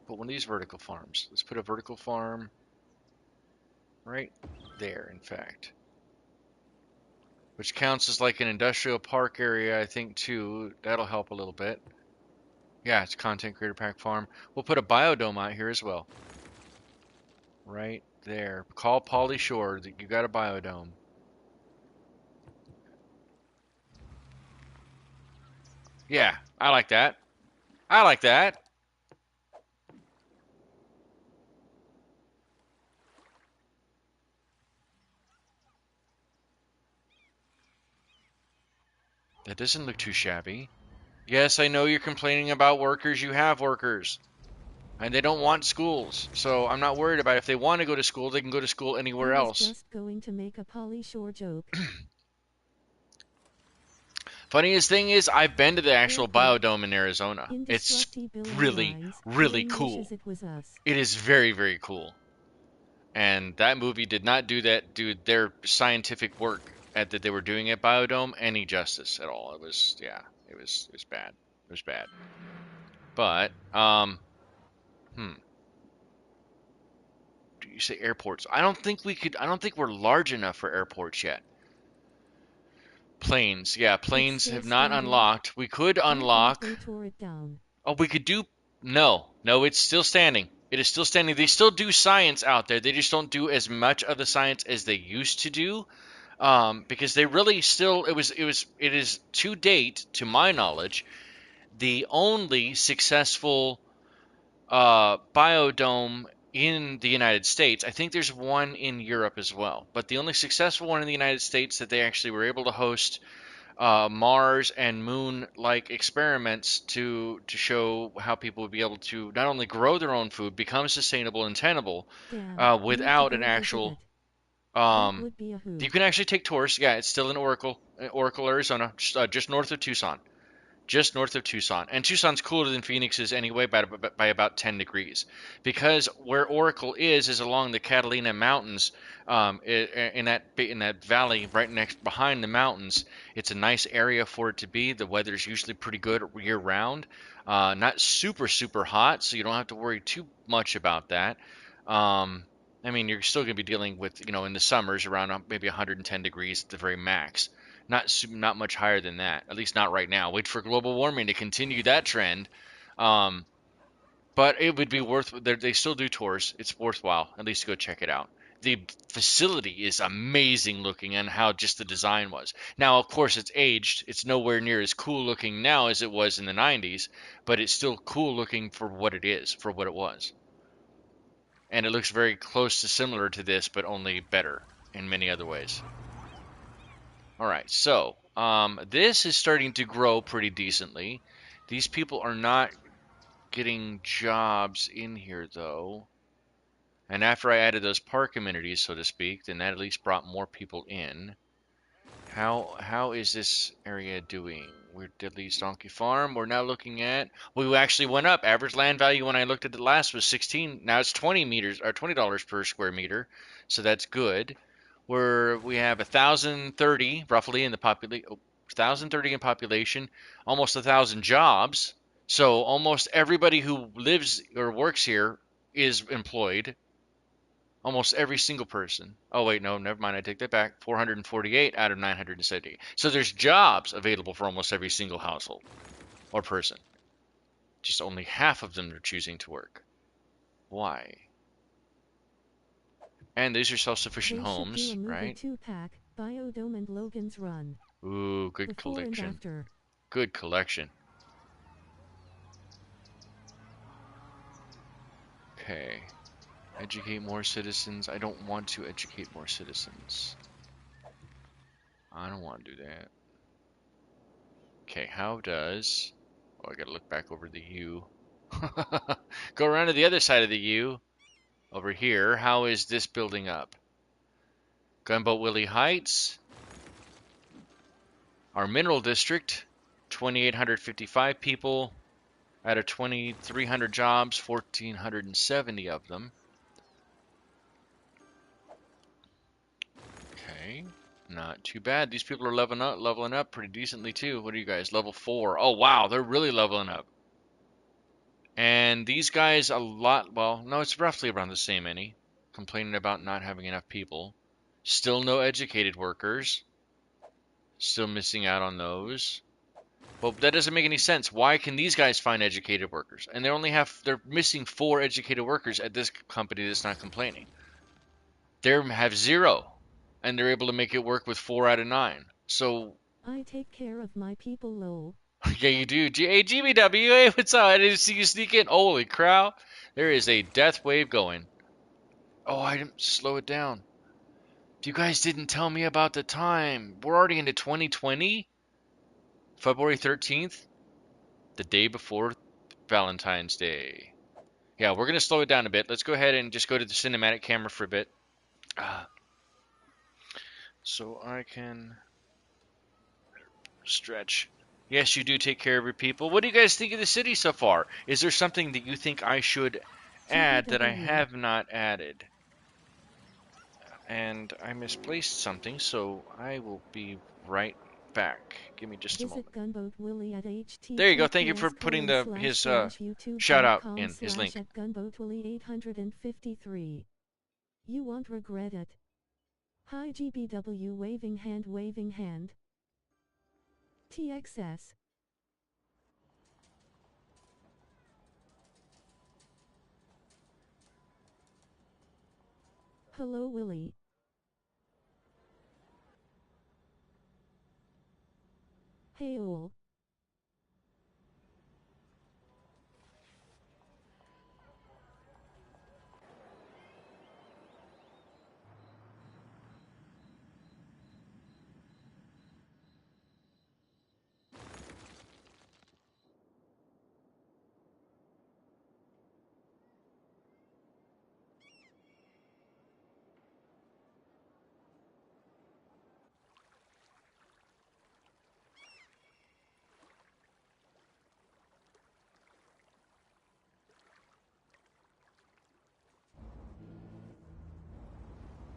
Put one of these vertical farms. Let's put a vertical farm right there, in fact. Which counts as like an industrial park area, I think, too. That'll help a little bit. Yeah, it's content creator pack farm. We'll put a biodome out here as well. Right there. Call Polly Shore that you got a biodome. Yeah, I like that. I like that. That doesn't look too shabby. Yes, I know you're complaining about workers. You have workers. And they don't want schools. So I'm not worried about it. If they want to go to school, they can go to school I anywhere was else. just going to make a Polly Shore joke. Funniest thing is, I've been to the actual Airport. biodome in Arizona. It's Indestructible really, Airlines. really Wayne cool. wishes it was us. It is very, very cool. And that movie did not do their scientific work that they were doing at Biodome any justice at all. It was, yeah, it was bad. It was bad. But hmm, do you say airports? I don't think we could. I don't think we're large enough for airports yet. Planes, yeah, It's planes still have not standing. unlocked. We could I thought unlock. they tore it down. Oh, we could do. No, it's still standing. It is still standing. They still do science out there. They just don't do as much of the science as they used to do. Because they really still it is to date, to my knowledge, the only successful biodome in the United States. I think there's one in Europe as well, but the only successful one in the United States that they actually were able to host Mars and Moon like experiments to show how people would be able to not only grow their own food, become sustainable and tenable Damn, need to without an go visit actual. it. That Um, would be a you hoot. can actually take tours. Yeah, it's still in Oracle, Arizona, just north of Tucson. Just north of Tucson. And Tucson's cooler than Phoenix is anyway by about 10 degrees. Because where Oracle is along the Catalina Mountains, in that valley right next behind the mountains. It's a nice area for it to be. The weather's usually pretty good year round. Not super, super hot, so you don't have to worry too much about that. Um, I mean, you're still going to be dealing with, in the summers around maybe 110 degrees at the very max. Not much higher than that, at least not right now. Wait for global warming to continue that trend. Um, but it would be worth. They still do tours. It's worthwhile at least to go check it out. The facility is amazing looking, and how just the design was. Now, of course, it's aged. It's nowhere near as cool looking now as it was in the 90s, but it's still cool looking for what it is, for what it was. And it looks very close to similar to this, but only better in many other ways. All right, so This is starting to grow pretty decently. These people are not getting jobs in here though. And after I added those park amenities, so to speak, then that at least brought more people in. How is this area doing? We're Diddley's Donkey Farm. We're now looking at we actually went up. Average land value when I looked at it last was 16. Now it's 20 meters or $20 per square meter, so that's good. We have 1,030 roughly in the population, 1,030 in population, almost 1,000 jobs. So almost everybody who lives or works here is employed. Almost every single person. Oh, wait, no, never mind. I take that back. 448 out of 970. So there's jobs available for almost every single household or person. Just only half of them are choosing to work. Why? And these are self-sufficient They should do a homes, movie right? 2-pack, Biodome and Logan's Run. Ooh, good Before and collection. after. Good collection. Okay. Educate more citizens. I don't want to educate more citizens. I don't want to do that. Okay, how does... Oh, I gotta look back over the U. Go around to the other side of the U. Over here, how is this building up? Gunboat Willie Heights. Our mineral district. 2,855 people. Out of 2,300 jobs, 1,470 of them. Okay, not too bad. These people are leveling up pretty decently too. What are you guys? Level 4. Oh wow, they're really leveling up. And these guys a lot, well, no, it's roughly around the same any. Complaining about not having enough people. Still no educated workers. Still missing out on those. Well, that doesn't make any sense. Why can these guys find educated workers? And they're missing 4 educated workers at this company that's not complaining. They have 0. And they're able to make it work with 4 out of 9. So I take care of my people, lol. yeah, you do. Hey, GBW, hey, what's up? I didn't see you sneak in. Holy crap. There is a death wave going. Oh, I didn't slow it down. You guys didn't tell me about the time. We're already into 2020? February 13th? The day before Valentine's Day. Yeah, we're going to slow it down a bit. Let's go ahead and just go to the cinematic camera for a bit. Uh, so I can stretch. Yes, you do take care of your people. What do you guys think of the city so far? Is there something that you think I should add that I GBW. have not added? And I misplaced something, so I will be right back. Give me just a Visit moment. Gunboat Willie at There you go. Thank you for https putting his shout out youtube.com in, his link. at Gunboat Willie 853. You won't regret it. Hi GBW, waving hand, waving hand. TXS. Hello Willie. Hey all.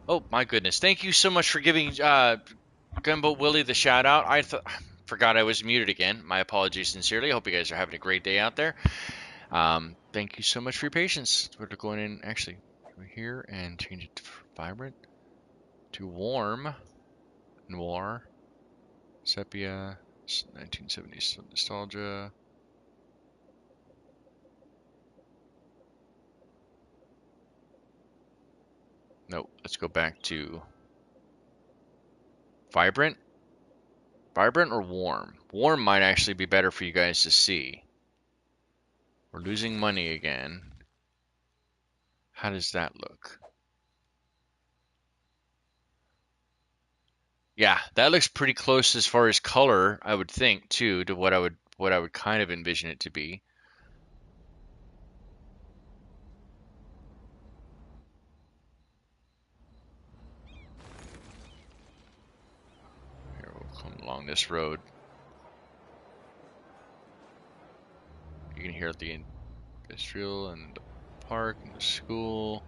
Oh my goodness! Thank you so much for giving Gunboat Willie the shout out. Forgot I was muted again. My apologies sincerely. I hope you guys are having a great day out there. Thank you so much for your patience. We're going in actually over here and change it to vibrant to warm, noir, sepia, 1970s nostalgia. No, let's go back to vibrant. Vibrant or warm? Warm might actually be better for you guys to see. We're losing money again. How does that look? Yeah, that looks pretty close as far as color, I would think, too, to what I would kind of envision it to be. Here we'll come along this road. You can hear the industrial and the park and the school,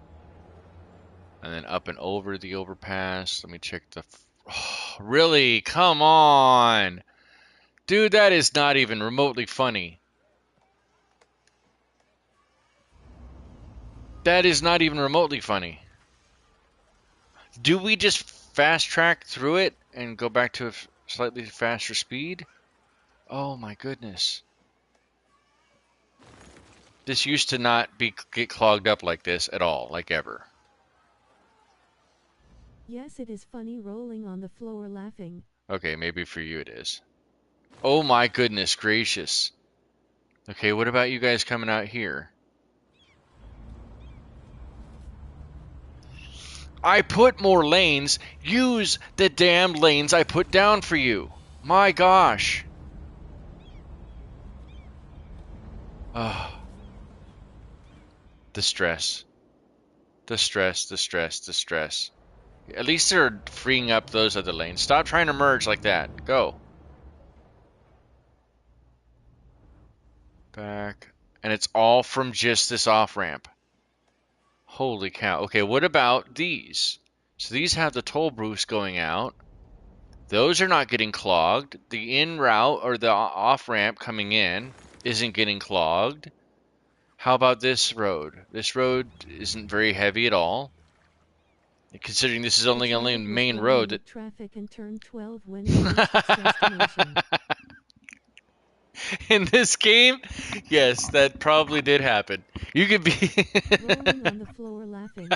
and then up and over the overpass. Let me check the. Oh, really? Come on, dude, that is not even remotely funny. That is not even remotely funny. Do we just fast track through it and go back to a slightly faster speed? Oh my goodness. This used to not get clogged up like this at all, like ever. Yes, it is funny rolling on the floor laughing. Okay, maybe for you it is. Oh my goodness gracious. Okay, what about you guys coming out here? I put more lanes. Use the damned lanes I put down for you. My gosh. Oh, the stress. The stress, the stress, the stress. At least they're freeing up those other lanes. Stop trying to merge like that. Go. Back. And it's all from just this off ramp. Holy cow. Okay, what about these? So these have the toll booths going out. Those are not getting clogged. The in route or the off ramp coming in isn't getting clogged. How about this road? This road isn't very heavy at all. Considering this is The only a child was main going road with traffic and turned 12 when it reached its destination. that in this game, yes, that probably did happen. You could be Rolling on the floor laughing.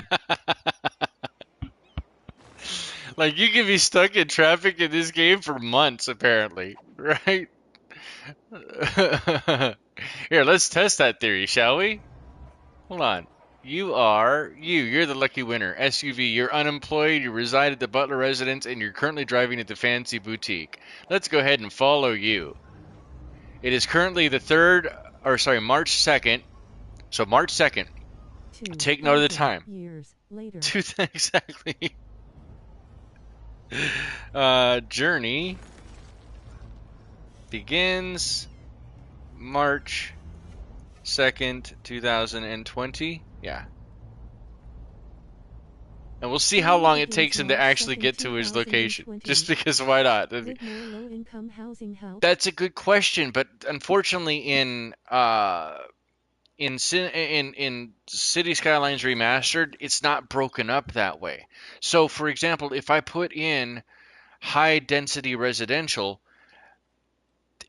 like you could be stuck in traffic in this game for months apparently, right? Here, let's test that theory, shall we? Hold on. You're the lucky winner. SUV, you're unemployed, you reside at the Butler residence, and you're currently driving at the fancy boutique. Let's go ahead and follow you. It is currently the 3rd, or sorry, March 2nd. So March 2nd. Take note of the 2,000 time. years later. Exactly. Journey begins March 2nd, 2020. Yeah. And we'll see how Journey long it begins takes him to March actually 2nd, get to his location. 2020. Just because why not? Did more low-income housing help? That's a good question, but unfortunately in City Skylines Remastered, it's not broken up that way. So for example, if I put in high density residential,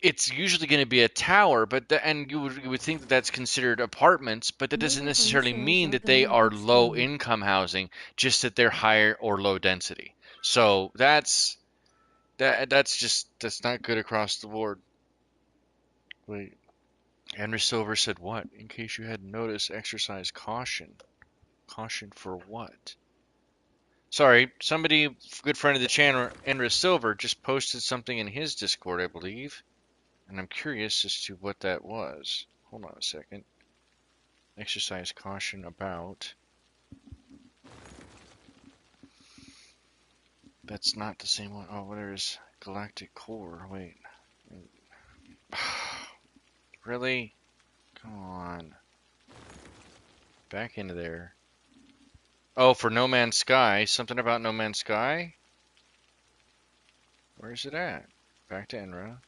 it's usually going to be a tower, and you would think that that's considered apartments, but that doesn't Motor home necessarily sales mean are that they going are low explode. income housing, just that they're higher or low density. So that's not good across the board. Wait, Henry Silver said what? In case you hadn't noticed, exercise caution. Caution for what? Sorry, somebody, good friend of the channel, Henry Silver, just posted something in his Discord, I believe. And I'm curious as to what that was. Hold on a second. Exercise caution about. That's not the same one. Oh, there's Galactic Core. Wait. Really? Come on. Back into there. Oh, for No Man's Sky. Something about No Man's Sky? Where's it at? Back to Enra.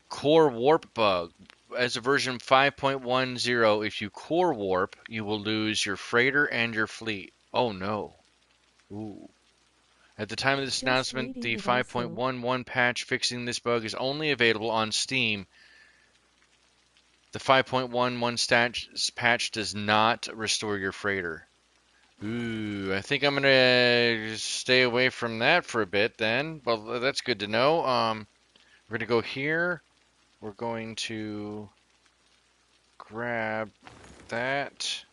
Core warp bug. As a version 5.10, if you core warp, you will lose your freighter and your fleet. Oh no. Ooh. At the time of this Just announcement, reading the it also. 5.11 patch fixing this bug is only available on Steam. The 5.11 patch does not restore your freighter. Ooh, I think I'm gonna stay away from that for a bit then. Well, that's good to know. We're gonna go here. We're going to grab that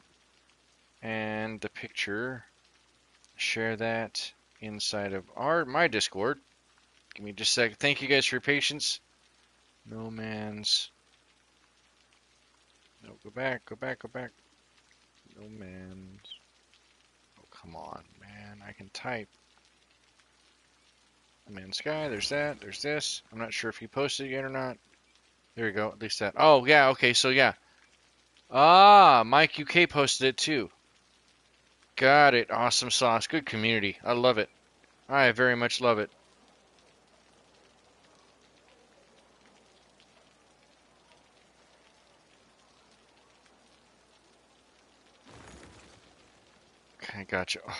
and the picture. Share that inside of my Discord. Give me just a second. Thank you guys for your patience. No man's. No, go back, go back, go back. No man's. Oh, come on, man. I can type. No man's sky. There's that. There's this. I'm not sure if he posted it yet or not. There we go. At least that. Oh, yeah. Okay, so yeah. Ah, Mike UK posted it too. Got it. Awesome sauce. Good community. I love it. I very much love it. Okay, gotcha. Oh,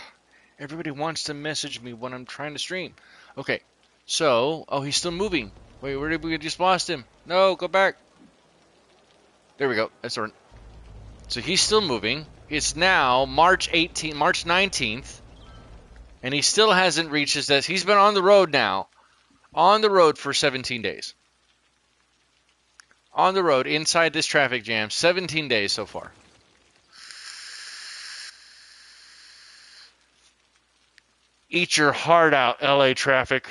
everybody wants to message me when I'm trying to stream. Okay, so, oh, he's still moving. Wait, where did we just lost him? No, go back. There we go. That's our. So he's still moving. It's now March 18th, March 19th, and he still hasn't reached his desk. He's been on the road now, on the road for 17 days. On the road inside this traffic jam, 17 days so far. Eat your heart out, LA traffic.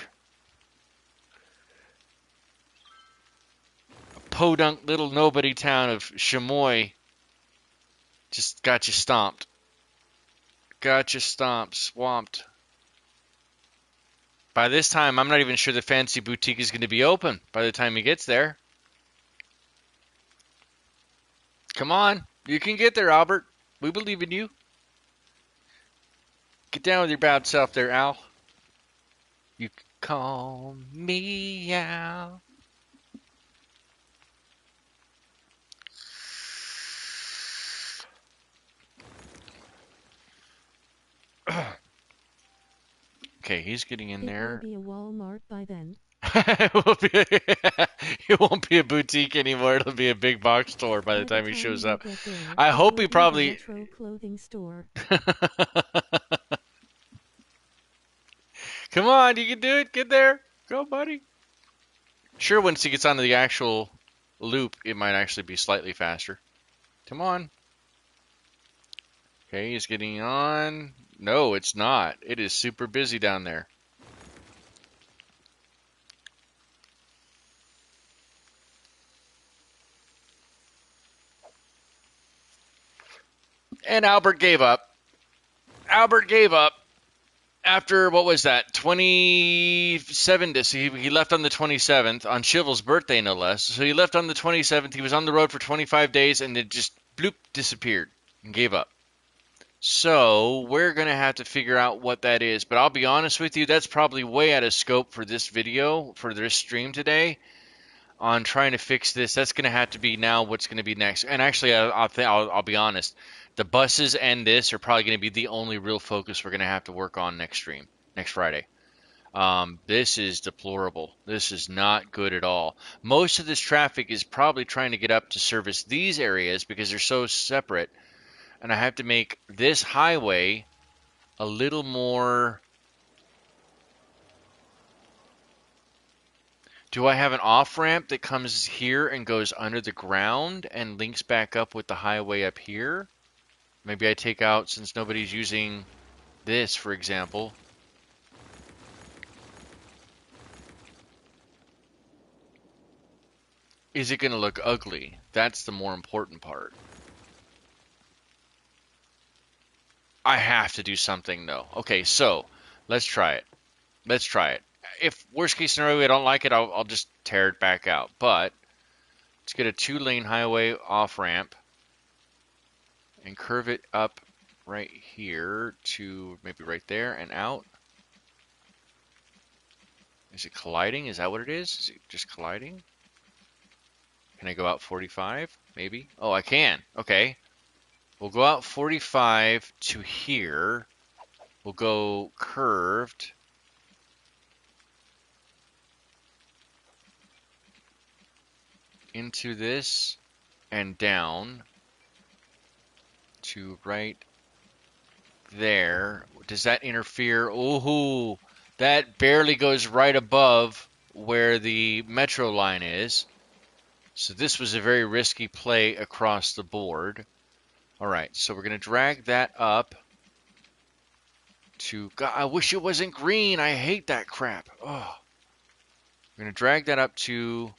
Podunk little nobody town of Chamois just got you stomped. Got you stomped, swamped. By this time, I'm not even sure the fancy boutique is going to be open by the time he gets there. Come on. You can get there, Albert. We believe in you. Get down with your bad self there, Al. You can call me Al. Okay, he's getting in there. It will be a Walmart by then. It won't be a boutique anymore. It'll be a big box store by the time he shows up. There, I hope he probably. retro clothing store. Come on, you can do it. Get there. Go, buddy. Sure, once he gets onto the actual loop, it might actually be slightly faster. Come on. Okay, he's getting on. No, it's not. It is super busy down there. And Albert gave up. Albert gave up after, what was that, 27 days. He left on the 27th, on Chival's birthday, no less. So he left on the 27th. He was on the road for 25 days, and it just, bloop, disappeared and gave up. So we're going to have to figure out what that is. But I'll be honest with you, that's probably way out of scope for this video, for this stream today, on trying to fix this. That's going to have to be now what's going to be next. And actually, I'll be honest. The buses and this are probably going to be the only real focus we're going to have to work on next stream, next Friday. This is deplorable. This is not good at all. Most of this traffic is probably trying to get up to service these areas because they're so separate. And I have to make this highway a little more. Do I have an off-ramp that comes here and goes under the ground and links back up with the highway up here? Maybe I take out, since nobody's using this, for example. Is it going to look ugly? That's the more important part. I have to do something, though. Okay, so let's try it. Let's try it. If worst case scenario I don't like it, I'll just tear it back out. But let's get a 2-lane highway off-ramp and curve it up right here to maybe right there and out. Is it colliding? Is that what it is? Is it just colliding? Can I go out 45? Maybe? Oh, I can. Okay. We'll go out 45 to here. We'll go curved. Into this and down to right there. Does that interfere? Ooh, that barely goes right above where the metro line is. So this was a very risky play across the board. All right, so we're going to drag that up to... God, I wish it wasn't green. I hate that crap. Oh. I'm going to drag that up to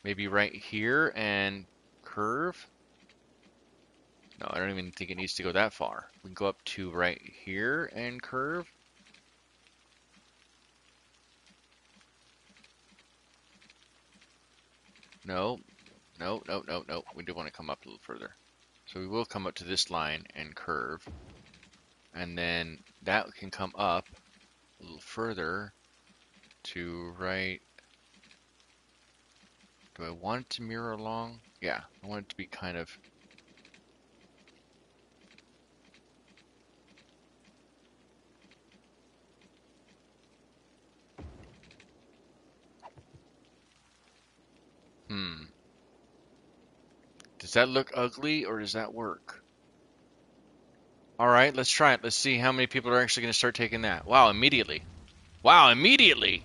maybe right here and curve. No, I don't even think it needs to go that far. We can go up to right here and curve. No, no, no, no, no. We do want to come up a little further. So we will come up to this line and curve. And then that can come up a little further to right. Do I want it to mirror along? Yeah, I want it to be kind of... Does that look ugly or does that work? All right, let's try it. Let's see how many people are actually going to start taking that. Wow, immediately. Wow, immediately.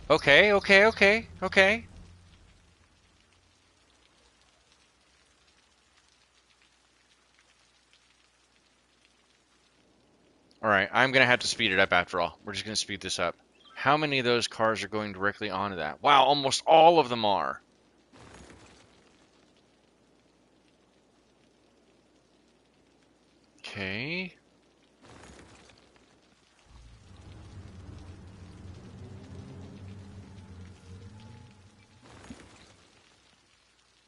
Okay, okay, okay, okay. All right, I'm going to have to speed it up after all. We're just going to speed this up. How many of those cars are going directly onto that? Wow, almost all of them are. Okay.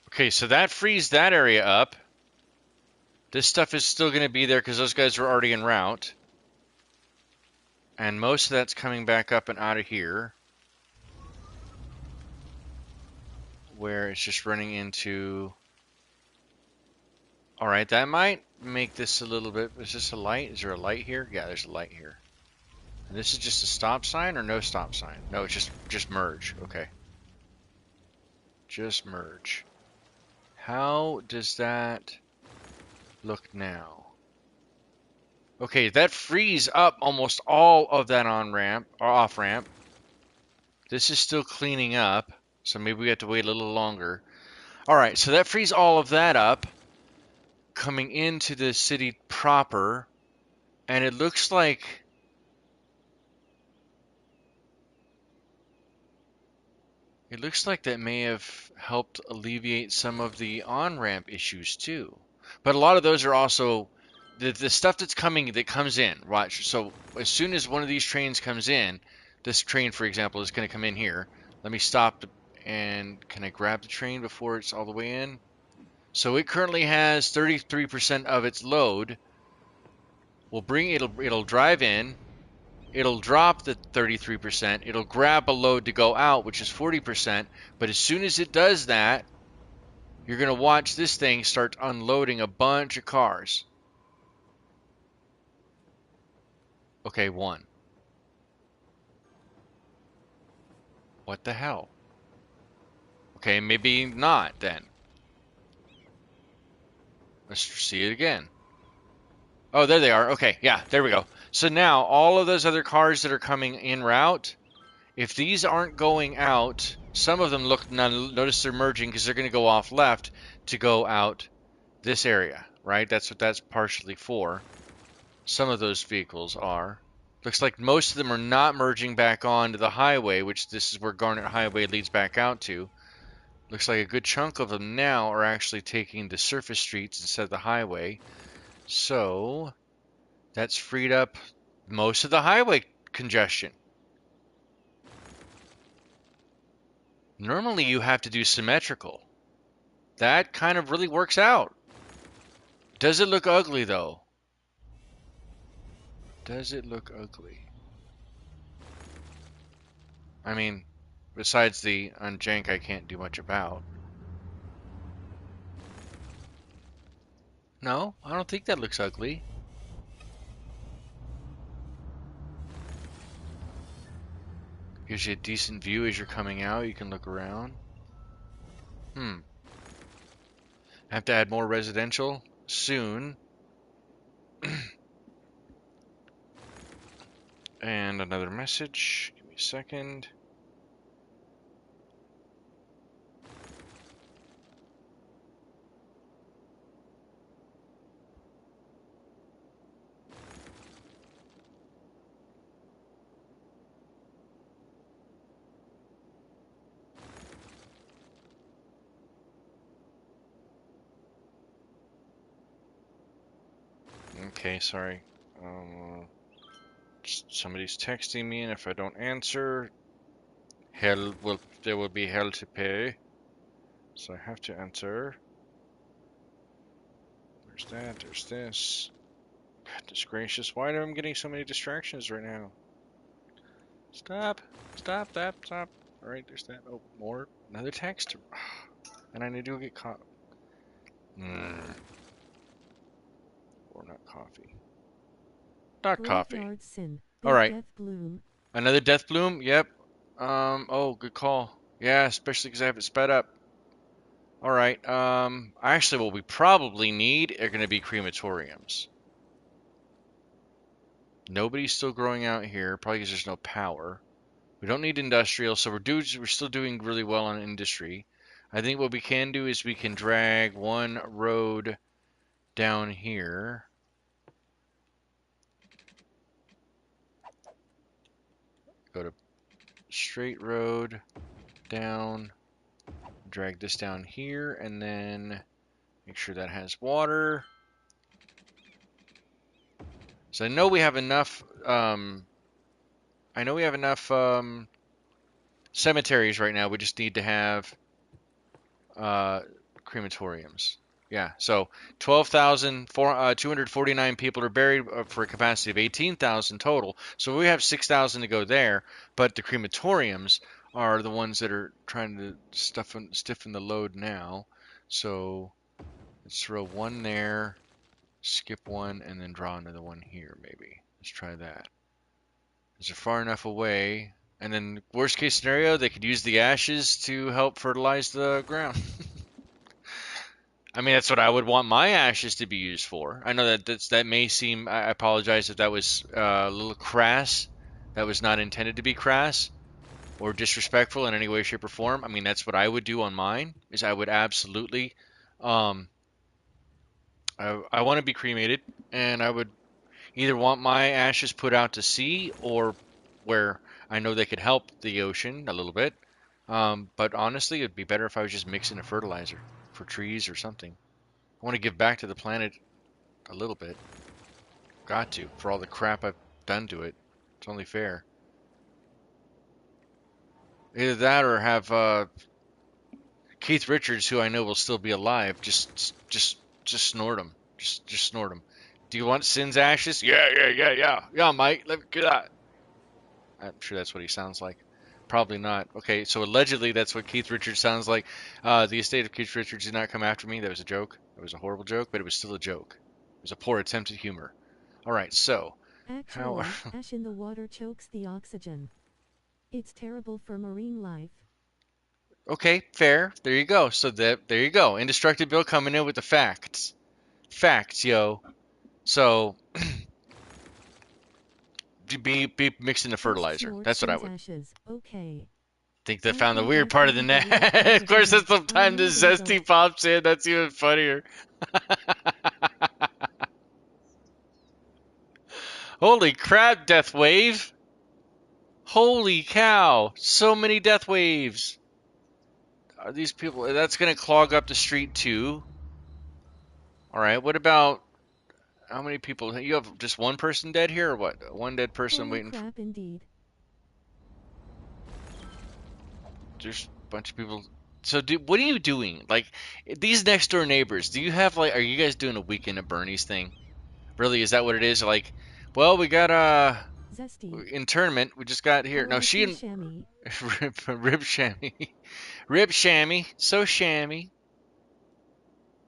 Okay, so that frees that area up. This stuff is still going to be there because those guys are already en route. And most of that's coming back up and out of here, where it's just running into... All right, that might make this a little bit... Is this a light? Is there a light here? Yeah, there's a light here. And this is just a stop sign or no stop sign? No, it's just merge. Okay. Just merge. How does that look now? Okay, that frees up almost all of that on-ramp or off-ramp. This is still cleaning up, so maybe we have to wait a little longer. All right, so that frees all of that up coming into the city proper, and it looks like that may have helped alleviate some of the on-ramp issues too. But a lot of those are also the stuff that comes in. Watch. So as soon as one of these trains comes in, this train, for example, is going to come in here. Let me stop and can I grab the train before it's all the way in? So it currently has 33% of its load. It'll drive in. It'll drop the 33%. It'll grab a load to go out, which is 40%. But as soon as it does that, you're going to watch this thing start unloading a bunch of cars. Okay, one. What the hell? Okay, maybe not then. Let's see it again. Oh, there they are. Okay, yeah, there we go. So now all of those other cars that are coming in route, if these aren't going out, some of them notice they're merging because they're going to go off left to go out this area, right? That's what that's partially for. Some of those vehicles are. Looks like most of them are not merging back onto the highway, which this is where Garnet Highway leads back out to. Looks like a good chunk of them now are actually taking the surface streets instead of the highway. So that's freed up most of the highway congestion. Normally you have to do symmetrical. That kind of really works out. Does it look ugly though? Does it look ugly? I mean, besides the unjank I can't do much about. No, I don't think that looks ugly. Gives you a decent view as you're coming out. You can look around. I have to add more residential soon. And another message. Give me a second. Okay, sorry. Somebody's texting me, and if I don't answer, there will be hell to pay. So I have to answer. There's that. There's this. Goodness gracious, why am I getting so many distractions right now? Stop. Stop that. Stop. Alright, there's that. Oh, more. Another text. And I need to get caught. Or not coffee. Not coffee. Graveyard Sin. Big Alright. Death Bloom. Another death bloom? Yep. Oh, good call. Yeah, especially because I have it sped up. Alright, actually what we probably need are going to be crematoriums. Nobody's still growing out here, probably because there's no power. We don't need industrial, so we're still doing really well on industry. I think what we can do is we can drag one road down here. Go to straight road, down, drag this down here, and then make sure that has water. So I know we have enough, cemeteries right now. We just need to have crematoriums. Yeah, so 12,249 people are buried for a capacity of 18,000 total. So we have 6,000 to go there, but the crematoriums are the ones that are trying to stiffen the load now. So let's throw one there, skip one, and then draw another one here maybe. Let's try that. Is it far enough away? And then worst case scenario, they could use the ashes to help fertilize the ground. I mean, that's what I would want my ashes to be used for. I know that may seem. I apologize if that was a little crass. That was not intended to be crass or disrespectful in any way, shape, or form. I mean, that's what I would do on mine. Is I would absolutely. Um, I want to be cremated, and I would either want my ashes put out to sea or where I know they could help the ocean a little bit. But honestly, it'd be better if I was just mixing a fertilizer for trees or something. I want to give back to the planet a little bit. Got to, for all the crap I've done to it. It's only fair. Either that or have Keith Richards, who I know will still be alive, just snort him. Just snort him. Do you want Sin's ashes? Yeah, Mike. Let me get that. I'm sure that's what he sounds like. Probably not. Okay, so allegedly that's what Keith Richards sounds like. The estate of Keith Richards did not come after me. That was a joke. It was a horrible joke, but it was still a joke. It was a poor attempt at humor. All right, so how? Actually, ash in the water chokes the oxygen. It's terrible for marine life. Okay, fair. There you go. So there you go. Indestructible coming in with the facts. Facts, yo. So be mixing the Just fertilizer. snort That's what I Sin's would ashes. Okay. think. They I found the think weird that's part of the gonna be net. it for Of course, today. that's I sometimes the know the results. zesty pops in. That's even funnier. Holy crap, Death Wave! Holy cow! So many Death Waves! Are these people. That's gonna clog up the street too. Alright, what about. How many people? You have just one person dead here or what? One dead person Holy waiting for. crap indeed. There's a bunch of people. So, what are you doing? Like, these next door neighbors, do you have, like. Are you guys doing a weekend at Bernie's thing? Really, is that what it is? Like, well, we got, Zesty. internment. We just got here. No, she R.I.P. and. Chamois. Rib Chamois. Rib Chamois. So Chamois.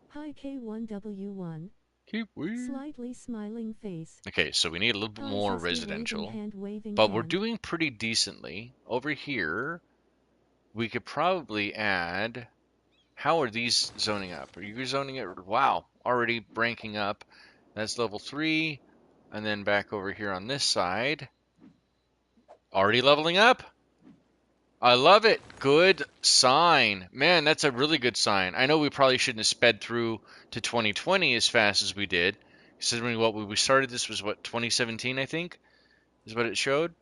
Hi K1W1. Keep weird. Slightly smiling face. Okay, so we need a little bit Hi more Zesty waving residential, hand waving but we're hand. doing pretty decently. Over here, we could probably add. How are these zoning up? Are you zoning it? Wow, already ranking up. That's level 3. And then back over here on this side. Already leveling up. I love it. Good sign. Man, that's a really good sign. I know we probably shouldn't have sped through to 2020 as fast as we did, considering what we started this was what 2017, I think, is what it showed.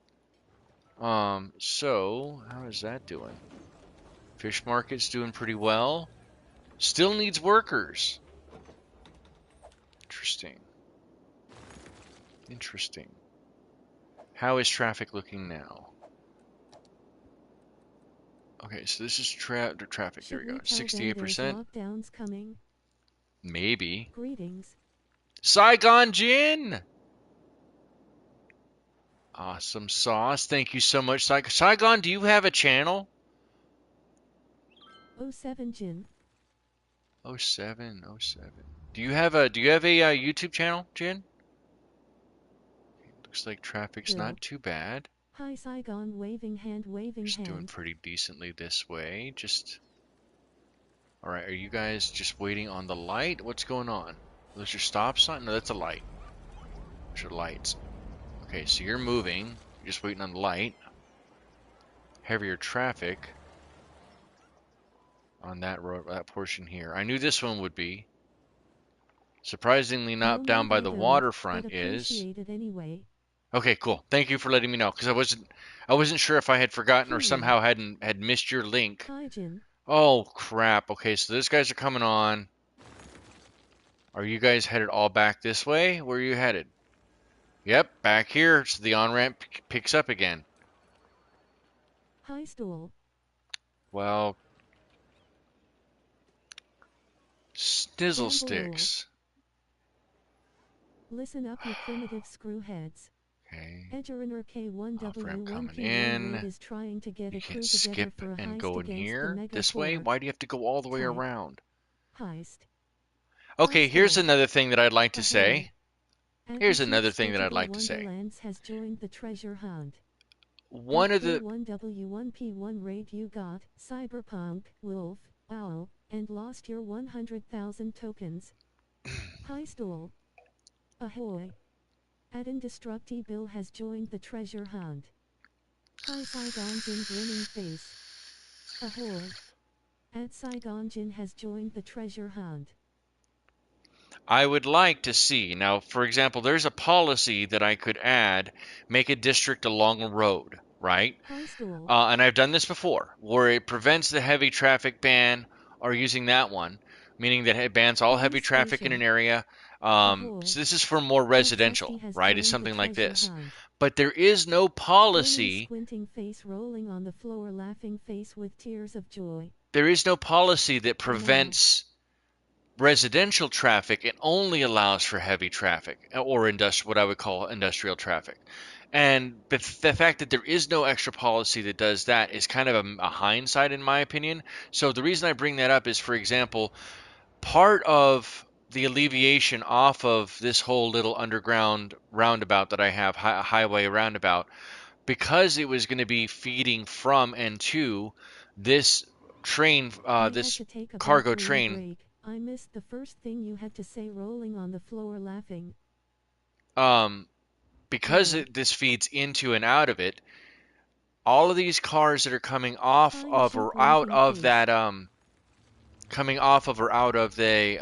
So how is that doing? Fish market's doing pretty well. Still needs workers. Interesting. Interesting. How is traffic looking now? Okay, so this is traffic. There Should we go. we tell them there's 68%. lockdowns coming? Maybe. Greetings. Saigon Jin! Awesome sauce. Thank you so much, Saigon. Do you have a channel? Oh 7 Jin. Oh 07, oh 07. Do you have a YouTube channel, Jin? Looks like traffic's Bill. not too bad. Hi Saigon waving Just doing hand. pretty decently this way. All right, are you guys just waiting on the light? What's going on? Those your stop sign? No, that's a light. Those are lights. Okay, so you're moving. You're just waiting on the light. Heavier traffic on that road, that portion here. I knew this one would be. Surprisingly No not down maybe by the don't, but waterfront is. appreciate it anyway. Okay, cool. Thank you for letting me know because I wasn't sure if I had forgotten or Kiwi. somehow had missed your link. Hi Jin. Oh crap. Okay, so those guys are coming on. Are you guys headed all back this way? Where are you headed? Yep, back here. So the on-ramp picks up again. Hi Stool. Well, snizzle Gamble rule. sticks. Listen up you primitive screwheads. Okay, Edgeriner off-ramp coming K1W1P1 raid in. is trying to get You a crew can't together skip for a and heist go in against the here Mega this way. 4. Why do you have to go all the way Type. around? Heist. Okay, here's Hostile. another thing that I'd like to Ahoy. say. Here's another Anti-Cheats thing that I'd Digital like to say. Wonderlands has joined the treasure hunt. One At of the K1W1P1 raid you got Cyberpunk, Wolf, Owl, and lost your 100,000 tokens. Hi Stool. Ahoy. Ad Indestructible has joined the treasure hunt. Hi Saigonjin grinning face. Ahoy. Ad Saigonjin has joined the treasure hunt. I would like to see. Now, for example, there's a policy that I could add, make a district along a road, right? Hi Stool. And I've done this before, where it prevents the heavy traffic ban, or using that one, meaning that it bans all heavy Police traffic in an station. area. Ahoy. So this is for more Ad Zesty residential, has right? It's joined the something like treasure this. hunt. But there is no Grinning policy. squinting face rolling on the floor laughing face with tears of joy. There is no policy that I know. prevents residential traffic. It only allows for heavy traffic or what I would call industrial traffic. And the fact that there is no extra policy that does that is kind of a hindsight, in my opinion. So the reason I bring that up is, for example, part of the alleviation off of this whole little underground roundabout that I have, highway roundabout, because it was going to be feeding from and to this train, I had this to take a cargo bathroom train. break. I missed the first thing you had to say rolling on the floor laughing. Um, because Lol. this feeds into and out of it, all of these cars that are coming off Kind of cheek or out winking of face. that, coming off of or out of the,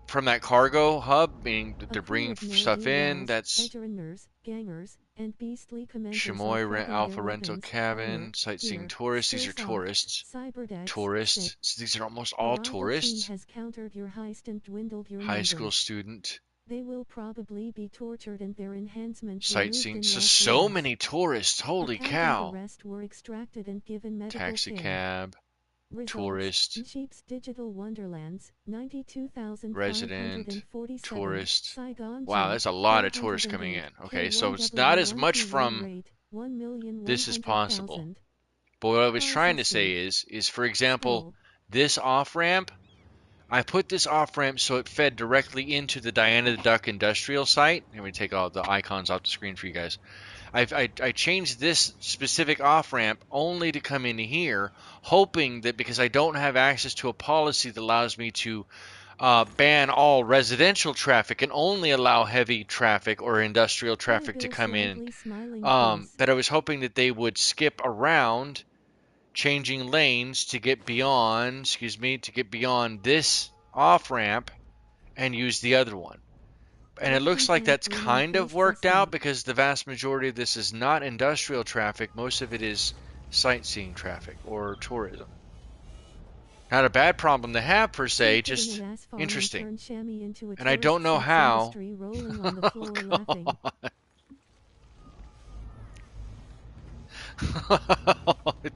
from that cargo hub, meaning that A they're crew bringing of stuff in. ne'er-do-wells, That's edgerunners, gangers, and beastly commanders are Chamois prepping Alpha their Rental weapons. Armor, Cabin, sightseeing gear, tourists. These are skills off. tourists. Cyberdex, say. Tourists. So these are almost A all rival team tourists. has countered your heist and dwindled your High school numbers. student. They will probably be tortured and their enhancements removed Sightseeing. in Las So Vegas. many tourists. A Holy count and the cow. rest were extracted and given medical Taxi care. cab. Results. Tourist. Cheap's Digital Wonderlands, Resident. 92,547. Tourist. Saigon Wow, Jin, that's a lot of tourists coming 408. in. Okay, so it's not as much K1W1P1 from rate, this as possible. 1,100,000. But what I was Hi trying to Zesty. say is for example, Stool. this off-ramp, I put this off-ramp so it fed directly into the Diana the Duck industrial site. Let me take all the icons off the screen for you guys. I changed this specific off-ramp only to come in here, hoping that because I don't have access to a policy that allows me to ban all residential traffic and only allow heavy traffic or industrial Hi traffic to Bill come in, slightly smiling face. that I was hoping that they would skip around changing lanes to get beyond, to get beyond this off-ramp and use the other one. And it looks Laughing like hand that's grinning kind of face worked Zesty. out because the vast majority of this is not industrial traffic. Most of it is sightseeing traffic or tourism. Not a bad problem to have per se, Putting an just ass farm and interesting. turn Chamois into a And I don't tourist know sex how. industry, rolling on the Oh, floor laughing. God.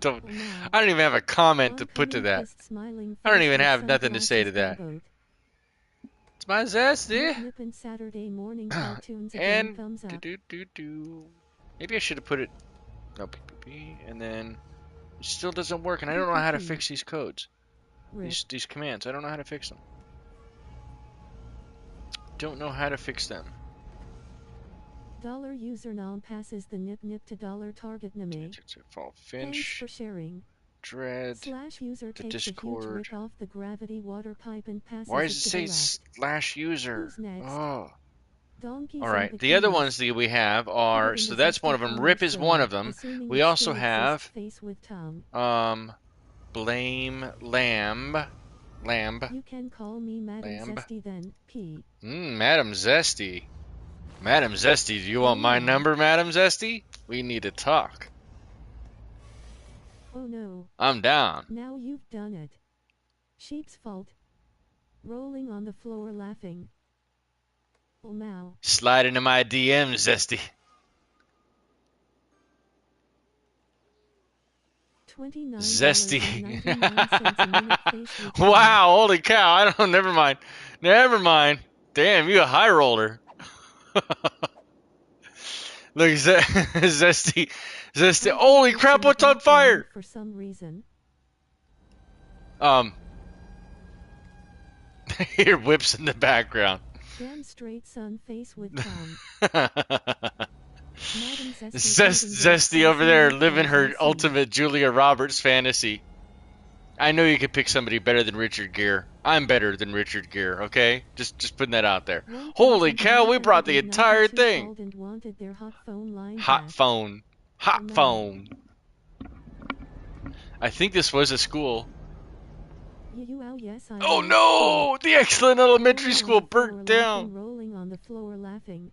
Well now, I don't even have a comment to put to oncoming that. kissed smiling I don't face even with have nothing to say sunglasses to that. bellboat. It's my zesty. Nip Nip and Saturday morning cartoons again, And thumbs do up. do do do. Maybe I should have put it. No, PPP, and then it still doesn't work, and I don't know how to PPP. fix these codes, Rip. these commands. I don't know how to fix them. Don't know how to fix them. Dollar user nom passes the Nip Nip to dollar target name. Fall Thanks Finch, for sharing. Dread, Slash user the takes a huge Discord. rip off the gravity water pipe and Why passes does it it to the say left. slash user? Who's next? Oh. Donkeys and Alright, the other bikinis. ones that we have Put are, it in so the that's one zesty of them. Rip commerce is one zone, of them. assuming We it also still exists. have, Face with tongue. Blame Lamb. Lamb. You can call me Madam Lamb. Zesty then, P. Madam Zesty. Madam Zesty, do you want Oh my no. number, Madam Zesty? We need to talk. Oh no. I'm down. Now you've done it. Sheep's fault. Rolling on the floor laughing. Oh now. Slide into my DMs, Zesty. 29 Zesty. 99 a minute face with tongue. Wow, holy cow. I don't, never mind. Never mind. Damn, you a high roller. Look, Zesty. Zesty. Holy Lips crap, in the what's on background fire? for some reason. Here, whips in the background. Damn straight sun face with tongue. Madam Zesty over there living her ultimate Julia Roberts fantasy. I know you could pick somebody better than Richard Gere. I'm better than Richard Gere, okay? Just putting that out there. Holy cow, we brought the entire thing. And wanted their hot phone line Hot back. phone. Hot Oh, no. phone. I think this was a school. Yes, I Oh know. no! The excellent elementary Rolling school on the floor burnt laughing, down. rolling on the floor laughing.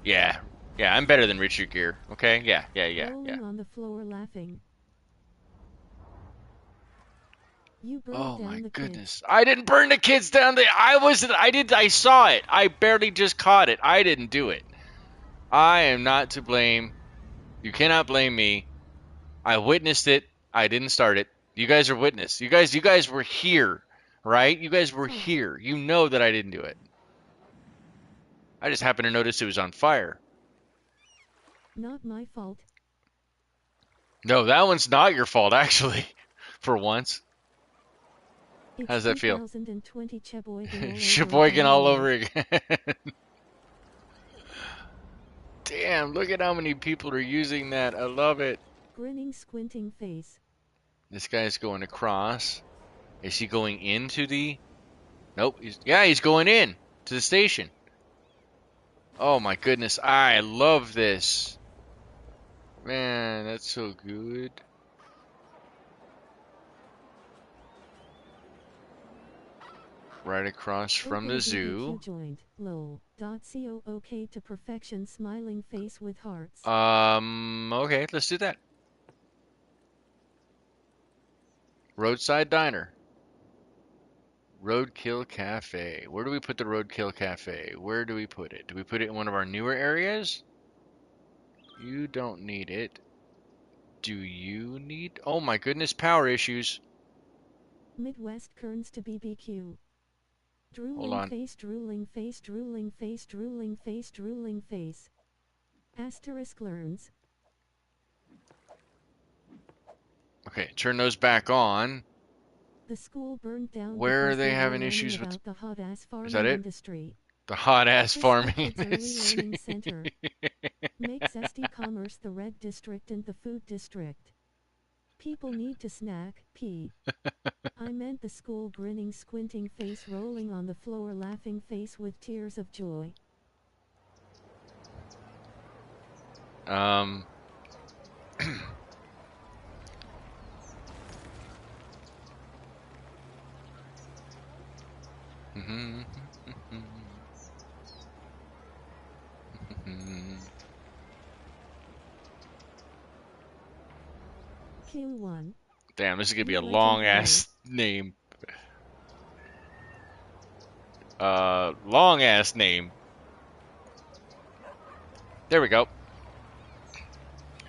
Yeah. Yeah, I'm better than Richard Gere. Okay? Yeah. Rolling on the floor laughing. You burned Oh down my the goodness. kids. I didn't burn the kids down. I saw it. I barely just caught it. I didn't do it. I am not to blame. You cannot blame me. I witnessed it. I didn't start it. You guys are witness. You guys were here, right? You guys were here. You know that I didn't do it. I just happened to notice it was on fire. Not my fault. No, that one's not your fault, actually. For once. It's How's that feel? 2020 Sheboygan Sheboygan all over again. Damn, look at how many people are using that. I love it. Grinning, squinting face. This guy's going across. Is he going into the... Nope. He's going in to the station. Oh my goodness. I love this. Man, that's so good. Right across from the zoo. Joined. Lol. .co okay to perfection smiling face with hearts. Okay, let's do that. Roadside Diner. Roadkill Cafe. Where do we put the Roadkill Cafe? Where do we put it? Do we put it in one of our newer areas? You don't need it. Do you need... Oh my goodness, power issues. Midwest Kerns to BBQ. Hold on. Face, drooling face, drooling face, drooling face, drooling face. Asterisk learns. Okay, turn those back on. The school burned down. Where are they having issues with? The hot ass farming Is that it? Industry. The hot ass farming industry. Learning center. Makes SD Commerce the red district and the food district. People need to snack. P. I meant the school grinning, squinting face, rolling on the floor, laughing face with tears of joy. Q1. Damn, this is gonna be You a legend long hero. ass name. Long ass name. There we go.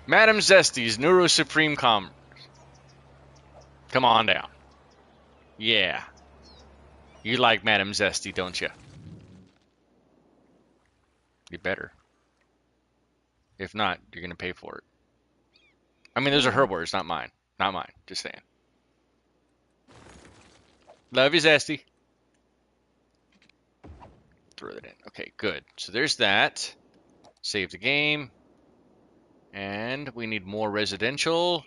Madam Zesty's Neuro Supreme Com. Come on down. Yeah. You like Madam Zesty, don't you? You better. If not, you're gonna pay for it. I mean, those are her Right. words, not mine. Not mine. Just saying. Love you, Zesty. Throw that in. Okay, good. So there's that. Save the game. And we need more residential.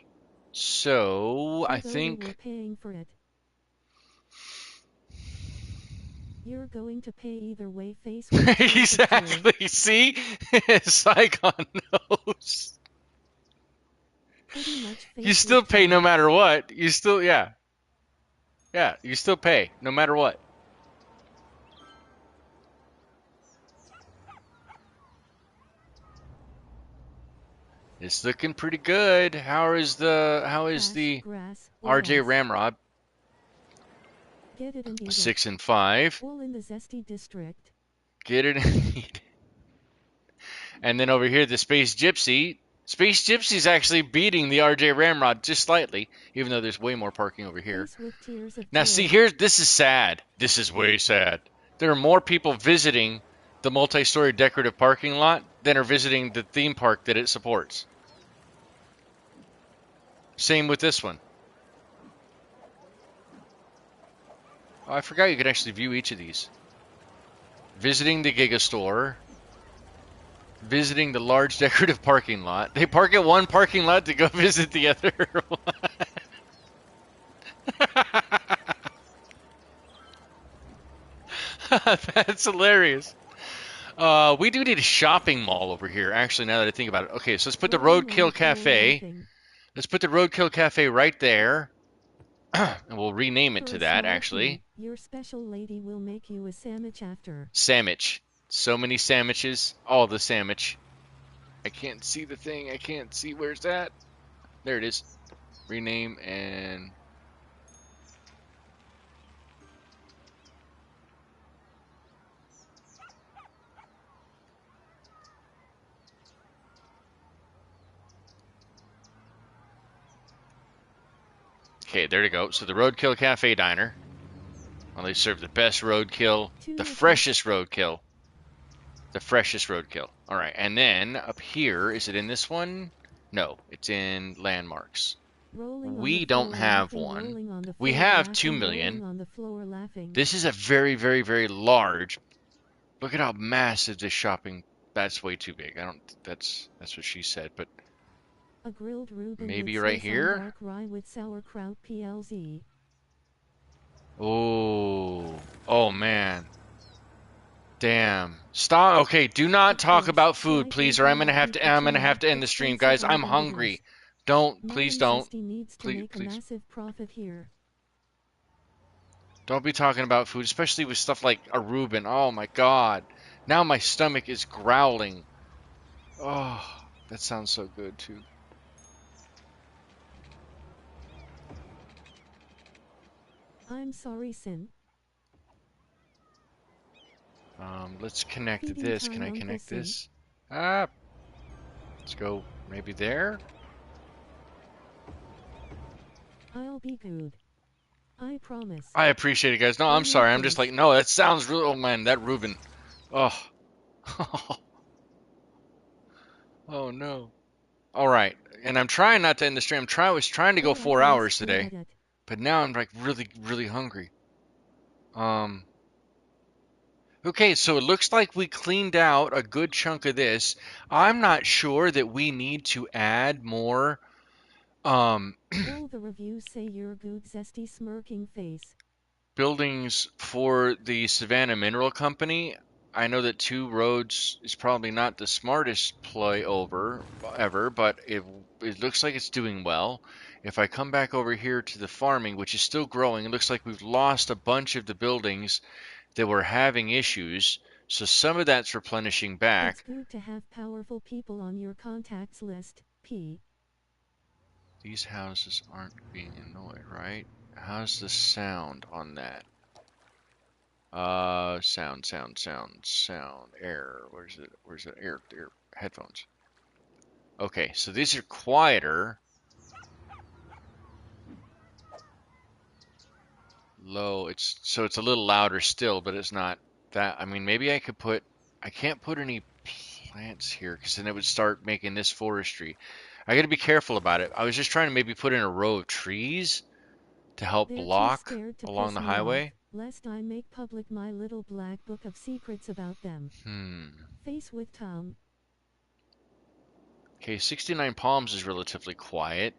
So I Although we're think. paying for it. You're going to pay either way. Face with tears of joy. Exactly. See? Saigon knows. Pretty much You face still with pay no pride. matter what. You still, yeah. Yeah, you still pay no matter what. It's looking pretty good. How is Cash, the grass, or RJ ass. Ramrod? Get it and eat it. 6 and 5. All in the zesty district. Get it and eat. And then over here, the Space Gypsy. Space Gypsy's actually beating the RJ Ramrod just slightly, even though there's way more parking over here. Face with tears of Now, see, joy. here, this is sad. This is way sad. There are more people visiting the multi-story decorative parking lot than are visiting the theme park that it supports. Same with this one. Oh, I forgot you could actually view each of these. Visiting the Giga Store. Visiting the large decorative parking lot. They park at one parking lot to go visit the other one. That's hilarious. We do need a shopping mall over here, actually, now that I think about it. Okay, so let's put the Rolling on the Roadkill floor Cafe. laughing. Let's put the Roadkill Cafe right there. And we'll rename it For to a that, small actually. fee, your special lady will make you a sandwich after. Sandwich. So many sandwiches. All the sandwich. I can't see the thing. I can't see. Where's that? There it is. Rename and... Okay, there to go. So the Roadkill Cafe Diner. Well, they serve the best roadkill. The freshest roadkill. The freshest roadkill. All right, and then up here, is it in this one? No, it's in landmarks. We don't have one. We have 2 million. This is a very, very, very large. Look at how massive this shopping. That's way too big. I don't. That's what she said. But A grilled Reuben maybe with right Swiss on here. dark rye with sauerkraut PLZ. Oh, oh man. Damn. Stop. Okay, do not talk about food, please, or I'm gonna have to end the stream, guys. I'm hungry. Don't, please don't. Needs to Please, make a please. massive profit here. Don't be talking about food, especially with stuff like a Reuben. Oh my god. Now my stomach is growling. Oh, that sounds so good too. I'm sorry, Sin. Let's connect Feeding this. time, Can I Uncle connect Sin. this? Ah, let's go maybe there. I'll be good. I promise. I appreciate it, guys. No, I'm On your sorry. I'm just face. like, no, that sounds really. Oh man, that Reuben. Oh. Oh no. All right, and I'm trying not to end the stream. I was trying to go Go at 4 hours least go today, at it. but now I'm like really, really hungry. Um. Okay, so it looks like we cleaned out a good chunk of this. I'm not sure that we need to add more. Um. All the reviews say you're good, zesty smirking face. Buildings for the Savannah Mineral Company. I know that 2 roads is probably not the smartest play ever, but it looks like it's doing well. If I come back over here to the farming, which is still growing, it looks like we've lost a bunch of the buildings that were having issues. So some of that's replenishing It's back. good to have powerful people on your contacts list, P. These houses aren't being annoyed, right? How's the sound on that? Sound, air. Where's it? Where's it? Air, headphones. Okay, so these are quieter. Low, so it's a little louder still, but it's not that. I mean, maybe I can't put any plants here because then it would start making this forestry. I got to be careful about it. I was just trying to maybe put in a row of trees to help They're too block scared to along piss the me off, highway. lest I make public my little black book of secrets about them. Face with Tom. Okay, 69 Palms is relatively quiet.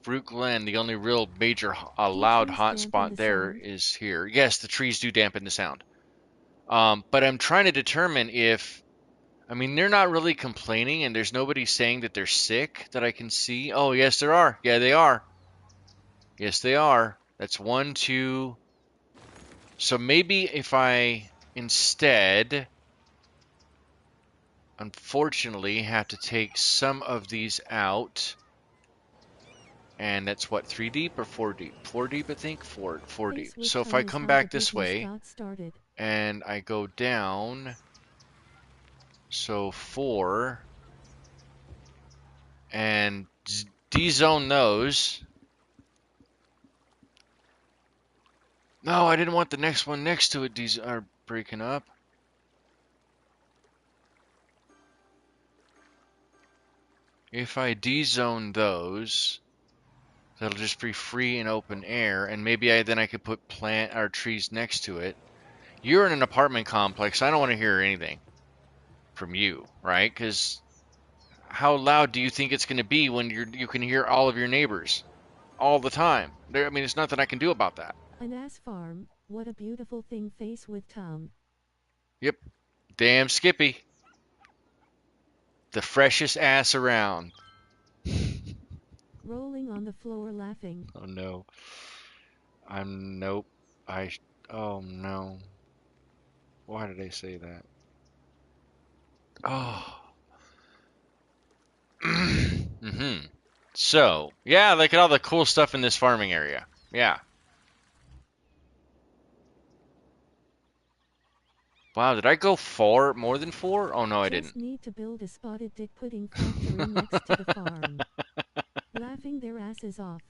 Fruit Glen, the only real major Do loud trees dampen hotspot the there sound? is here. Yes, the trees do dampen the sound. But I'm trying to determine if, I mean, they're not really complaining, and there's nobody saying that they're sick that I can see. Oh, yes, there are. Yeah, they are. Yes, they are. That's one, two. So maybe if I instead, unfortunately, have to take some of these out. And that's what, 3 deep or 4 deep? 4 deep, I think? 4 deep. Face with So if I Tom is come how the back this business way got started. and I go down, so 4, and D-zone those. No, I didn't want the next one next to it. These are breaking up. If I D-zone those, that'll just be free and open air, and maybe then I could put plant or trees next to it. You're in an apartment complex. I don't want to hear anything from you, right? Because how loud do you think it's going to be when you can hear all of your neighbors all the time? I mean, there's nothing I can do about that. An ass farm, what a beautiful thing. Face with Tom. Yep. Damn Skippy. The freshest ass around. Rolling on the floor laughing. Oh no. Nope. I, oh no. Why did I say that? Oh. Mm-hmm. So, yeah, look at all the cool stuff in this farming area. Yeah. Wow, did I go more than 4? Oh no, I didn't. Just need to build a spotted dick pudding factory next to the farm. Laughing their asses off.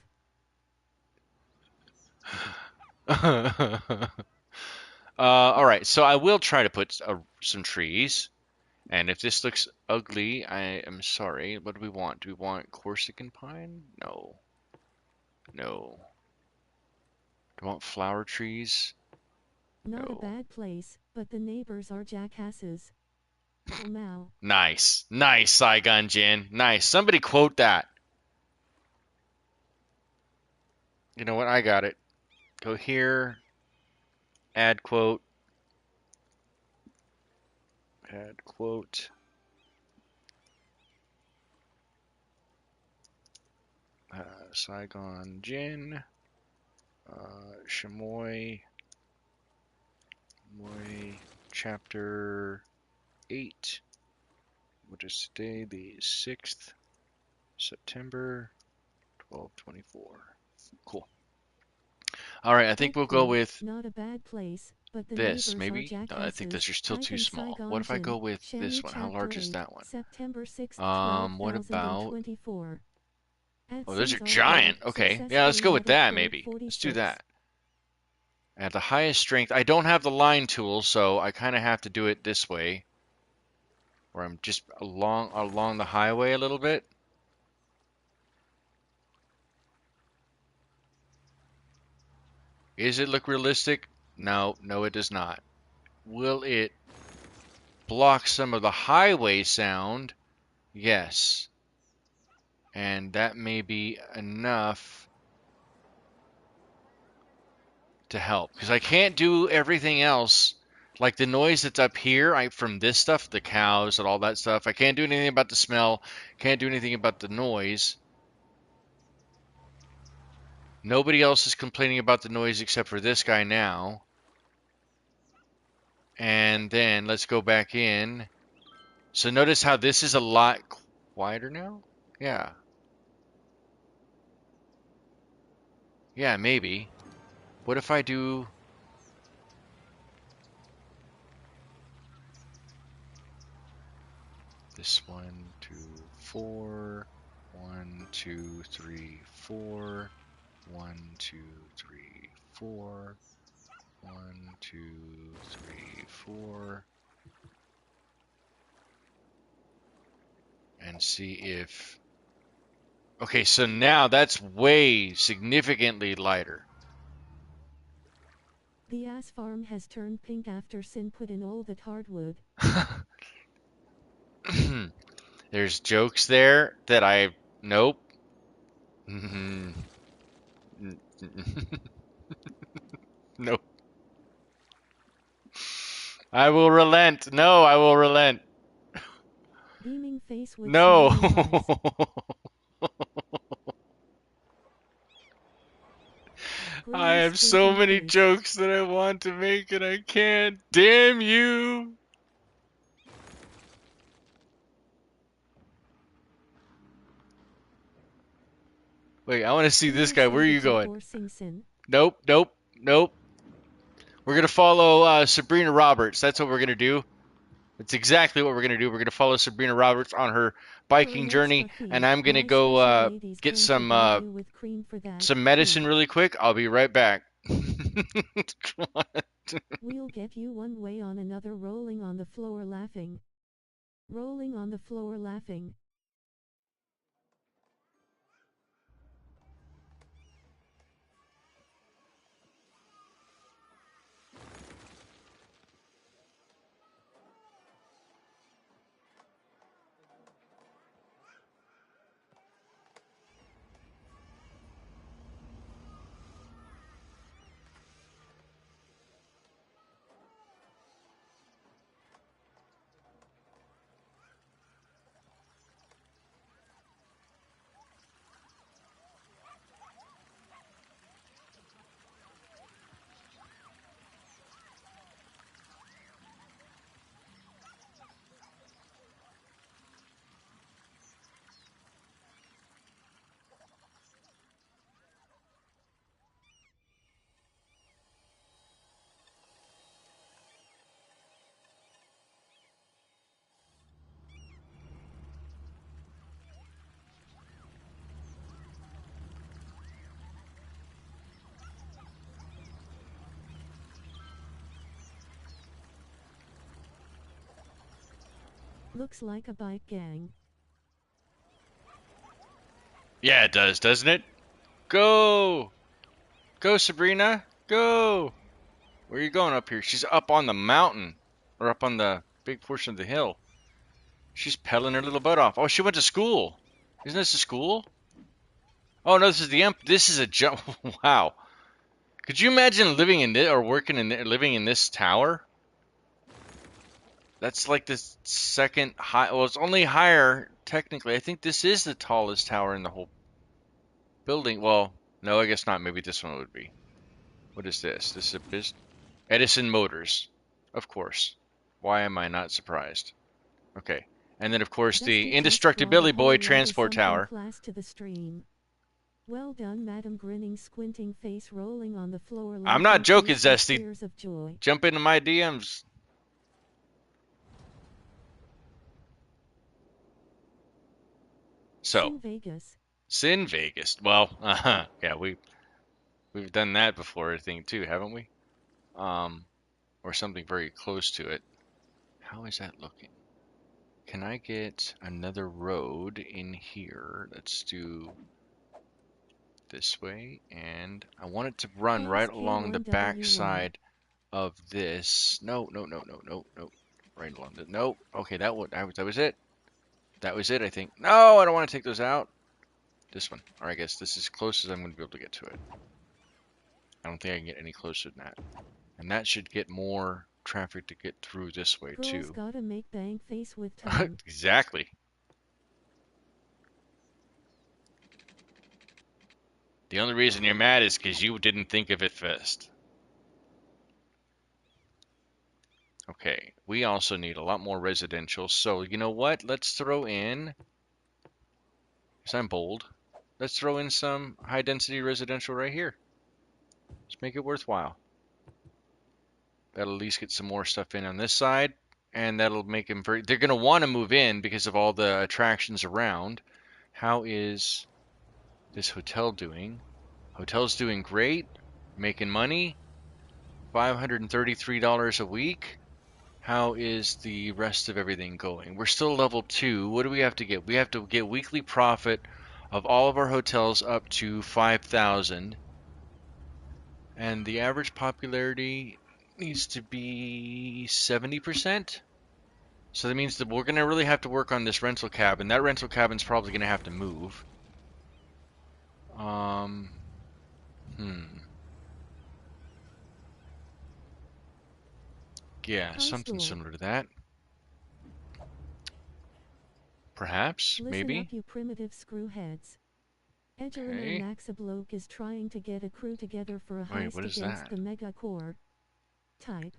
All right, so I will try to put some trees. And if this looks ugly, I am sorry. What do we want? Do we want Corsican pine? No. No. Do we want flower trees? Not a No. bad place, but the neighbors are jackasses. Meow. Nice. Nice, Saigon Jin. Nice. Somebody quote that. You know what? I got it. Go here. Add quote. Add quote. Saigon Jin. Chamois. Chapter 8. Which is today, the 6th September 12/24. Cool. All right, I think Quick we'll go quote, with not a bad place, but the this, neighbors are maybe? No, I think those jackasses. are still too Icon small. What Saigon if I Jin, go with Chamois this one? How Chapter large is 8, that one? September 6th, What about... 2024. Oh, those AdSense are archive giant. Okay, yeah, let's successfully go with added that, quote maybe. Let's do 46. that. At the highest strength, I don't have the line tool, so I kind of have to do it this way, where I'm just along the highway a little bit. Is it look realistic? No, no, it does not. Will it block some of the highway sound? Yes. And that may be enough to help. Because I can't do everything else. Like the noise that's up here from this stuff, the cows and all that stuff, I can't do anything about the smell. Can't do anything about the noise. Nobody else is complaining about the noise except for this guy now. And then let's go back in. So notice how this is a lot quieter now? Yeah. Yeah, maybe. What if I do this? 1, 2, 4. 1, 2, 3, 4. 1, 2, 3, 4. 1, 2, 3, 4. And see if. Okay, so now that's way significantly lighter. The ass farm has turned pink after Sin put in all that hardwood. There's jokes there that I. Nope. Nope. I will relent. No, I will relent. Beaming face with No. smiling eyes. I Grinning have so squinting many face. jokes that I want to make and I can't. Damn you. Wait, I want to see this Real guy. Where are you savage going? endorsing Sin. Nope, nope, nope. We're going to follow Sabrina Roberts. That's what we're going to do. That's exactly what we're going to do. We're going to follow Sabrina Roberts on her For biking an journey, extra and fee, I'm going to my go special ladies get can provide you with cream for that some medicine fee. really quick. I'll be right back. We'll get you one way on another, rolling on the floor laughing. Rolling on the floor laughing. Looks like a bike gang. Yeah, it does, doesn't it? Go! Go, Sabrina! Go! Where are you going up here? She's up on the mountain. Or up on the big portion of the hill. She's pedaling her little butt off. Oh, she went to school. Isn't this a school? Oh, no, this is this is a jump. Wow. Could you imagine living in this, or working in, living in this tower? That's like the second high. Well, it's only higher, technically. I think this is the tallest tower in the whole building. Well, no, I guess not. Maybe this one would be. What is this? This is a Edison Motors, of course. Why am I not surprised? Okay. And then, of course, the Dusty just brought a Indestructibility whole Boy lot of transport something tower. class to the stream. Well done, madam, grinning squinting face rolling on the floor I'm not laughing joking, face with Zesty. tears of joy. Jump into my DMs. So, Sin Vegas. Sin Vegas. Well, yeah, we've done that before, I think, too, haven't we? Or something very close to it. How is that looking? Can I get another road in here? Let's do this way, and I want it to run right Ask along the back K1W1. side of this. No, no, no, no, no, no. Right along the. No. Okay, that was it. That was it, I think. No, I don't want to take those out. This one. Or I guess this is as close as I'm going to be able to get to it. I don't think I can get any closer than that. And that should get more traffic to get through this way, Girls too. gotta make bang face with tongue. Exactly. The only reason you're mad is because you didn't think of it first. Okay, we also need a lot more residential. So, you know what? Let's throw in, because I'm bold, let's throw in some high density residential right here. Let's make it worthwhile. That'll at least get some more stuff in on this side, and that'll make them very. They're gonna want to move in because of all the attractions around. How is this hotel doing? Hotel's doing great, making money, $533 a week. How is the rest of everything going? We're still level 2. What do we have to get? We have to get weekly profit of all of our hotels up to 5,000. And the average popularity needs to be 70%. So that means that we're going to really have to work on this rental cabin. That rental cabin's probably going to have to move. Um, hmm. Yeah, High something school. similar to that. Perhaps, Listen maybe. up, you primitive screwheads. Edgerino Okay. Maxabloke is trying to get a crew together for a Wait, heist what is against that? the mega core. Type.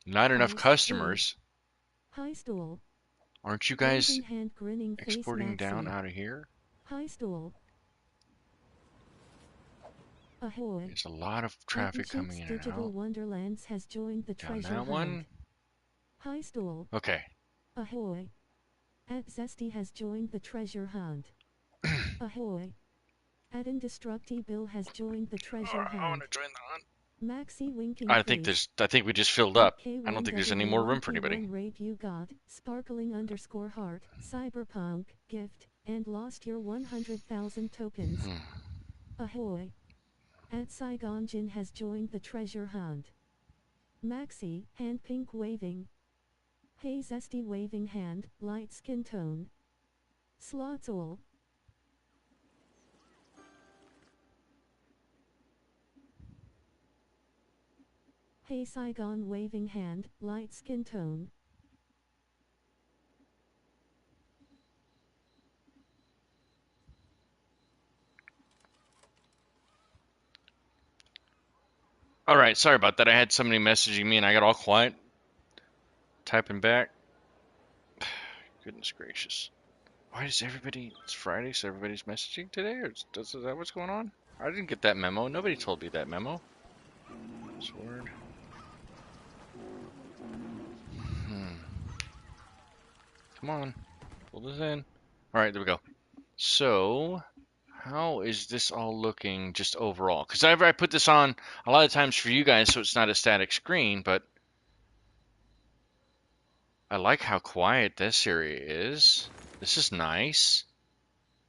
Not enough Heist 3. customers. High stool. Aren't you guys Waving hand grinning face exporting down Maxi. out of here? High stool. Ahoy. There's a lot of At traffic coming Cheeks in and Digital out. Wonderlands has joined the Down treasure that hunt. one. High stool. Okay. Ahoy. At Zesty has joined the treasure hunt. Ahoy. At Indestructible has joined the treasure I want hunt. to join the hunt. Maxi winking face. I think we just filled At up. I don't think there's any more room for anybody. K1W1P1 rate you got, sparkling underscore heart, cyberpunk, gift, and lost your 100,000 tokens. Hmm. Ahoy. At Saigon Jin has joined the treasure hunt. Maxi, hand pink waving. Hey Zesty waving hand, light skin tone. Slotzol. Hey Saigon waving hand, light skin tone. All right, sorry about that. I had somebody messaging me and I got all quiet, typing back. Goodness gracious. Why is everybody, it's Friday, so everybody's messaging today? Or is that what's going on? I didn't get that memo. Nobody told me that memo. Sword. Hmm. Come on. Pull this in. All right, there we go. So, how is this all looking just overall? Because I put this on a lot of times for you guys so it's not a static screen, but I like how quiet this area is. This is nice.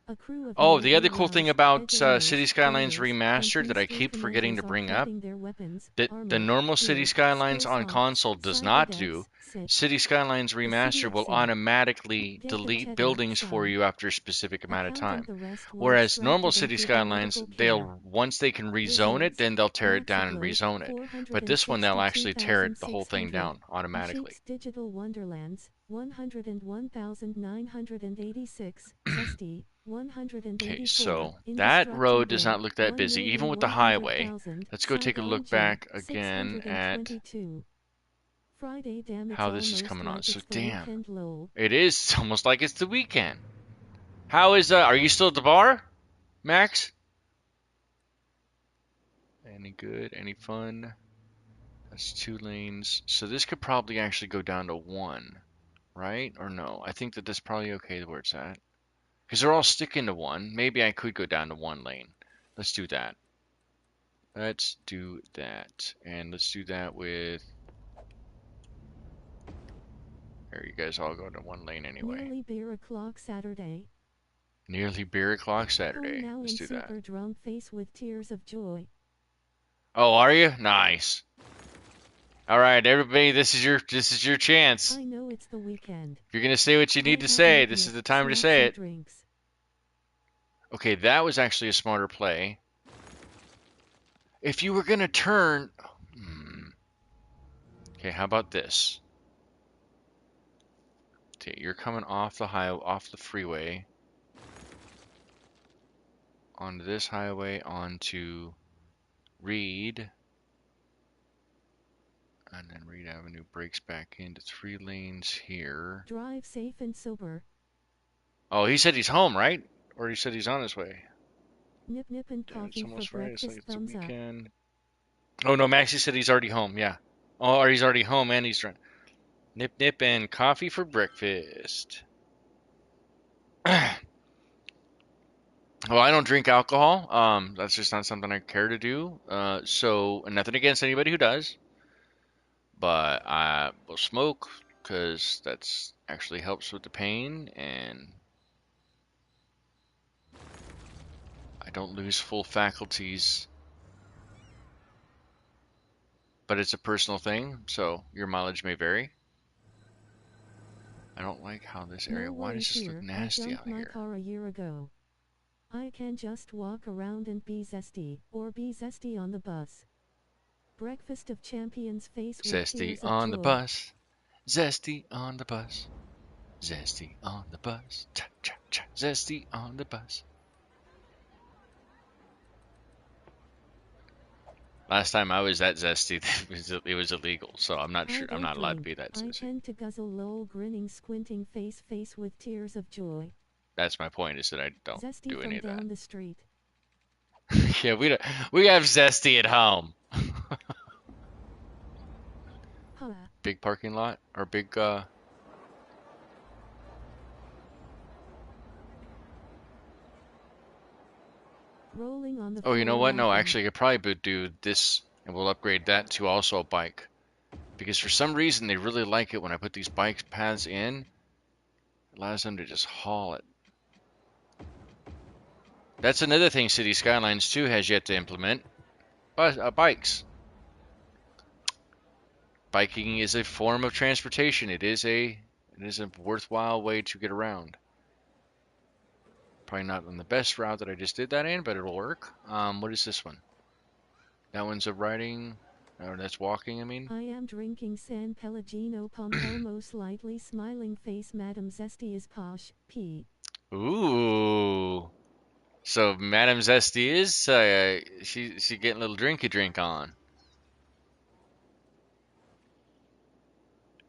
A crew of Oh, the other cool thing mildly-aroused, about City edge-alinos, Skylines gamers, and Remastered that I peaceful keep forgetting commanders to are bring up, prepping their weapons, that the armor, normal City gear, Skylines skill on slots, console does cyber not do. decks, sit. City Skylines The Remastered will CFC. automatically Get the delete cheddar, buildings for son. you after a specific amount of Account and time. the rest were Whereas normal extracted City and given Skylines, medical care. they'll once they can rezone it, Results. then they'll tear it down and Maxabloke, rezone it. But this one they'll actually tear it the whole thing 462,600. down automatically. Cheeks Digital Wonderlands, 101,986. Zesty, Okay, 184. so that road does Indestructible, not look that busy, even with the highway. 1,100,000. Let's go take a Saigon look Jin, back again at 622. Friday, damn, it's how this is almost coming on. like So it's the damn, weekend, lol. it is almost like it's the weekend. How is are you still at the bar, Max? Any good? Any fun? That's 2 lanes. So this could probably actually go down to 1, right? Or no? I think that that's probably okay where it's at. Because they're all sticking to 1. Maybe I could go down to 1 lane. Let's do that. Let's do that. And let's do that with... There, you guys all go to 1 lane anyway. Nearly beer o'clock Saturday. Nearly beer o'clock Home Saturday. now Let's in do that. super drunk face with tears of joy. Oh, are you? Nice. All right, everybody, this is your chance. I know it's the weekend. If you're gonna say what you I need to have say, nip this is nip, the time to snacks say and it. drinks. Okay, that was actually a smarter play. If you were gonna turn, okay, how about this? Okay, you're coming off the freeway, onto this highway, onto Reed, and then Reed Avenue breaks back into 3 lanes here. Drive safe and sober. Oh, he said he's home, right? Or he said he's on his way. Nip nip and Yeah, it's coffee for almost right. It's like breakfast, it's a thumbs up. weekend. Oh no, Maxie said he's already home. Yeah. Oh, or he's already home and he's drunk. Nip nip and coffee for breakfast. Well, I don't drink alcohol. That's just not something I care to do. So nothing against anybody who does, but I will smoke because that's actually helps with the pain, and I don't lose full faculties. But it's a personal thing, so your mileage may vary. I don't like how this area. No Why does worries this look here, I nasty junked out my here? car a year ago. I can just walk around and be zesty, or be zesty on the bus. Breakfast of champions face with Zesty tears of on the joy. bus. Zesty on the bus. Zesty on the bus. Cha cha cha. Zesty on the bus. Last time I was that zesty, it was illegal, so I'm not I sure. I'm don't not allowed to be drink, that I zesty. tend to guzzle lol grinning squinting face with tears of joy. That's my point. Is that I don't Zesty do any from of that. down the street. Yeah, we don't, we have zesty at home. Ha. Big parking lot or big. Rolling on the Oh, you know floor what? No, laughing. actually, I could probably do this, and we'll upgrade that to also a bike. Because for some reason they really like it when I put these bike paths in. It allows them to just haul it. That's another thing City Skylines 2 has yet to implement. Bikes. Biking is a form of transportation. It is a worthwhile way to get around. Probably not on the best route that I just did that in, but it'll work. What is this one? That one's a riding, or that's walking, I mean. I am drinking San Pellegrino Pompomo slightly smiling face Madam Zesty is posh. P. Ooh. So Madame Zesty is she getting a little drinky drink on.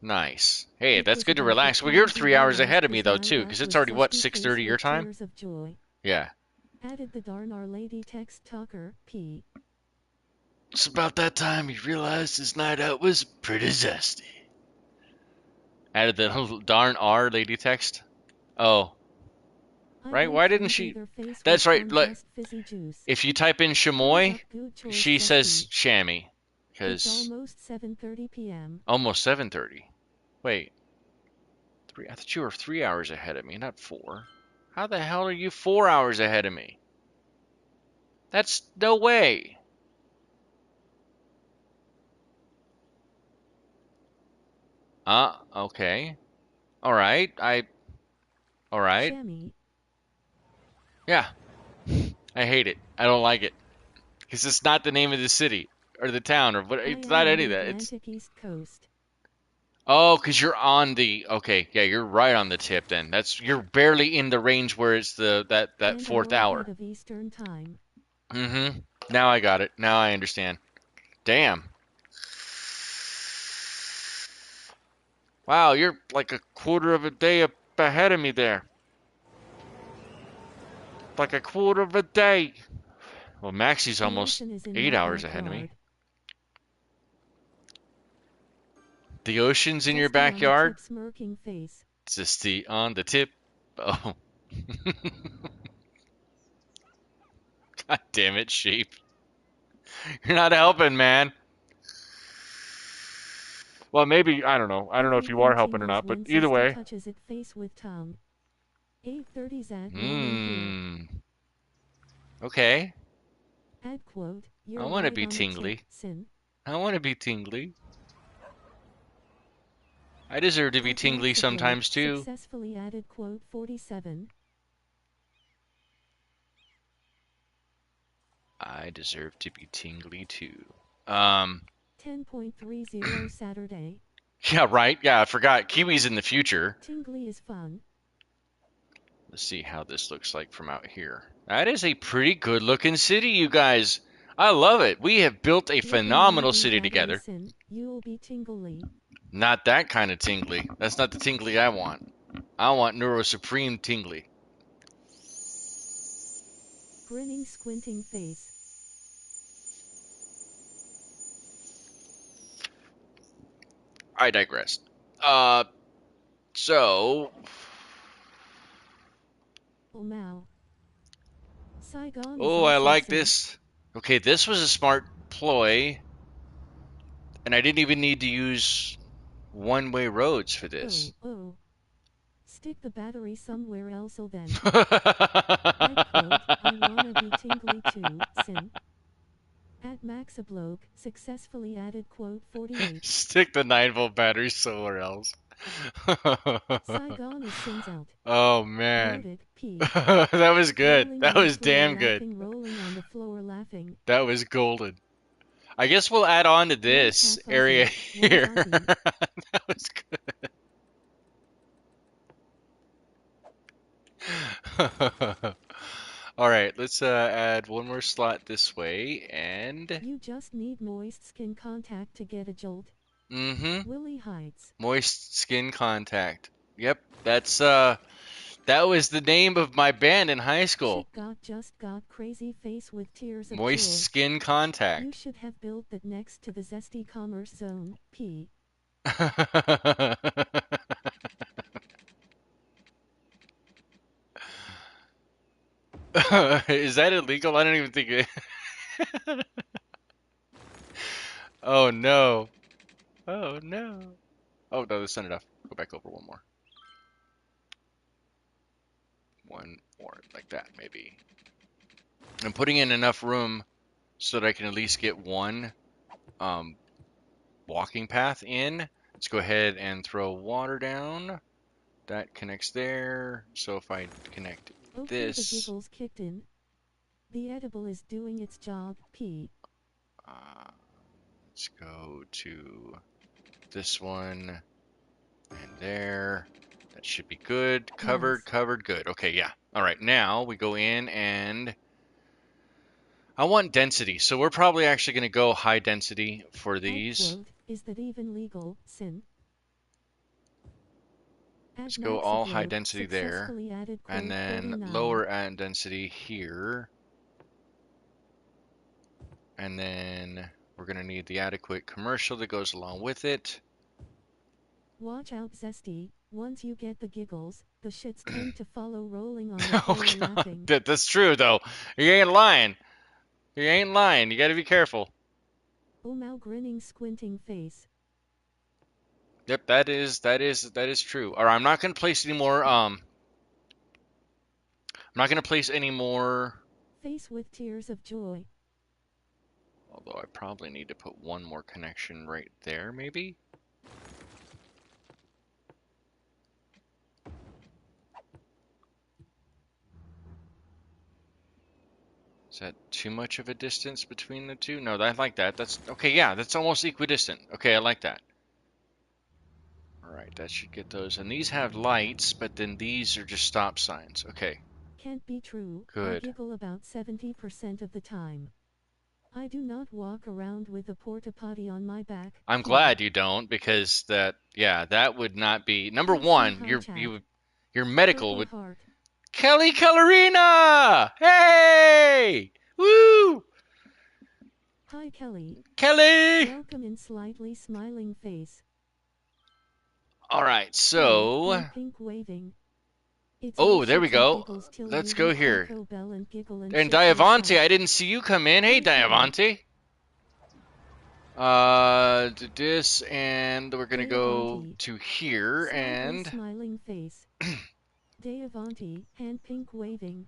Nice. Hey, It that's was good to about the relax. Well, you're time to 3 hours realize ahead of the me though too, because Zyrat it's was already what zesty face 6:30 your with time. tears of joy. Yeah. Added the darn Our Lady text talker. P. It's about that time you realized this night out was pretty zesty. Added the darn R lady text. Oh, I right. don't Why didn't drink she? either face with That's right. tongue Like, just fizzy juice. if you type in Thumbs Chamois, up good choice she says zesty. chamois, It's because almost 7:30 p.m. almost 7:30. Wait, three. I thought you were 3 hours ahead of me, not 4. How the hell are you 4 hours ahead of me? That's no way. Okay. All right. All right. Chamois. Yeah. I hate it. I don't like it because it's not the name of the city or the town or what. I It's am not on any of the that. It's Atlantic East Coast. oh, because you're on the okay. Yeah, you're right on the tip. Then you're barely in the range where it's that An fourth hour ahead hour. of Eastern Time. Mm-hmm. Now I got it. Now I understand. Damn. Wow, you're like a quarter of a day up ahead of me there. Like a quarter of a day. Well, Maxie's The almost ocean is in 8 hours my ahead of me. backyard. The ocean's in your Zesty on the backyard. tip smirking face. Just the on the tip. Oh, god damn it, sheep. You're not helping, man. Well, maybe, I don't know. I don't know if you Everything are helping or tingles not, but when either Zesty way. touches it face with tongue. 8:30 Zat morning here. Mmm. Okay. Add quote, I you're want to right be on the tip, tingly. sin. I want to be tingly. I deserve to be Add tingly lots of love, sometimes too. successfully added quote 47. I deserve to be tingly too. Um, 10.30 Saturday. yeah, right. Yeah, I forgot. Kiwi's in the future. Tingly is fun. Let's see how this looks like from out here. That is a pretty good looking city, you guys. I love it. We have built a Living in phenomenal lovely city that way, together. sin. You'll be tingly. Not that kind of tingly. That's not the tingly I want. I want Neuro Supreme tingly. Grinning squinting face. I digress. Uh, so. Oh Mao. Saigon is Oh, I also like sin. this. Okay, this was a smart ploy, and I didn't even need to use one-way roads for this. Oh. Stick the battery somewhere else then. I quote, I wanna be tingly too, sin. At Maxablog, successfully added quote 48. Stick the 9-volt battery somewhere else. Saigon is sins out. Oh man. Noted, P. That was good. Rolling That on the was floor damn good. laughing, rolling on the floor laughing. That was golden. I guess we'll add on to One this half area Aussie, one here. Aussie. That was good. All right, let's add one more slot this way and You just need moist skin contact to get a jolt. mm-hmm. Willie hides. Moist skin contact. Yep, that's that was the name of my band in high school. Chick just got crazy face with tears of Moist joy. skin You contact. should have built that next to the zesty commerce zone, P. Is that illegal? I don't even think it. Oh no. Oh no. Oh no, that's not enough. Go back over one more. One more, like that, maybe. I'm putting in enough room so that I can at least get one um, walking path in. Let's go ahead and throw water down. That connects there. So if I connect Okay, the this, giggles kicked in. The edible is doing its job, P. uh, let's go to this one and there. That should be good. Covered, Nice. covered, good. Okay, yeah. All right, now we go in and I want density. So we're probably actually going to go high density for I these. quote, is that even legal, sin? At Let's go all high Maxablog, density there. successfully added And quote then 49. lower end density here. And then we're going to need the adequate commercial that goes along with it. Watch out, Zesty. Once you get the giggles, the shits tend to follow rolling on the Oh, floor God. laughing. That's true, though. You ain't lying. You ain't lying. You got to be careful. Oh, Mao grinning, squinting face. Yep, that is true. All right, I'm not going to place any more. I'm not going to place any more. Face with tears of joy. Although I probably need to put one more connection right there, maybe? Is that too much of a distance between the two? No, I like that. That's okay, yeah, that's almost equidistant. Okay, I like that. All right, that should get those. And these have lights, but then these are just stop signs. Okay, Can't be true. I good. giggle about 70% of the time. I do not walk around with a porta potty on my back. I'm P. glad you don't because that, yeah, that would not be number Hi Sin, one. hi chat. Your medical Purple would. heart. Kelly Kellerina! Hey! Woo! Hi Kelly. Kelly! Welcome in slightly smiling face. All right, Hey, so. hand pink waving. It's all Oh, there we shits and go. giggles till Let's you go reach here. Taco Bell and giggle and And shit Diavante, yourself. I didn't see you come in. Hey, Hi Kelly. Diavante. Do this, and we're gonna go Diavante. to here, Slightly and smiling face. Diavante, hand pink waving.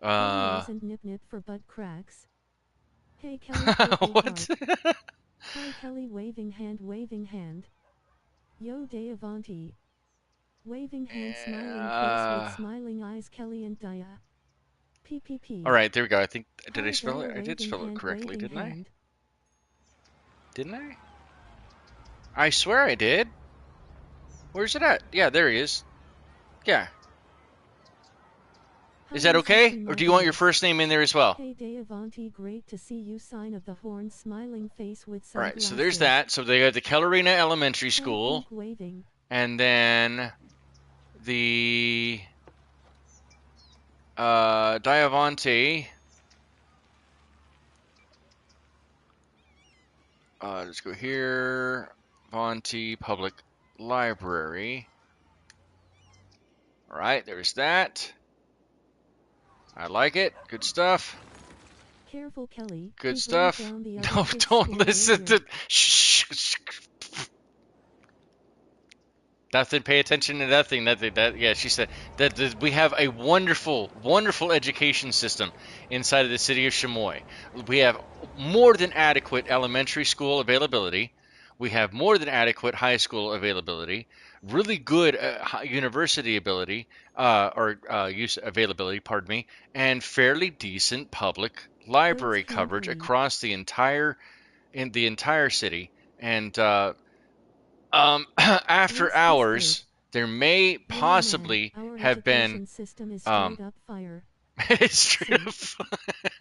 uh, Oreos and nip nip for butt cracks. Hey Kelly, purple what? heart. Hi Kelly, waving hand. Yo Diavante. Waving hand, smiling face with uh, smiling eyes, Kelly and Dia. all PPP. right, there we go. I think did I Hi spell Bella, it? I did waving spell it hand, correctly, waving didn't I? hand. Didn't I? I swear I did. Where's it at? Yeah, there he is. Yeah. Hi Is that Mrs. okay? C. Or do you want your Martinez. first name in there as well? Hey Diavante, great to see you. Sign of the horn, smiling face with All right, sunglasses. so there's that. So they got the Kellerina Elementary Hand School, pink waving. and then the Diavante. Let's go here. Vonti Public Library. All right, there's that. I like it. Good stuff. Careful, Kelly. Good We burned stuff. down the other No, kid's don't school listen earlier. to. Shh. Nothing. Pay attention to nothing. Nothing. That. Yeah, she said that we have a wonderful, wonderful education system inside of the city of Chamois. We have more than adequate elementary school availability. We have more than adequate high school availability. Really good university ability use availability. Pardon me, and fairly decent public Birds library can't coverage read. across the entire city. And after What's this dirt? hours, there may Yeah, man, possibly our have been. education system is Um, straight up fire. it's Sin. true.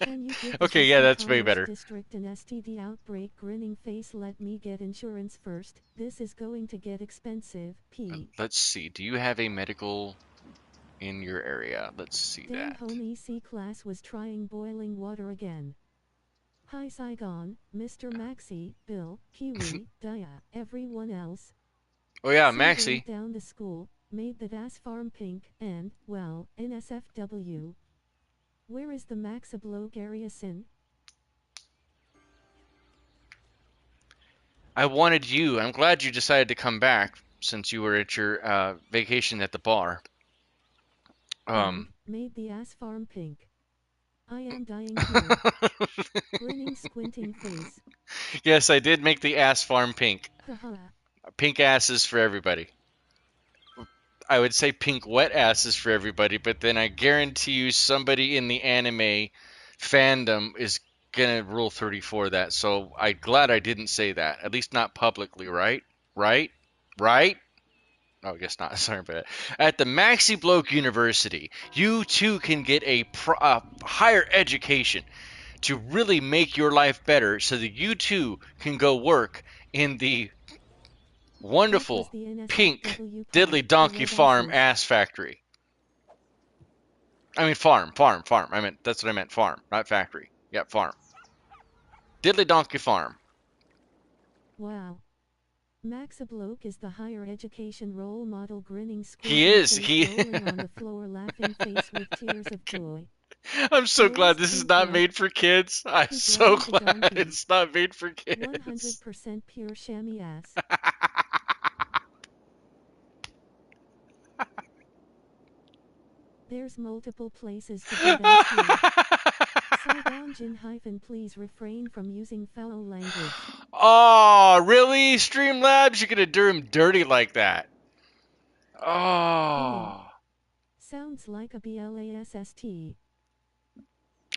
Can you give the Okay, yeah, Biscuit that's way Commerce better. District an STD outbreak? Grinning face. Let me get insurance first. This is going to get expensive. P. Let's see. Do you have a medical in your area? Let's see Damn that. homie, C class was trying boiling water again. Hi Saigon, Mr. Maxi, Bill, Kiwi, Dia, everyone else. Oh yeah, Sin burned Maxie. down the school, made the DAS farm pink, and, well, NSFW. Where is the Maxibloke area, Sin? I wanted you. I'm glad you decided to come back since you were at your vacation at the bar. And, Um. made the ass farm pink. I am dying here. Grinning squinting face. Yes, I did make the ass farm pink. Haha. Pink asses for everybody. I would say pink wet asses for everybody, but then I guarantee you somebody in the anime fandom is gonna rule 34 that. So I'm glad I didn't say that. At least not publicly, right? Right? Right? Oh, I guess not. Sorry about that. At the Maxi Bloke University, you too can get a higher education to really make your life better so that you too can go work in the That was wonderful the pink NSFW part, diddly the donkey red farm asses. ass factory. I mean farm. I meant that's what I meant, farm, not factory. Yeah, farm. Diddly donkey farm. Wow. Maxibloke is the higher education role model, grinning He squinting is. face, He. rolling on the floor laughing face with tears of joy. I'm so glad Lowest this is pink not what? made for kids. I'm Keep so riding the glad donkey. it's not made for kids. 100% pure chamois ass. There's multiple places to get ass here. Saigon Jin hyphen, please refrain from using foul language. Oh, really? Streamlabs? You're gonna do him dirty like that? Innie. Oh. Sounds like a BLASST.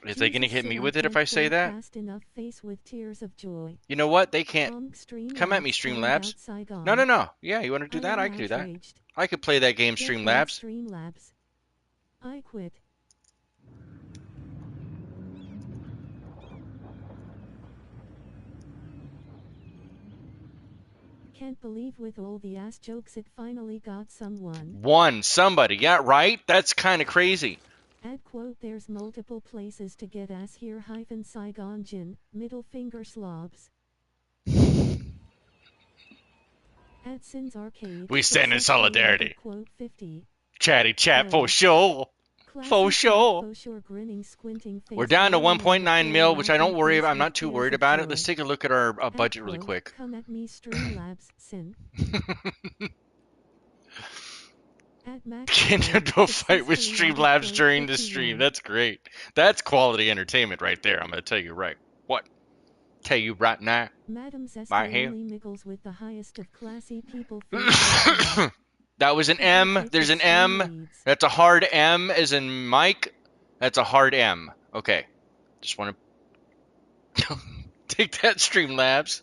Is they gonna Jesus hit sin, me I with it if can't I say play that? fast enough face with tears of joy. You know what? They can't. Come at me, Streamlabs burned Streamlabs. out No, no, Saigon. no. Yeah, you want to do I that? am I can do that. outraged. I could play that game, Get burned Streamlabs. Streamlabs. I quit. Can't believe with all the ass jokes it finally got someone. Somebody. Yeah, right? That's kind of crazy. Add quote, there's multiple places to get ass here hyphen Saigon Jin, middle finger slobs. At Sin's Arcade, We stand in successfully added solidarity. quote 50. Chatty chat for L. sure. Classy For chat sure. for sure, grinning squinting We're face down to rolling on the 1.9 floor mil, which I laughing don't worry about. face I'm with not too tears worried of about it. Let's joy. take a look at our Add budget really quote, quick. come at me Streamlabs, Sin. At Max Get Bloke, into a fight with successfully added Streamlabs quote during the stream. 51. That's great. That's quality entertainment right there. I'm going to tell you right. What? Tell you right now. Madam Zesty Right here. only miggles with the highest of classy people face with joy. That was an Haha, M. take There's it an stream M. leads. That's a hard M as in Mike. That's a hard M. Okay. Just want to take that, Streamlabs.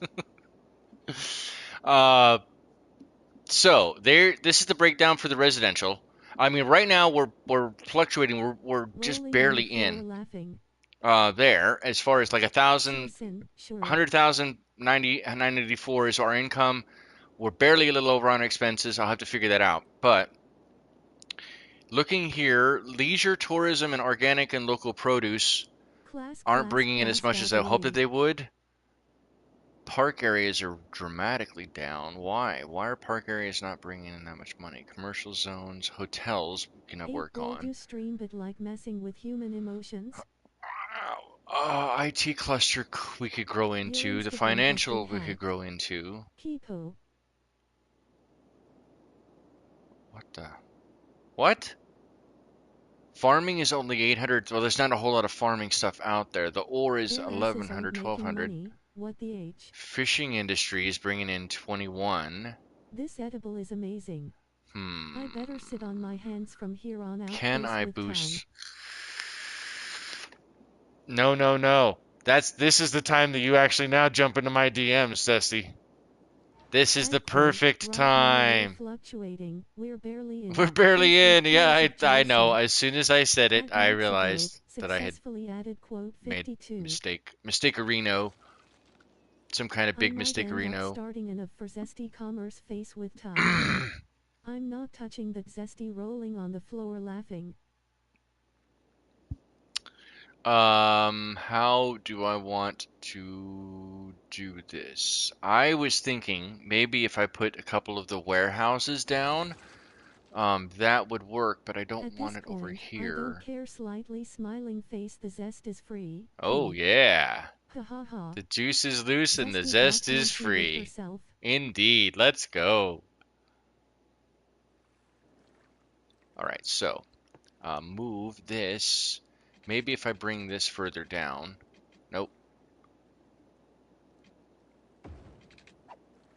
So there. This is the breakdown for the residential. I mean, right now we're fluctuating. We're just Rolling on barely the floor in laughing. there as far as like Sure, 1,000, Sin, sure. 100,000, 984 is our income. We're barely a little over on expenses. I'll have to figure that out. But looking here, leisure, tourism, and organic and local produce Class, aren't class, bringing in as class, much as I hoped that Babylon. they would. park areas are dramatically down. Why? Why are park areas not bringing in that much money? Commercial zones, hotels we cannot 8 work gold on. you stream but like messing with human emotions? IT cluster we could grow Your into. The Instagram has been financial we could hacked. grow into. Kipo. What the? What? Farming is only 800. Well, there's not a whole lot of farming stuff out there. The ore is Their asses aren't 1100, making 1200. money. What the H? Fishing industry is bringing in 21. This edible is amazing. I Hmm. better sit on my hands from here on out Can face I with town. boost? No, no, no. This is the time that you actually now jump into my DMs, Dusty. This is the Ad quote, perfect right now we're time. fluctuating, we're barely We're in. barely Face with in. Yeah, tears of I know. jealousy. As soon as I said it, At I Maxablobe, realized that I had successfully added quote made 52. mistakerino, some kind of I big might end up mistakerino. starting an of for zesty commerce face with time. I'm not touching that zesty rolling on the floor laughing. How do I want to do this? I was thinking maybe if I put a couple of the warehouses down, that would work, but I don't At want this it over point, I don't here. care slightly smiling face the zest is free. Oh, P. yeah. Ha ha ha. The juice is loose and the Zesty got zest is comfy with free. herself. Indeed. Let's go. All right, so move this. Maybe if I bring this further down. Nope.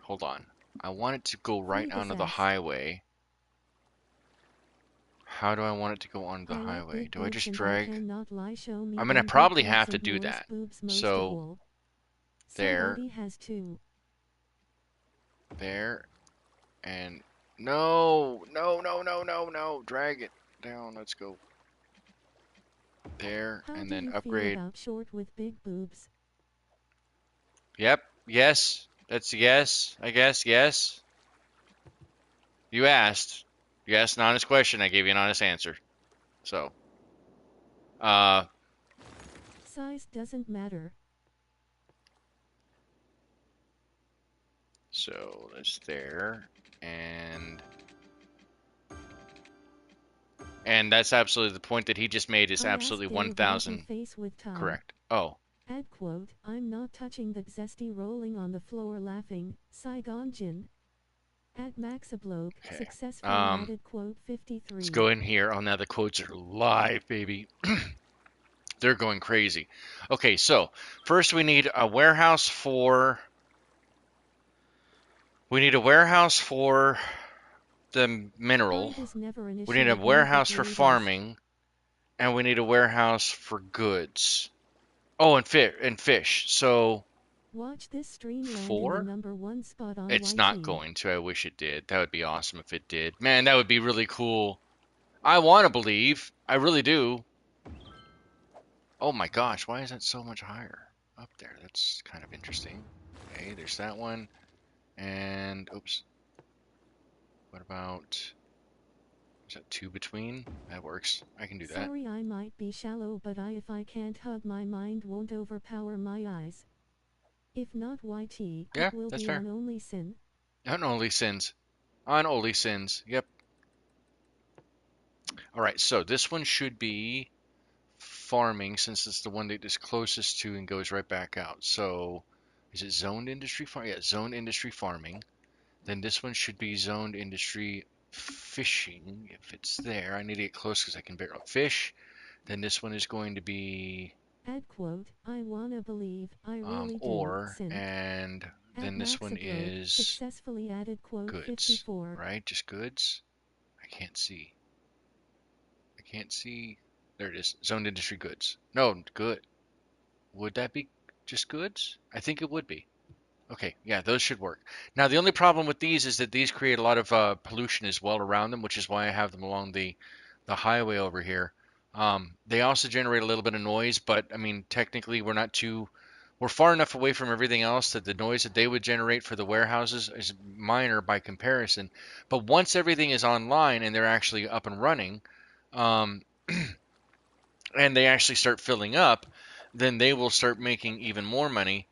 Hold on. I want it to go right Free the onto the zest. highway. How do I want it to go onto the I like highway? big Do I boobs just and I drag? cannot lie, show me I'm gonna them big probably boobs have to and do moist that. boobs most of So all. there, Somebody has to. there, and no, no, no, no, no, no. Drag it down. Let's go there, How and do then you feel upgrade. about short with big boobs? Yep. Yes. That's a yes. I guess. Yes. You asked. You asked an honest question. I gave you an honest answer. So, uh, Size doesn't matter. so that's there, and that's absolutely the point that he just made is I asked absolutely irrelevantly 1,000 face with time. correct. Oh, Ad quote, I'm not touching that zesty rolling on the floor laughing. Saigon Jin. At Maxablobe, okay. successfully added quote Let's 53. go in here. Oh, now the quotes are live, baby. They're going crazy. Okay, so first we need a warehouse for the mineral. Find is never an We need issue a with me but warehouse for weight is. farming, and we need a warehouse for goods. Oh, and fish. So Watch this stream land in the 4? #1 spot on It's not YT. going to. I wish it did. That would be awesome if it did. Man, that would be really cool. I want to believe. I really do. Oh my gosh, why is that so much higher up there? That's kind of interesting. Okay, there's that one. And, oops. What about, is that 2 between? That works. I can do that. Sorry I might be shallow but if I can't hug my mind won't overpower my eyes. If not YT, Yeah, it will that's be fair. on only sin. On Only Sins. On Only Sins. Yep. All right, so this one should be farming since it's the one that is closest to and goes right back out. So is it zoned industry farm? Yeah, zoned industry farming. Then this one should be zoned industry fishing. If it's there, I need to get close because I can barrel fish. Then this one is going to be Ad quote, I wanna believe, I really do, ore, sin. and At then this one Maxablobe, is successfully added quote goods, 54. right? Just goods. I can't see. I can't see. There it is. Zoned industry goods. No, good. Would that be just goods? I think it would be. Okay, yeah, those should work. Now, the only problem with these is that these create a lot of pollution as well around them, which is why I have them along the highway over here. They also generate a little bit of noise, but I mean, technically, we're far enough away from everything else that the noise that they would generate for the warehouses is minor by comparison. But once everything is online and they're actually up and running, um, and they actually start filling up, then they will start making even more money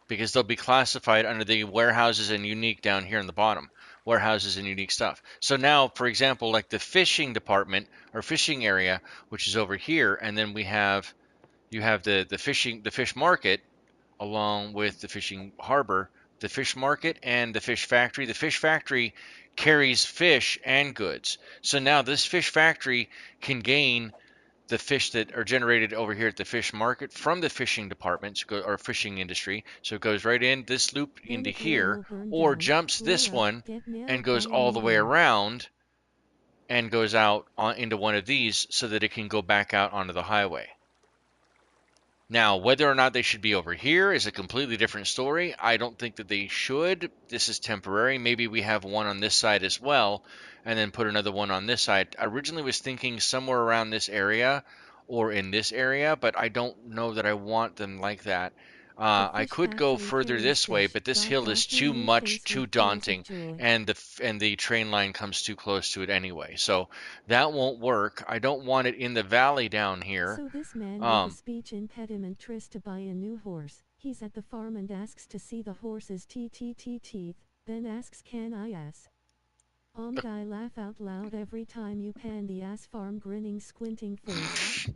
because they'll be classified under the warehouses and unique down here in the bottom. Warehouses and unique stuff. So now, for example, like the fishing department or fishing area, which is over here, and then you have the fish market along with the fishing harbor, the fish market and the fish factory. The fish factory carries fish and goods. So now this fish factory can gain the fish that are generated over here at the fish market from the fishing department or fishing industry. So it goes right in this loop Then into it will here, all burn or down, jumps blow this up, one get and nailed by goes a all the way meteor. around and goes out into one of these so that it can go back out onto the highway. Now, whether or not they should be over here is a completely different story. I don't think that they should. This is temporary. Maybe we have one on this side as well, and then put another one on this side. I originally was thinking somewhere around this area or in this area, but I don't know that I want them like that. The I fish could go factory further carries this way, fish. but this Dot hill dot. is Your too new much, face too with tears of daunting, joy. and the train line comes too close to it anyway. So that won't work. I don't want it in the valley down here. So this man with a Um, speech impediment tries to buy a new horse. He's at the farm and asks to see the horse's teeth, then asks can I ass? Guy laugh out loud every time you pan the ass farm grinning squinting face.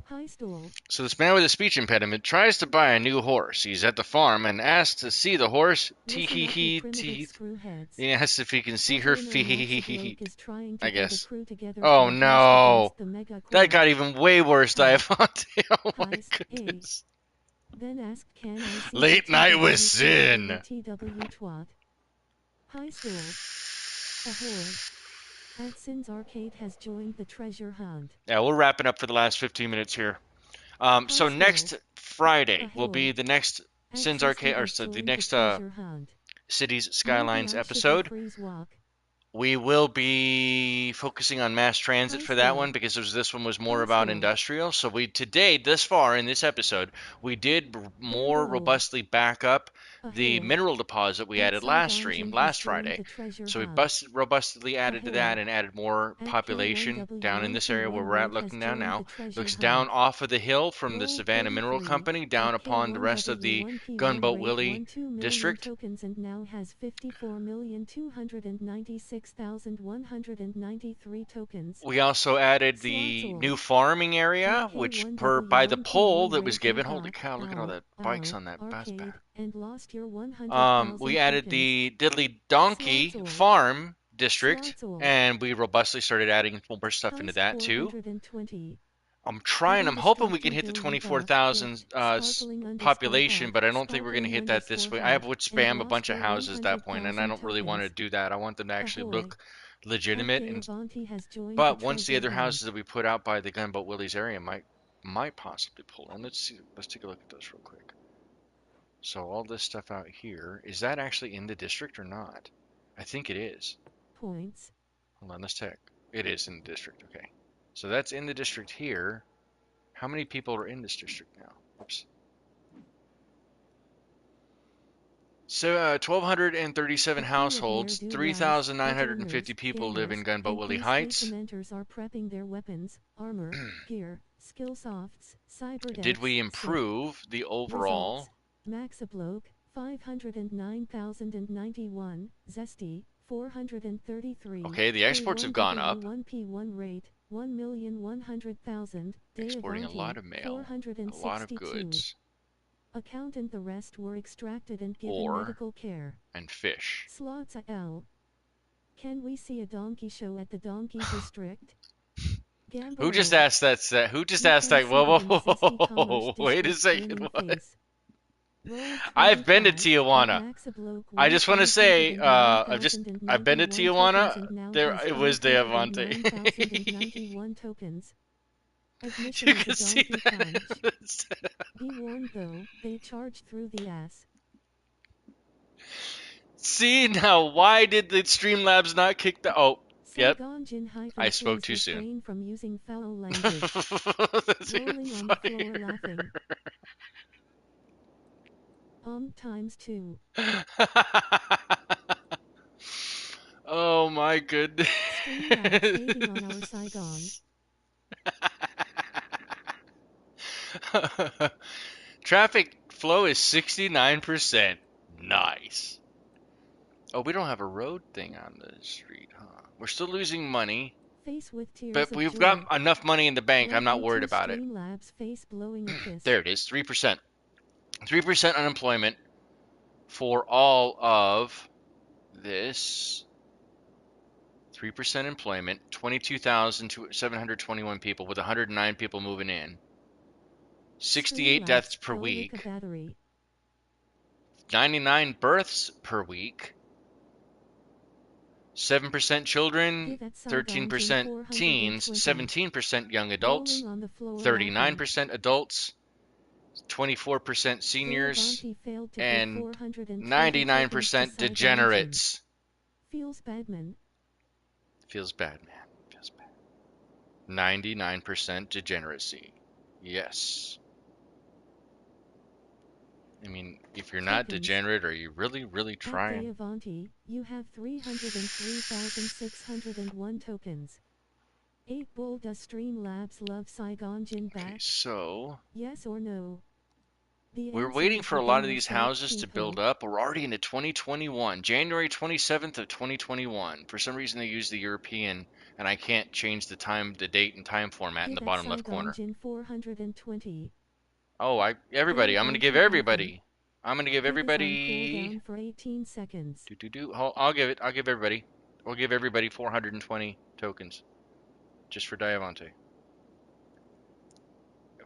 High stool. So this man with a speech impediment tries to buy a new horse. He's at the farm and asks to see the horse. Tee Listen hee up you hee primitive teeth. screwheads. He asks if he can see her Hetero Maxi bloke feet. is trying to I get a guess. crew together Oh for a heist no, against the mega that corp. got even way worse, Heist. Diamante. Oh my Heist. A. goodness. Then asked can I see Late the night with Sin. TW twat. High stool. A horde. At Sin's Arcade has joined the treasure hunt. Yeah, we're wrapping up for the last 15 minutes here. High So stool. next A Friday will be horde. the next At Sin's Zesty Arcade, or has so the joined the next treasure hunt. Cities Maybe Skylines I should go episode. freeze walk. We will be focusing on mass transit High for that stool. one because this one was more High about stool. industrial. So we today, thus far in this episode, we did more Bamboo. robustly back up A the hill. mineral deposit we At added last Saigon stream, Jin has last joined Friday. the treasure So we hunt. robustly A added to horde. that and added more At population down in this area where K1W1P1 we're at Road has looking down joined the now. treasure Looks down hunt. off of the hill from the Roll Savannah Mineral 33. Company down At upon the rest of the K1W1P1 Gunboat rate Willie 12 million district. tokens and now has 54,296,193 tokens. We also added the Slotzle. new farming area, At which per by the K1W1P1 poll that was rate given. dot Holy cow! Look at all ow the bikes ow on that bus arcade path. and lost your 100,000 We added tokens. the Diddley Donkey Slotzle. Farm district, Slotzle. and we robustly started adding more stuff into Heist that too. 420. I'm hoping we can hit the Billy Buck, 24,000 sparkling population, hot, but I don't think we're going to hit that this way. I hot, would and spam a lost bunch of your houses at that point, and I 100,000 don't really want to tokens. do that. I want them to actually Ahoy. look legitimate. And Avanti has joined but the once the treasure other hunt. houses that we put out by the Gunboat Willie's area might possibly pull in. Let's see. Let's take a look at those real quick. So all this stuff out here, is that actually in the district or not? I think it is. Points. Hold on, let's check. It is in the district. Okay. So that's in the district here. How many people are in this district now? Oops. So 1,237 households, 3,950 people live in Gunboat Willie Heights. Cementers are prepping their weapons, armor, gear, skill softs, cyber Did we improve the overall? Maxabloke, 509,091, Zesty, 433. Okay, the exports have gone up. 1P1 rate, 1,100,000. Exporting a lot of mail, a lot of goods. Accountant the rest were extracted and given Ore medical care. and fish. Slots L. Can we see a donkey show at the donkey district? Who just asked that? Who just asked that? Whoa, whoa, whoa, whoa, wait a second. What? I've been to Tijuana. I just want to say, I've been to Tijuana. There, it was Diamante. You can see that. Be warned though, they charge through the ass. See now, why did the Streamlabs not kick the? Oh, yep. I spoke too soon. From using foul language. That's Rolling even on the funnier. floor laughing. Times two. Oh my goodness. Streamlabs hating on our Saigon. Traffic flow is 69%. Nice. Oh, we don't have a road thing on the street, huh? We're still losing money, Face with tears but of we've got joy. enough money in the bank. I'm not Raggy worried 2 about it. Streamlabs face blowing a kiss. There it is, 3%. 3% unemployment for all of this. 3% employment, 22,721 people with 109 people moving in. 68 Streamlabs deaths per Elric a week. battery. 99 births per week. 7% children, Give at Saigon Jin 13% teens, 420. 17% young adults, Rolling on the floor laughing. 39% adults, 24% Day seniors, Avanti failed to give and 420 tokens to 99% Saigon Jin. degenerates. Feels bad, man. Feels bad, man. Feels bad. 99% degeneracy. Yes. I mean, if you're not Tokens. degenerate, are you really, really At Day trying? Avanti, you have 303,601 tokens. 8 Bull does Streamlabs love Saigon Jin Okay, back? so Yes or no? The we're answer waiting is for a lot within of your these site houses to cheat build code. up. We're already into 2021, January 27th of 2021. For some reason, they use the European, and I can't change the time, the date, and time format in the Give at bottom left Saigon corner. Jin 420. Oh, Day everybody. I'm gonna give Avanti happy. everybody. I'm gonna give Give is on everybody. cooldown for 18 seconds. I'll give it. I'll give everybody. We'll give everybody 420 tokens just for Diamante.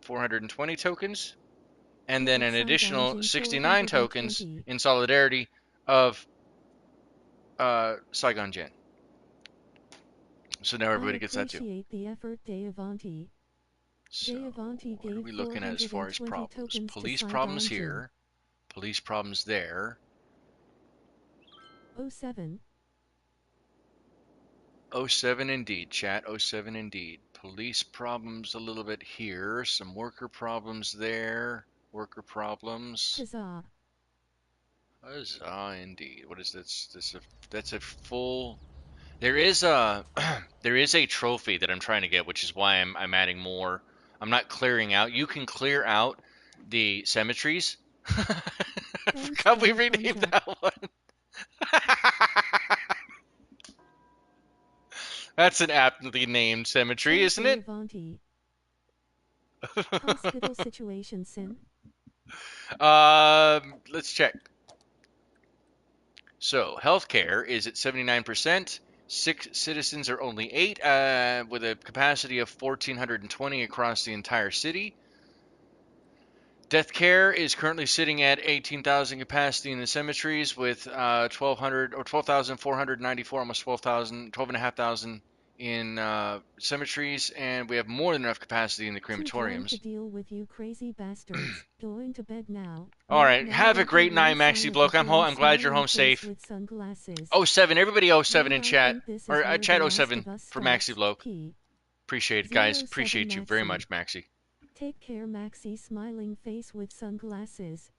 420 tokens, and Give then at an Saigon additional Jin 69 tokens 420. in solidarity of Saigon Gen. So now I everybody gets that too. appreciate the effort, Day Avanti. So Day Avanti what are gave we looking at as far as 420 problems? tokens to Police problems Saigon Jin. here. Police problems there. Oh 07. Oh 07 indeed, chat. Oh 07 indeed. Police problems a little bit here. Some worker problems there. Worker problems. Huzzah. Huzzah, indeed. What is this? That's a full. There is a there is a trophy that I'm trying to get, which is why I'm adding more. I'm not clearing out. You can clear out the cemeteries. I Thanks, forgot we Day renamed Thumbs up. that one. That's an aptly named cemetery, Chat isn't Day it? Avanti. Hospital situation sin. Let's check. So, healthcare is at 79%. Sick citizens are only 8, with a capacity of 1,420 across the entire city. Death care is currently sitting at 18,000 capacity in the cemeteries with 1,200 or 12,494, almost 12,000, 12,500 in cemeteries, and we have more than enough capacity in the Too drawn to crematoriums. deal with you crazy bastards. Going to bed now. All Not right, now have a waking great no night, sign Maxi of the Bloke. grim I'm glad you're smiling home face safe. with sunglasses. Oh 07, everybody oh 07 Well, in I chat, think this or is where the chat oh Last 07 of Us for Maxi starts. Bloke. P. Appreciate it, guys. 07 Appreciate you very Maxi. much, Maxi. Take care, Maxi. Smiling face with sunglasses.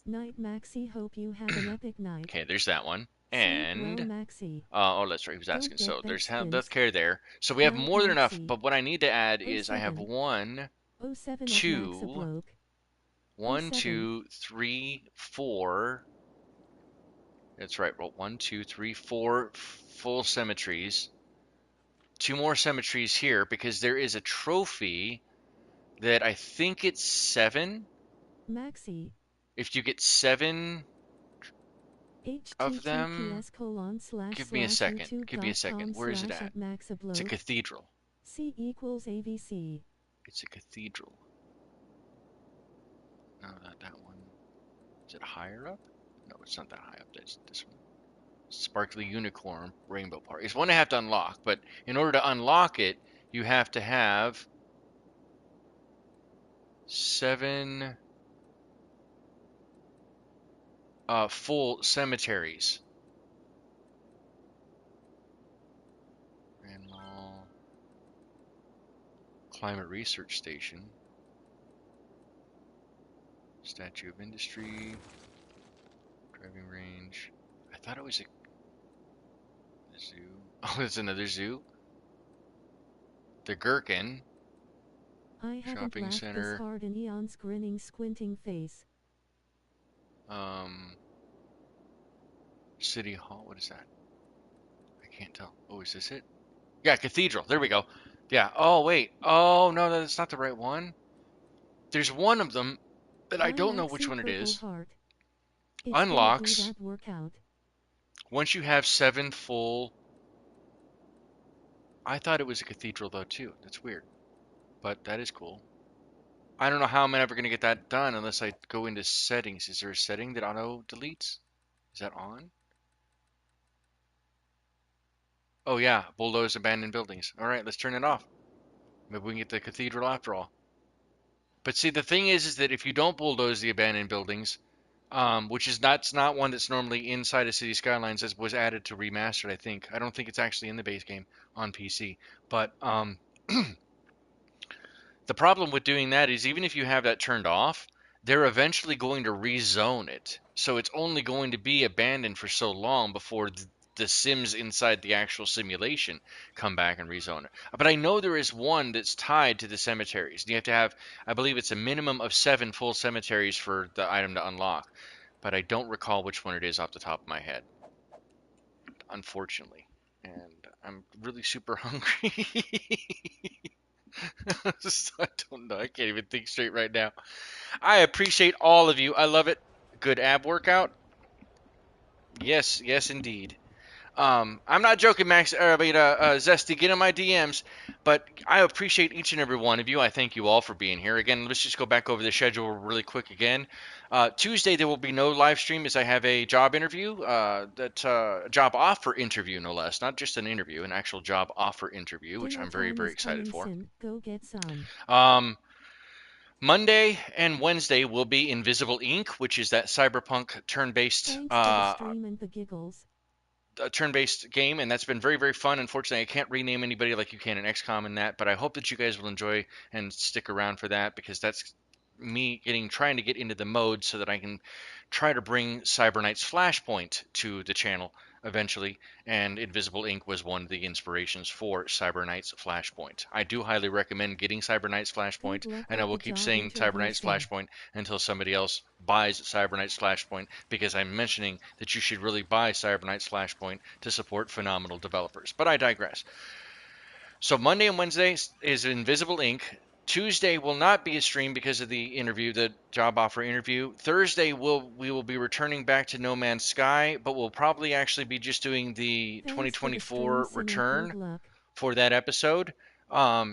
Night, Maxi. Hope you have an epic night. Okay, there's that one. Sleep well, And Maxi. oh, that's right. He was Don't asking. get So bed there's skins. death care there. So we have Night, more than enough. Maxi. But what I need to add Oh is I have 07. 07 at two, Maxibloke. Oh one, 07. two, three, four. That's right. Well, one, two, three, four full cemeteries. Two more cemeteries here because there is a trophy that I think it's 7. Maxi. If you get 7 of them, give me a second. Give me a second. Where is it youtube.com/youtube.com/at at? It's a maxibloke. cathedral. C equals AVC. It's a cathedral. No, not that one. Is it higher up? No, it's not that high up. That's this one. Sparkly Unicorn Rainbow Park. It's one I have to unlock, but in order to unlock it, you have to have 7 full cemeteries. Grand Mall, Climate Research Station, Statue of Industry, Driving Range. I thought it was a zoo. Oh, it's another zoo. The Gherkin I haven't Shopping laughed this Center. hard in eons. Grinning, squinting face. Um, City Hall. What is that? I can't tell. Oh, is this it? Yeah, Cathedral. There we go. Yeah. Oh, wait. Oh, no, that's not the right one. There's one of them that I Buy don't know which Maxi one it Purple is. Heart. It's gonna do Unlocks that workout. once you have 7 full. I thought it was a cathedral though too. That's weird, but that is cool. I don't know how I'm ever gonna get that done unless I go into settings. Is there a setting that auto deletes? Is that on? Oh yeah, bulldoze abandoned buildings. All right, let's turn it off. Maybe we can get the cathedral after all. But see, the thing is that if you don't bulldoze the abandoned buildings, which is not one that's normally inside of City Skylines, as was added to remastered, I think. I don't think it's actually in the base game on PC. But the problem with doing that is even if you have that turned off, they're eventually going to rezone it. So it's only going to be abandoned for so long before the Sims inside the actual simulation come back and rezone it. But I know there is one that's tied to the cemeteries. You have to have, I believe it's a minimum of 7 full cemeteries for the item to unlock. But I don't recall which one it is off the top of my head, unfortunately. And I'm really super hungry. I don't know. I can't even think straight right now. I appreciate all of you. I love it. Good ab workout. Yes, yes, indeed. I'm not joking, Max. Zesty, get in my DMs. But I appreciate each and every one of you. I thank you all for being here. Again, let's just go back over the schedule really quick again. Tuesday there will be no live stream as I have a job interview, job offer interview, no less, not just an interview, an actual job offer interview, which Dinner I'm very, time very is excited coming for. soon. Go get some. Um, Monday and Wednesday will be Invisible Ink, which is that cyberpunk Thanks to the stream and the giggles. turn-based game, and that's been very, very fun. Unfortunately, I can't rename anybody like you can in XCOM and that, but I hope that you guys will enjoy and stick around for that because that's me trying to get into the mode so that I can try to bring Cyber Knight's Flashpoint to the channel eventually, and Invisible Ink was one of the inspirations for Cyber Knight's Flashpoint. I do highly recommend getting Cyber Knight's Good Flashpoint, luck and I with will the keep job saying Cyber interview, Knight's Sid. Flashpoint until somebody else buys Cyber Knight's Flashpoint, because I'm mentioning that you should really buy Cyber Knight's Flashpoint to support phenomenal developers. But I digress. So Monday and Wednesday is Invisible Ink. Tuesday will not be a stream because of the interview, the job offer interview. Thursday we will be returning back to No Man's Sky, but we'll probably actually be just doing the Thanks for the stream, 2024 Sin, and good return luck. for that episode.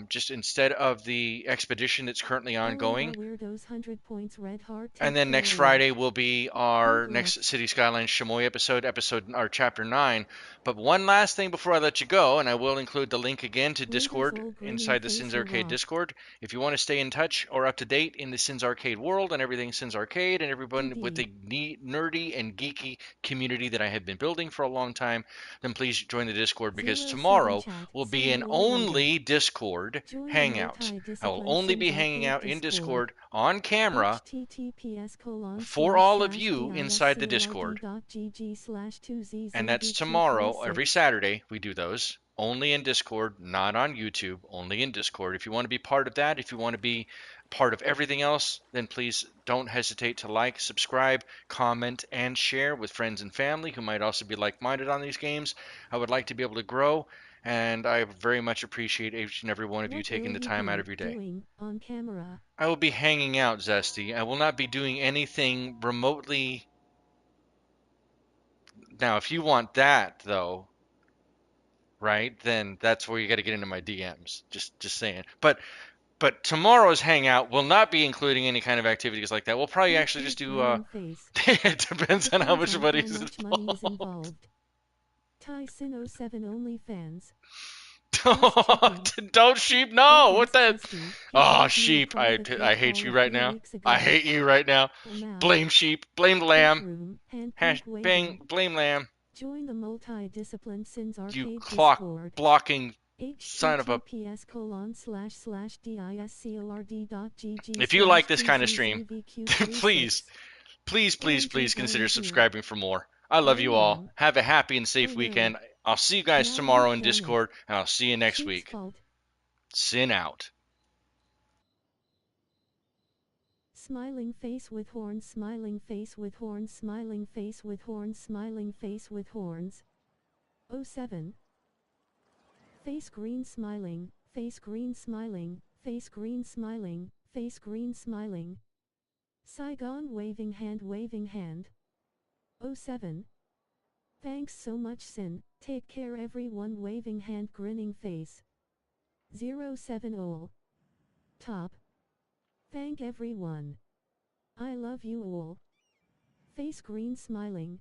Just instead of the expedition that's currently LOL ongoing. weirdos 100 points red heart And take then care next love. Friday will be Good our luck. next City Skylines Chamois episode, our chapter 9. But one last thing before I let you go, and I will include the link again to Winter's Discord old grinning inside the face Sins will Arcade rock. Discord. If you want to stay in touch or up to date in the Sins Arcade world and everything Sins Arcade and everyone with GD. the nerdy and geeky community that I have been building for a long time, then please join the Discord because 07 tomorrow chat, will be see an you later. only Discord Join the hangout. I will multi-disciplined only Sins be hanging Arcade out in Discord. Discord on camera https colon for slash all of slash you inside the Discord. discord.gg slash And that's tomorrow. Every 2zzbq36. Saturday, we do those. Only in Discord, not on YouTube, only in Discord. If you want to be part of that, if you want to be part of everything else, then please don't hesitate to like, subscribe, comment, and share with friends and family who might also be like minded on these games. I would like to be able to grow, and I very much appreciate each and every one of you What will taking the you time out be of your day. doing on camera? I will be hanging out, Zesty. I will not be doing anything remotely. Now, if you want that, though, right, then that's where you got to get into my DMs. Just saying. But tomorrow's hangout will not be including any kind of activities like that. We'll probably Cute actually cute just do. frowning face. It depends on how Depends much on money how is much money is involved. involved. Ty Sin 07 OnlyFans. Just checking. Don't sheep. No. What P.S. the? Zesty, you Oh, gave me a sheep. private I hate hate call you a right few now. weeks I ago. hate you right now. Now. Blame sheep. Blame the Chat lamb. room, hand Hash pink bang. waving. Blame lamb. Join the multi-disciplined Sins You Arcade clock Discord. blocking son of a. https colon slash slash discord.gg If you like slash this kind of stream, please 2zzbq36. please OMG why consider you here? subscribing for more. I love you all. Lame. Have a happy and Oh safe no. weekend. I'll see you guys Now you've tomorrow in done it. Discord, and I'll see you next Sheep's week. fault. Sin out. Smiling face with horns, smiling face with horns, smiling face with horns, smiling face with horns. 07. Face green smiling, face green smiling, face green smiling, face green smiling. Saigon waving hand, waving hand. 07. Thanks so much Sin, take care everyone, waving hand, grinning face. 07 all. Top. Thank everyone. I love you all. Face green smiling.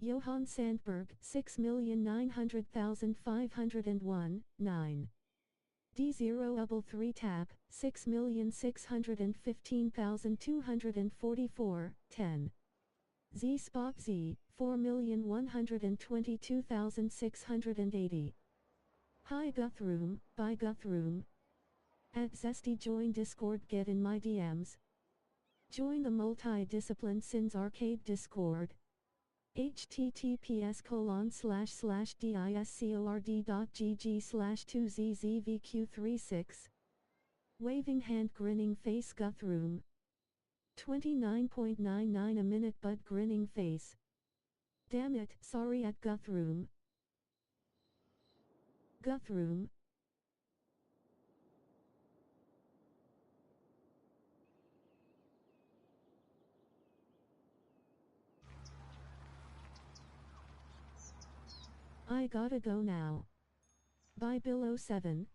Johann Sandberg, 6,900,501, 9. D0 tap, 6,615,244, 10. Z Spot Z, 4,122,680. Hi Guthroom, bye Guthroom. At Zesty join Discord, get in my DMs. Join the multi-discipline Sins Arcade Discord. https://discord.gg/2zzvq36. Waving hand, grinning face, Guthroom. 29.99 a minute, but grinning face. Damn it, sorry at Guthroom. Guthroom. I gotta go now. Bye Bill 07.